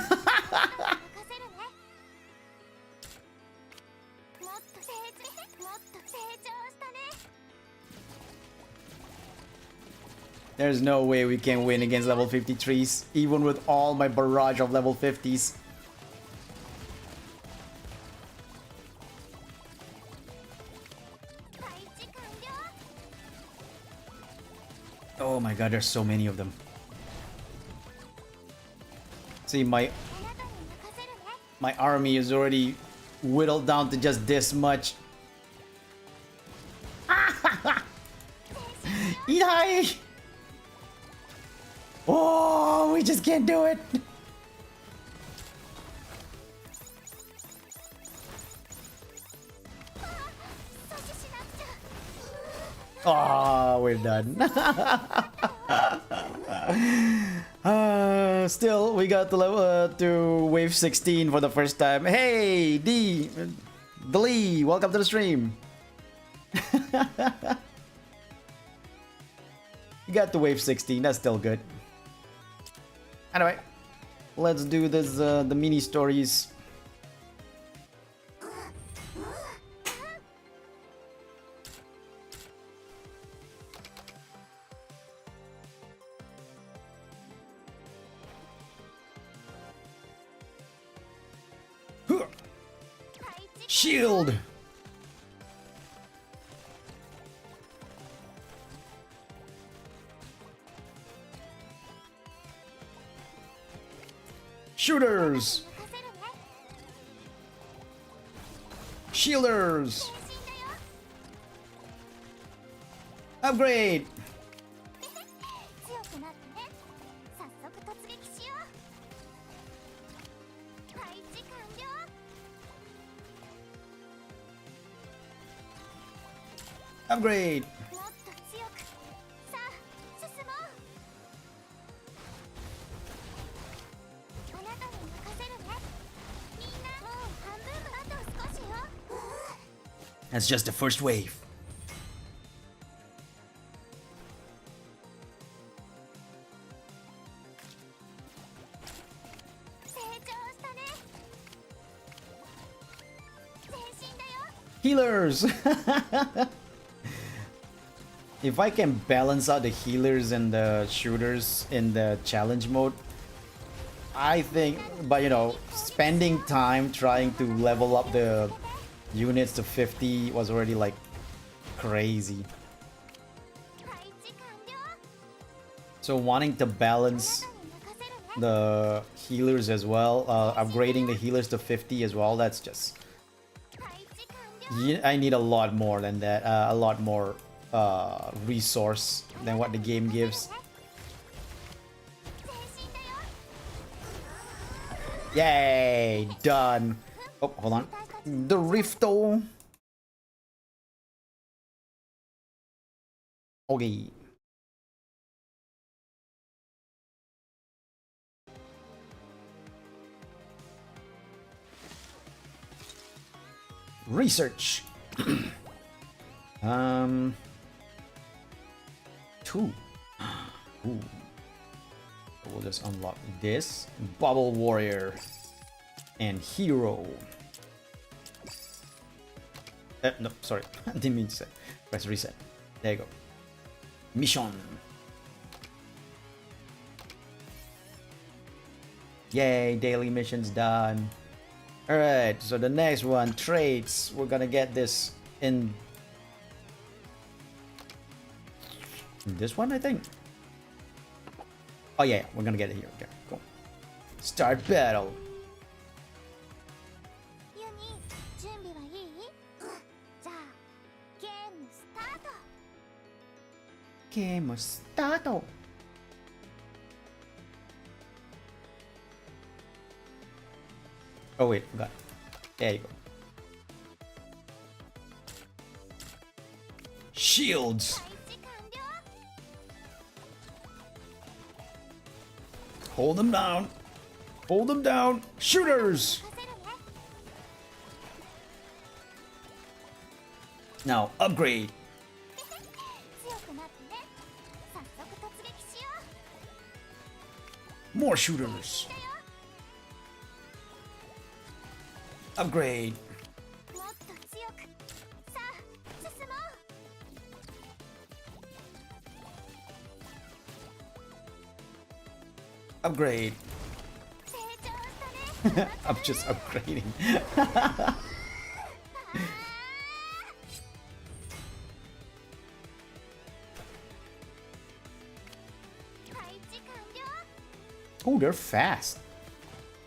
There's no way we can win against level 53s, even with all my barrage of level 50s. Oh my god, there's so many of them. See, my army is already whittled down to just this much. Eat high! Oh, we just can't do it. Oh, we're done. Still, we got to level to wave 16 for the first time. Hey, Lee, welcome to the stream. You got to wave 16. That's still good. Anyway, let's do this, the mini stories. Shield! Shooters! Shielders! Upgrade! Upgrade! That's just the first wave. Healers! If I can balance out the healers and the shooters in the challenge mode, I think, but you know, spending time trying to level up the units to 50 was already like crazy. So wanting to balance the healers as well, upgrading the healers to 50 as well, that's just... I need a lot more than that, a lot more resource than what the game gives. Yay! Done! Oh, hold on. The Rifto! Okay. Research! 2. Ooh. We'll just unlock this. Bubble Warrior. And Hero. No, sorry. Didn't mean to say. Press reset. There you go. Mission. Yay, daily missions done. Alright, so the next one, traits. We're gonna get this in this one, I think. Oh yeah, we're gonna get it here. Okay, cool. Start battle. Game start. Oh wait, forgot. There you go. Shields. Hold them down. Hold them down. Shooters. Now upgrade. More shooters. Upgrade. Upgrade. I'm just upgrading. Oh, they're fast.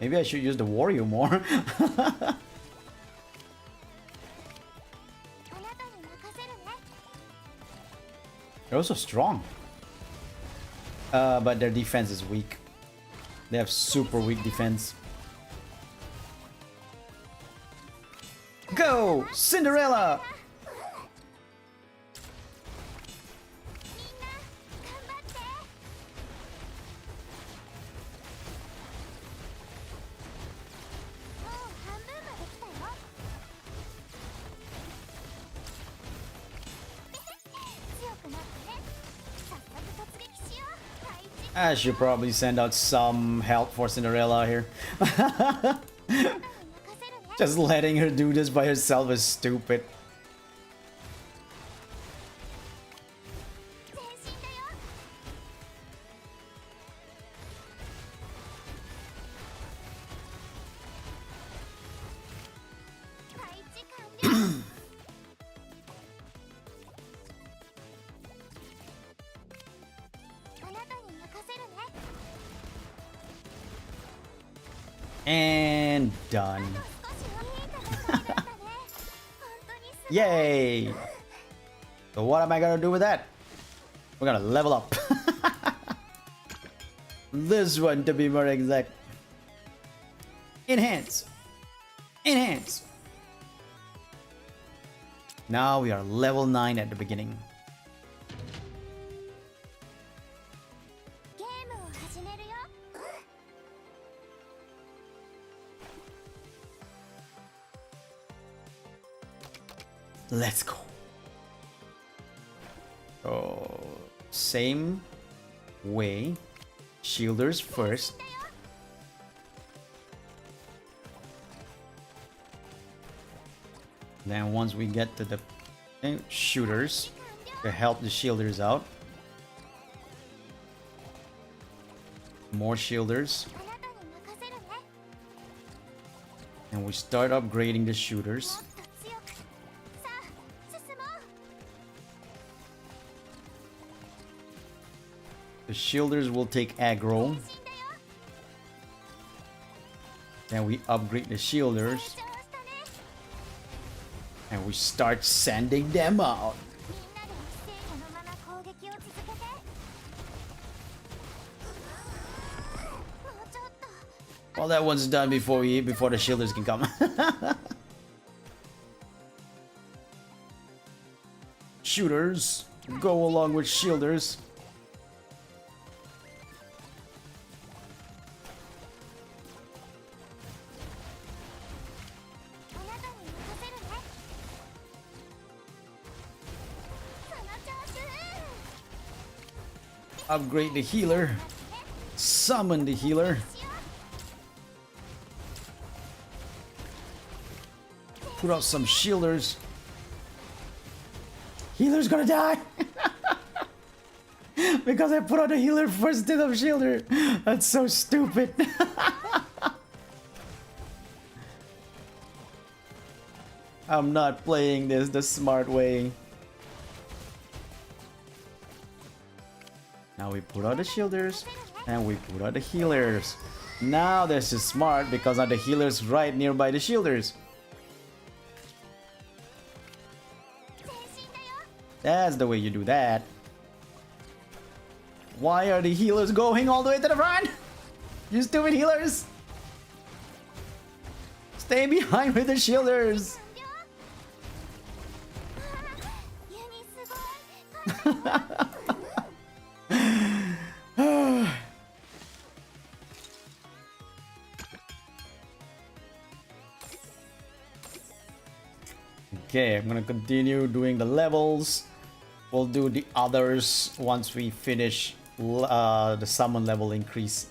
Maybe I should use the warrior more. They're also strong. But their defense is weak. They have super weak defense. Go! Cinderella! I should probably send out some help for Cinderella here. Just letting her do this by herself is stupid. And done. Yay! So what am I gonna do with that? We're gonna level up. This one to be more exact. Enhance. Enhance. Now we are level 9 at the beginning. Let's go. So, same way. Shielders first. Then once we get to the shooters to help the shielders out. More shielders. And we start upgrading the shooters. The shielders will take aggro. Then we upgrade the shielders. And we start sending them out. Well, that one's done before the shielders can come. Shooters go along with shielders. Upgrade the healer. Summon the healer. Put out some shielders. Healer's gonna die! Because I put out the healer first instead of shielder. That's so stupid. I'm not playing this the smart way. Now we put out the shielders and we put out the healers. Now this is smart because now the healers right nearby the shielders. That's the way you do that. Why are the healers going all the way to the front? You stupid healers! Stay behind with the shielders! Okay, I'm gonna continue doing the levels. We'll do the others once we finish the summon level increase.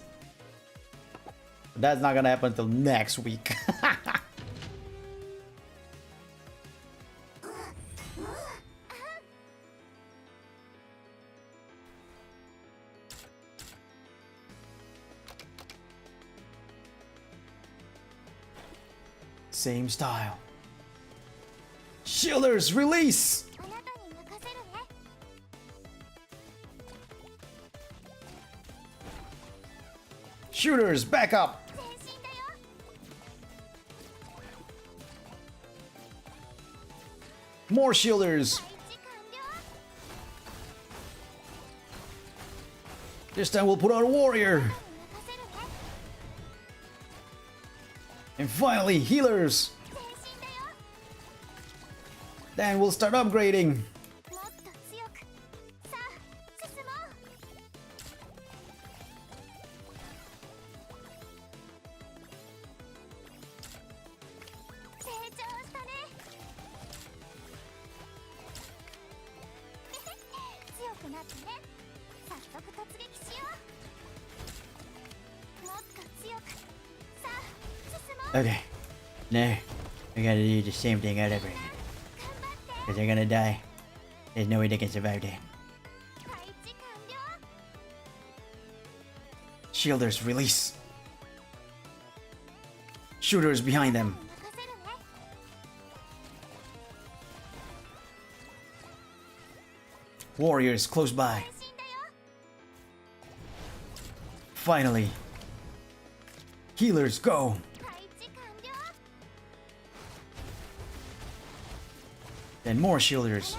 That's not gonna happen until next week. Same style. Shielders, release! Shooters, back up! More shielders! This time we'll put out a warrior! And finally, healers! Then we'll start upgrading. Okay, now we gotta do the same thing all over again. Because they're gonna die. There's no way they can survive that. Shielders, release. Shooters behind them. Warriors close by. Finally. Healers go. Then more shielders.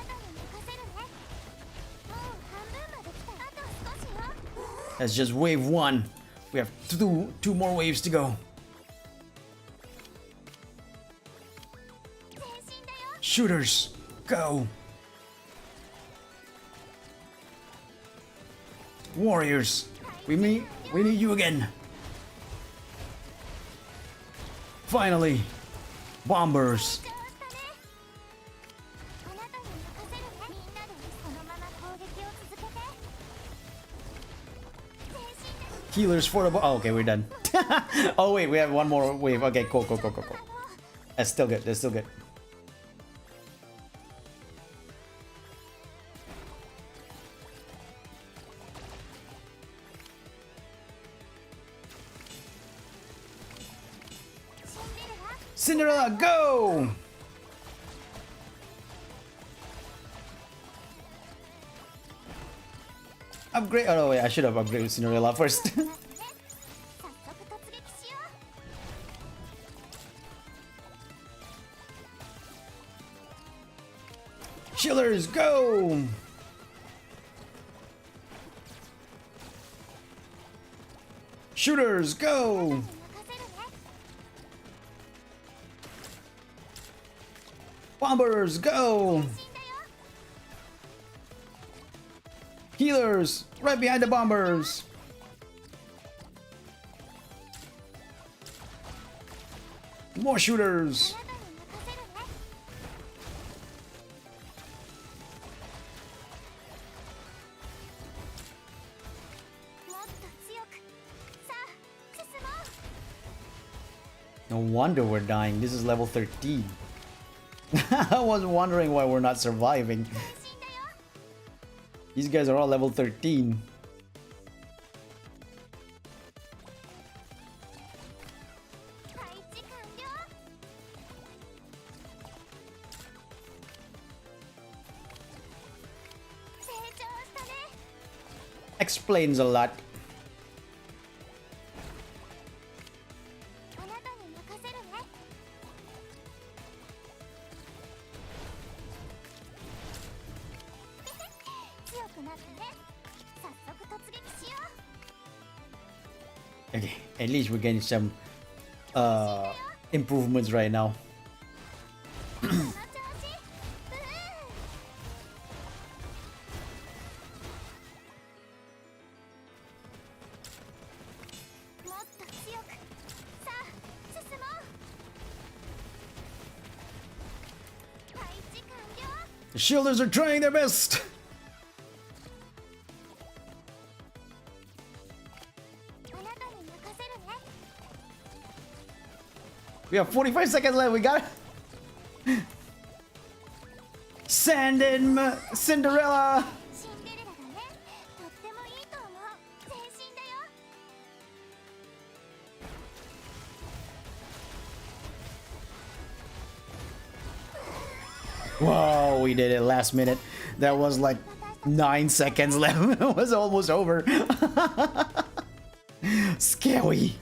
That's just wave 1. We have two more waves to go. Shooters, go. Warriors, we need you again. Finally, bombers. Healers for the oh, okay, we're done. Oh wait, we have one more wave. Okay, cool. That's still good. That's still good. Cinderella, go! Upgrade. Oh no, wait, I should have upgraded Cinderella first. Shielders, go! Shooters, go! Bombers, go! Healers, right behind the bombers! More shooters! No wonder we're dying. This is level 13. I was wondering why we're not surviving. These guys are all level 13. Explains a lot. Okay, at least we're getting some improvements right now. The shielders are trying their best. We have 45 seconds left. We got it. Send in Cinderella. Whoa, we did it last minute. That was like 9 seconds left. It was almost over. Scary.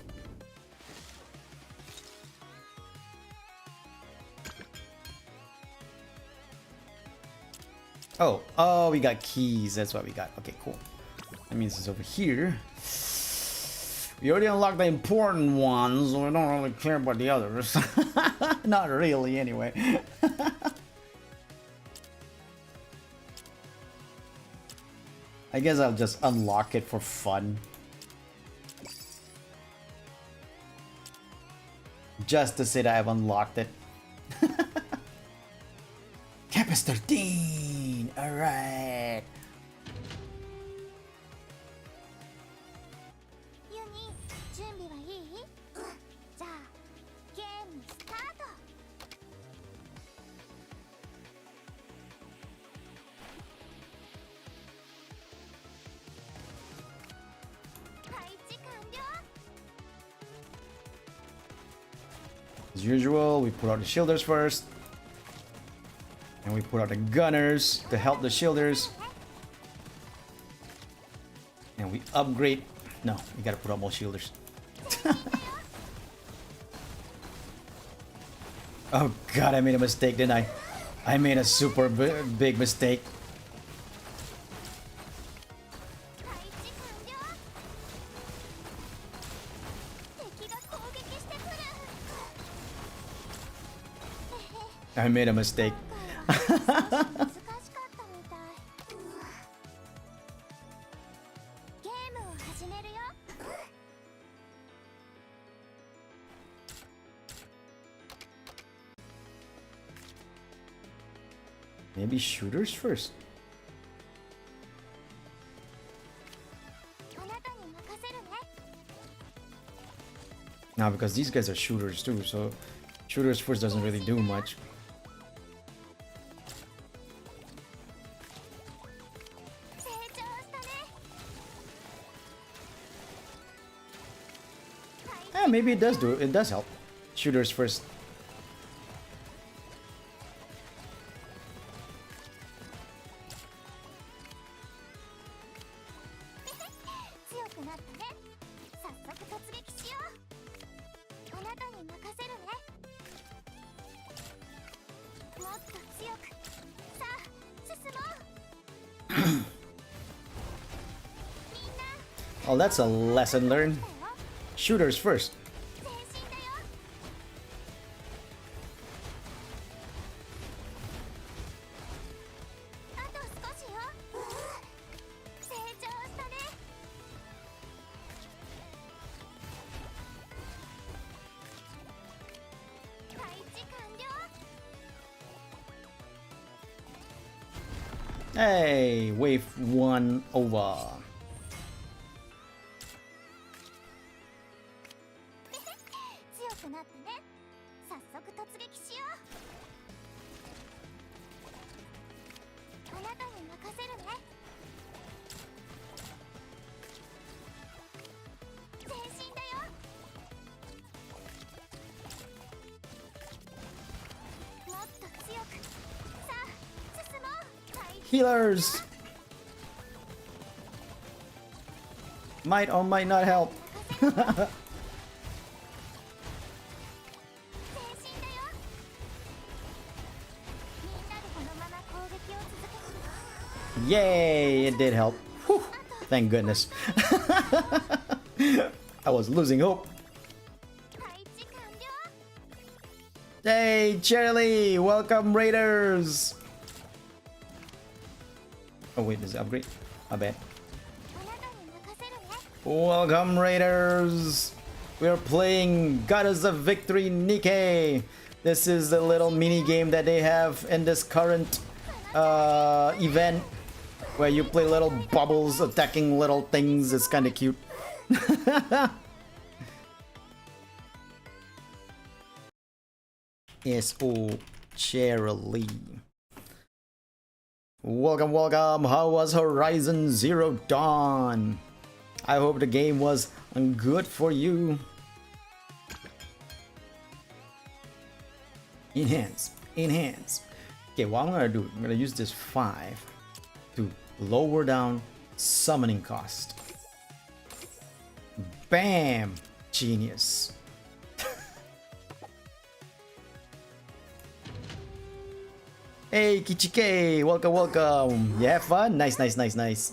Oh, we got keys. That's what we got. Okay, cool. That means it's over here. We already unlocked the important ones, so we don't really care about the others. Not really, anyway. I guess I'll just unlock it for fun. Just to say that I've unlocked it. Campus 13! Alright! As usual, we put out the shielders first. And we put out the gunners to help the shielders. upgrade. No, we gotta put up more shielders. Oh god, I made a mistake, didn't I? I made a super big mistake. I made a mistake. Maybe shooters first. Now, because these guys are shooters too, so shooters first doesn't really do much. Yeah, maybe it does it does help. Shooters first. Oh, that's a lesson learned. Shooters first. Hey, wave 1 over. Healers! Might or might not help. Yay, it did help. Whew, thank goodness. I was losing hope. Hey, Charlie! Welcome, Raiders! Oh wait, there's an upgrade? My bad. Welcome, Raiders! We're playing Goddess of Victory Nikke. This is the little mini game that they have in this current event where you play little bubbles attacking little things. It's kind of cute. Yes, oh, Charlie. Welcome, welcome. How was Horizon Zero Dawn? I hope the game was good for you. Enhance, enhance. Okay, what I'm gonna do, I'm gonna use this 5 to lower down summoning cost. Bam! Genius. Hey, Kichike! Welcome, welcome! You have fun? Nice, nice, nice, nice.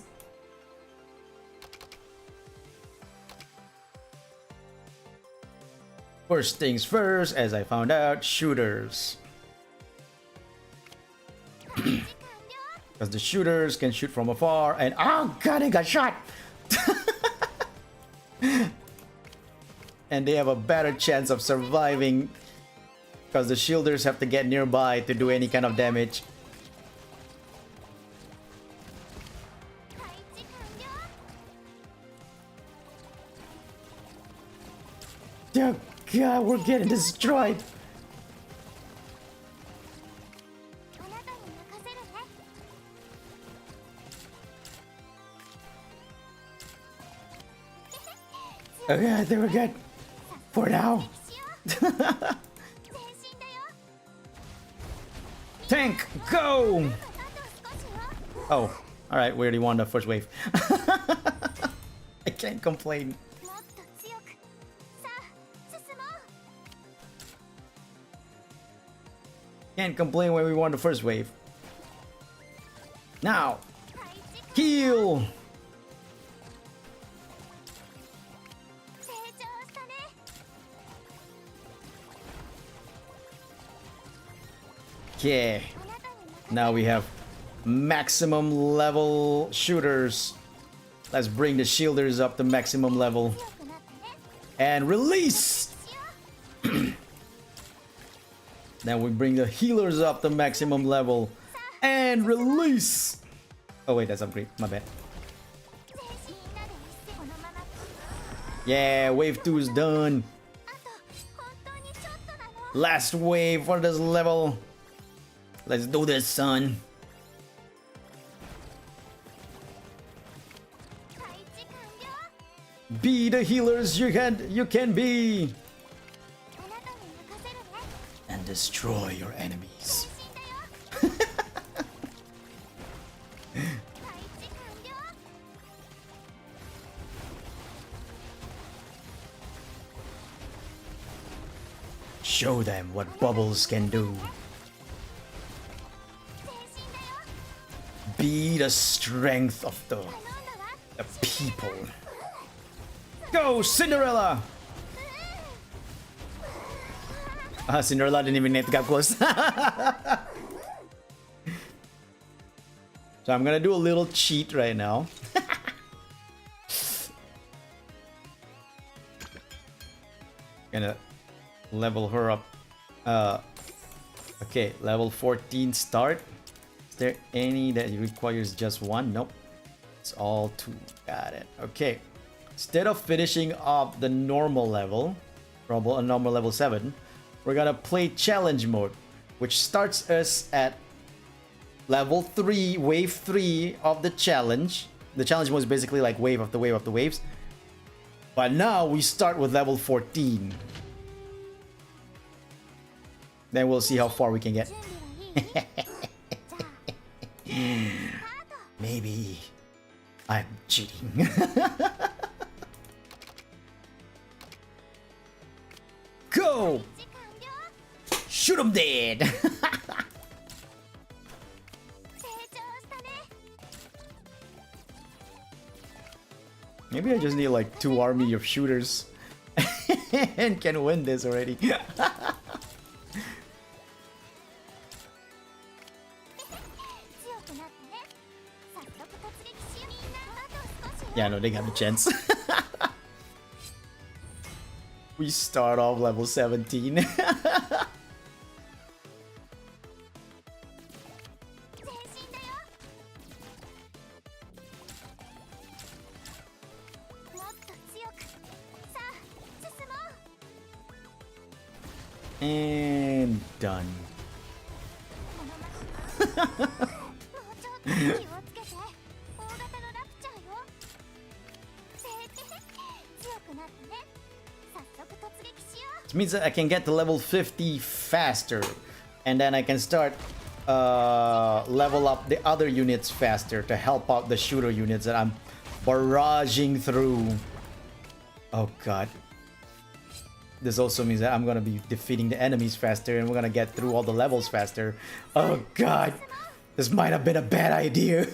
First things first, as I found out, shooters. Because the shooters can shoot from afar and... Oh god, I got shot! And they have a better chance of surviving because the shielders have to get nearby to do any kind of damage. Oh god, we're getting destroyed. Okay, I think we're good. For now. Tank, go! Oh, alright, we already won the first wave. Can't complain. Can't complain when we won the first wave. Now, heal. Okay. Now we have maximum level shooters. Let's bring the shielders up to maximum level. And release! Then we bring the healers up to maximum level. And release! Oh wait, that's upgrade. My bad. Yeah, wave 2 is done. Last wave for this level. Let's do this, son. Be the healers you can be. And destroy your enemies. Show them what bubbles can do. Be the strength of the people. Go, Cinderella! Cinderella didn't even need to get close. So I'm gonna do a little cheat right now. Gonna level her up. Okay, level 14 start. Is there any that requires just one? Nope. It's all two. Got it. Okay. Instead of finishing off the normal level, normal level 7, we're gonna play challenge mode, which starts us at level 3, wave 3 of the challenge. The challenge mode is basically like wave after wave after waves. But now we start with level 14. Then we'll see how far we can get. Maybe I'm cheating. Go! Shoot him dead! Maybe I just need like 2 army of shooters and can win this already. Yeah, no, they got a chance. We start off level 17. And done. It means that I can get to level 50 faster, and then I can start level up the other units faster to help out the shooter units that I'm barraging through. Oh god. This also means that I'm gonna be defeating the enemies faster, and we're gonna get through all the levels faster. Oh god. This might have been a bad idea.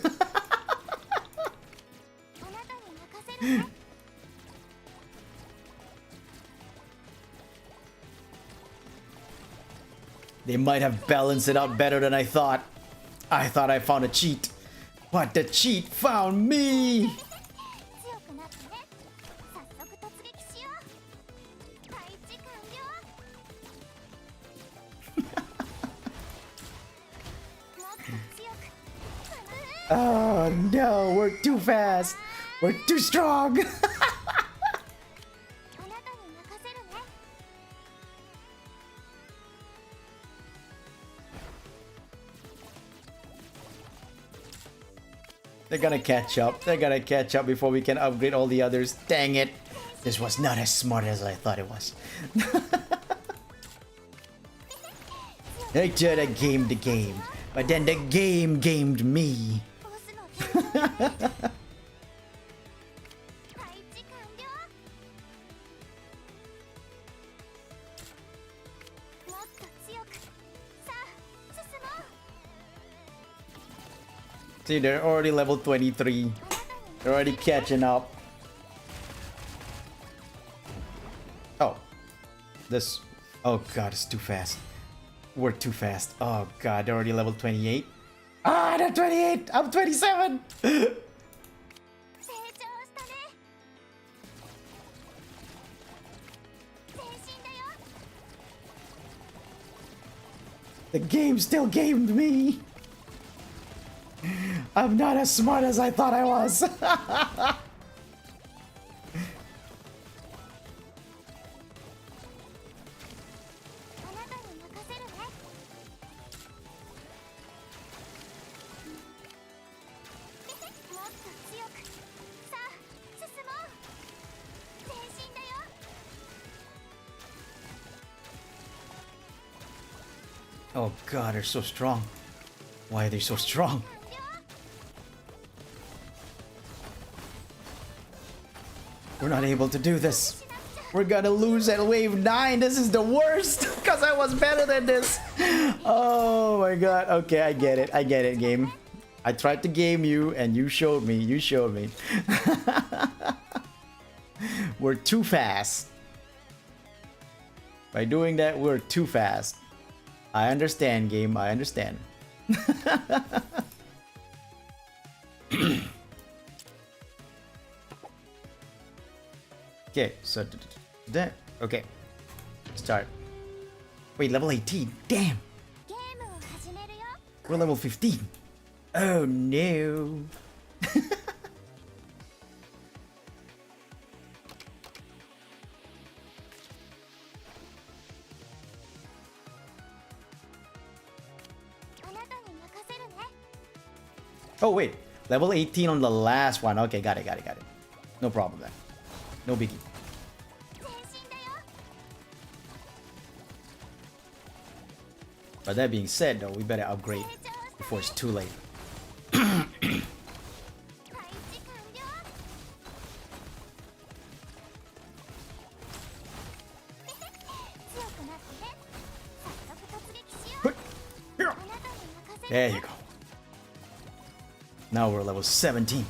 They might have balanced it out better than I thought. I thought I found a cheat, but the cheat found me. Oh no, we're too fast. We're too strong. They're gonna catch up. They're gonna catch up before we can upgrade all the others. Dang it. This was not as smart as I thought it was. I tried to game the game, but then the game gamed me. See, they're already level 23. They're already catching up. Oh. This... Oh god, it's too fast. We're too fast. Oh god, they're already level 28. Ah, they're 28! I'm 27! The game still gamed me! I'm not as smart as I thought I was! Oh god, they're so strong. Why are they so strong? We're not able to do this. We're gonna lose at wave 9. This is the worst because I was better than this. Oh my god. Okay, I get it. I get it, game. I tried to game you and you showed me. You showed me. We're too fast. By doing that, we're too fast. I understand, game. I understand. Okay, so that okay. Start. Wait, level 18. Damn. We're level 15. Oh no. Oh wait, level 18 on the last one. Okay, got it. No problem then. No biggie. But that being said though, we better upgrade before it's too late. There you go. Now we're level 17.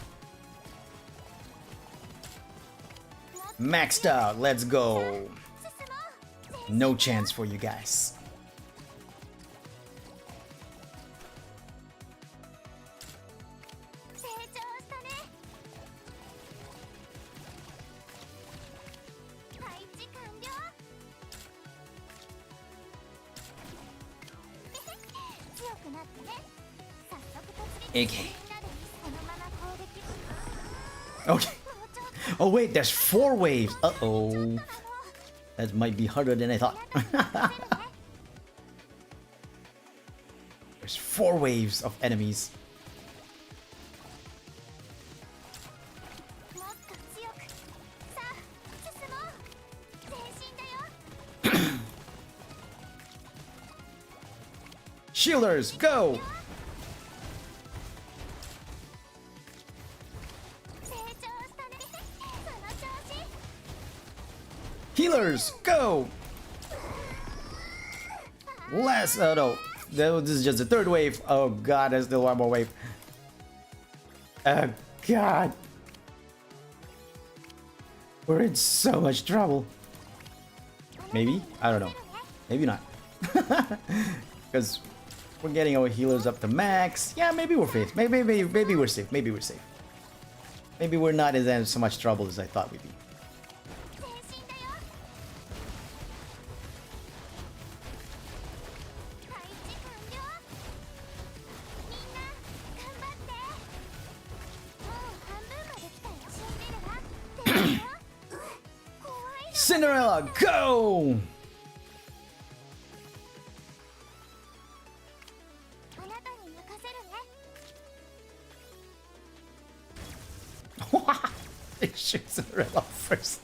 Maxed out, let's go. No chance for you guys. Okay. Okay. Oh wait, there's 4 waves. Uh-oh. That might be harder than I thought. There's 4 waves of enemies. Shielders, go! Healers, go! Last, oh no, this is just the 3rd wave. Oh god, there's still 1 more wave. Oh god. We're in so much trouble. Maybe? I don't know. Maybe not. Because we're getting our healers up to max. Yeah, maybe we're safe. Maybe we're safe. Maybe we're safe. Maybe we're not in so much trouble as I thought we'd be. Cinderella, go! They shoot Cinderella first.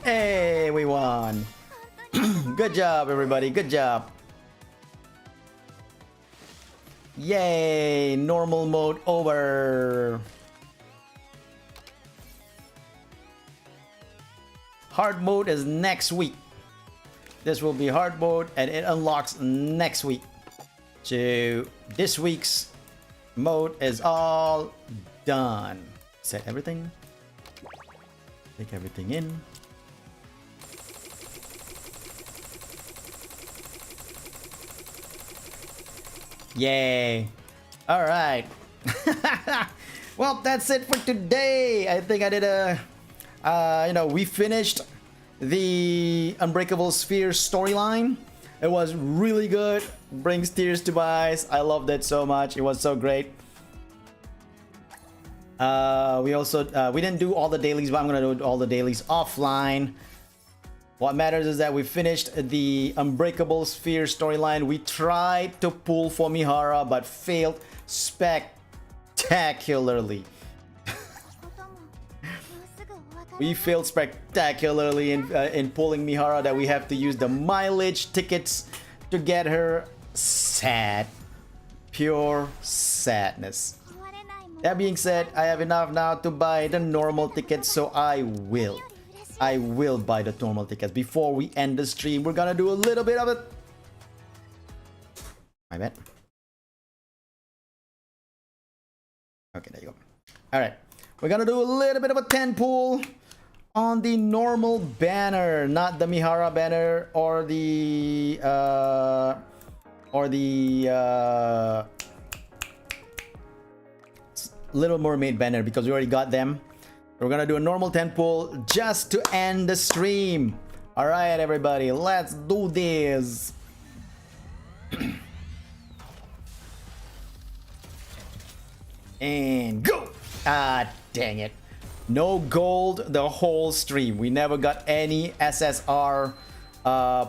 Hey, we won. Good job, everybody. Good job. Yay! Normal mode over. Hard mode is next week. This will be hard mode and it unlocks next week. So this week's mode is all done. Set everything. Take everything in. Yay. All right. Well, that's it for today. I think I did a, we finished the Unbreakable Sphere storyline. It was really good. Brings tears to my eyes. I loved it so much. It was so great. We also, we didn't do all the dailies, but I'm gonna do all the dailies offline. What matters is that we finished the Unbreakable Sphere storyline. We tried to pull for Mihara, but failed spectacularly. We failed spectacularly in pulling Mihara, that we have to use the mileage tickets to get her. Sad. Pure sadness. That being said, I have enough now to buy the normal tickets, so I will buy the normal tickets. Before we end the stream, we're gonna do a little bit of it. My bad. Okay, there you go. Alright. We're gonna do a little bit of a 10 pull on the normal banner, not the Mihara banner or the Little Mermaid banner, because we already got them. We're gonna do a normal 10 pull just to end the stream. All right, everybody, let's do this. And go. Ah, dang it. No gold the whole stream. We never got any SSR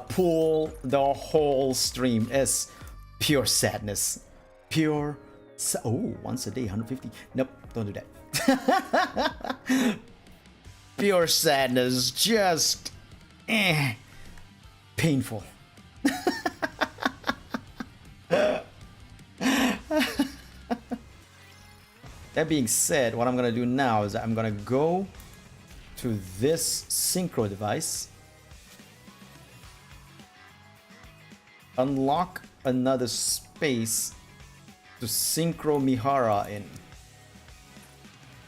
pull the whole stream. It's pure sadness. Pure oh, once a day, 150. Nope, don't do that. Pure sadness. Just painful. That being said, what I'm gonna do now is I'm gonna go to this synchro device, unlock another space to synchro Mihara in,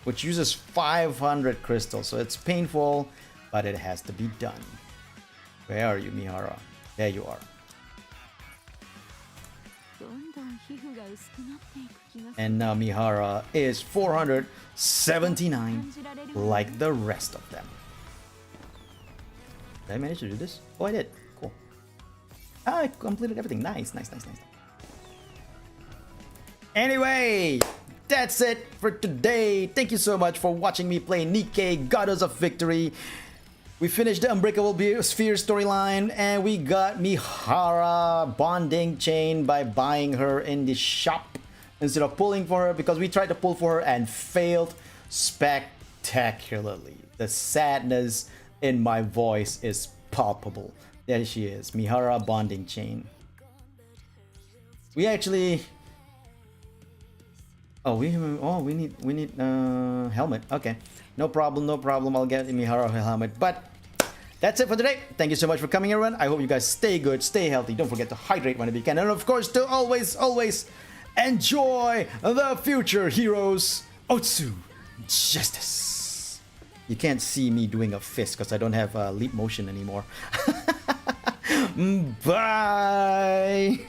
which uses 500 crystals, so it's painful, but it has to be done. Where are you, Mihara? There you are. And now Mihara is 479, like the rest of them. Did I manage to do this? Oh, I did. Cool. Ah, I completed everything. Nice, nice, nice, nice. Anyway, that's it for today. Thank you so much for watching me play Nikke, Goddess of Victory. We finished the Unbreakable Sphere storyline, and we got Mihara bonding chain by buying her in the shop instead of pulling for her, because we tried to pull for her and failed spectacularly. The sadness in my voice is palpable. There she is, Mihara bonding chain. We actually... Oh, we need helmet. Okay, no problem, no problem. I'll get Mihara a helmet. But that's it for today. Thank you so much for coming, everyone. I hope you guys stay good, stay healthy. Don't forget to hydrate whenever you can, and of course, to always enjoy the future heroes. Otsu justice. You can't see me doing a fist because I don't have leap motion anymore. Bye.